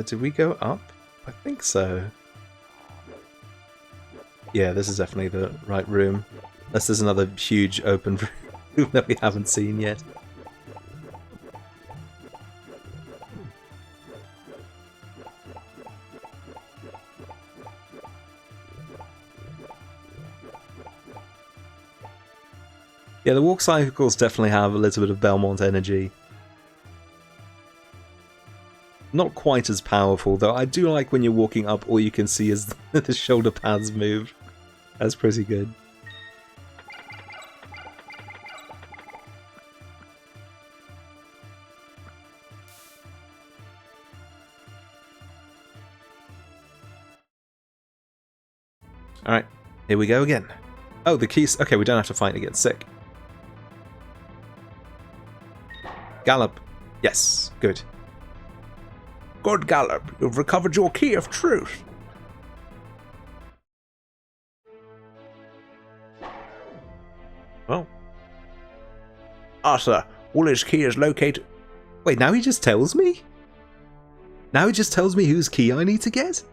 Did we go up? I think so. Yeah, this is definitely the right room. Unless there's another huge open room that we haven't seen yet. Yeah, the walk cycles definitely have a little bit of Belmont energy. Not quite as powerful, though. I do like when you're walking up, all you can see is the shoulder pads move. That's pretty good. Alright, here we go again. Oh, the keys. Okay, we don't have to fight to get sick. Gallop. Yes, good. Good, Gallop. You've recovered your key of truth. Well. Arthur, Woolly's key is located... Wait, now he just tells me? Now he just tells me whose key I need to get?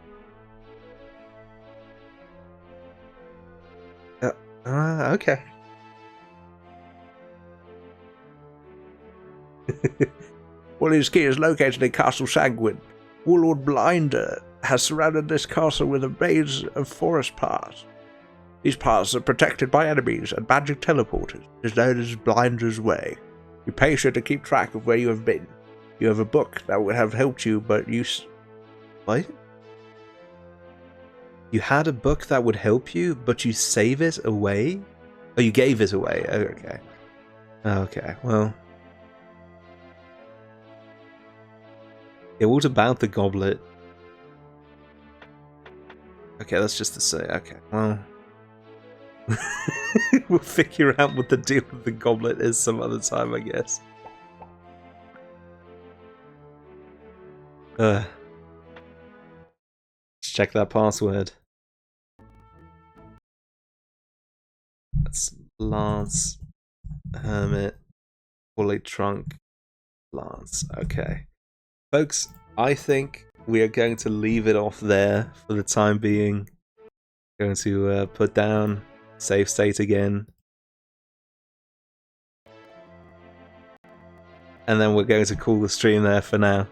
Okay. Woolly's key is located in Castle Sanguine. Woolwood Blinder has surrounded this castle with a maze of forest paths. These paths are protected by enemies and magic teleporters. It is known as Blinder's Way. Be patient to keep track of where you have been. You have a book that would have helped you, but you... What? You had a book that would help you, but you save it away? Oh, you gave it away. Okay. Okay, well... Yeah, what about the goblet? Okay, that's just to say. Okay, well... we'll figure out what the deal with the goblet is some other time, I guess. Let's check that password. That's Lance, Hermit, Woolly Trunk, Lance. Okay. Folks, I think we are going to leave it off there for the time being. Going to put down save state again. And then we're going to call the stream there for now.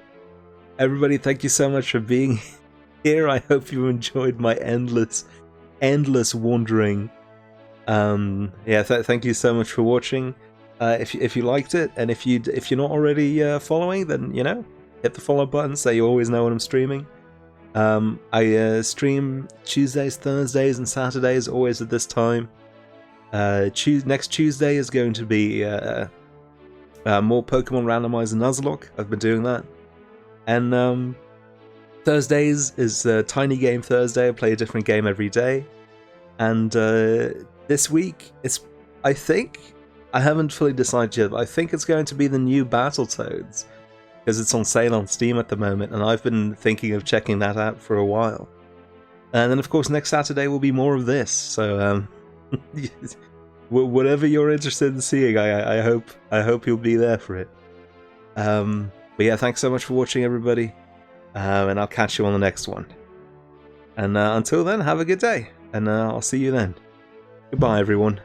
Everybody, thank you so much for being here. I hope you enjoyed my endless wandering. Yeah, thank you so much for watching. If you liked it, and if you're not already following, then you know, hit the follow button so you always know when I'm streaming. I stream Tuesdays, Thursdays, and Saturdays, always at this time. Next Tuesday is going to be more Pokemon Randomizer Nuzlocke. I've been doing that. And Thursdays is Tiny Game Thursday. I play a different game every day. And this week, I think, I haven't fully decided yet, but I think it's going to be the new Battletoads. Because it's on sale on Steam at the moment, and I've been thinking of checking that out for a while. And then, of course, next Saturday will be more of this. So, whatever you're interested in seeing, I hope you'll be there for it. But yeah, thanks so much for watching, everybody, and I'll catch you on the next one. And until then, have a good day, and I'll see you then. Goodbye, everyone.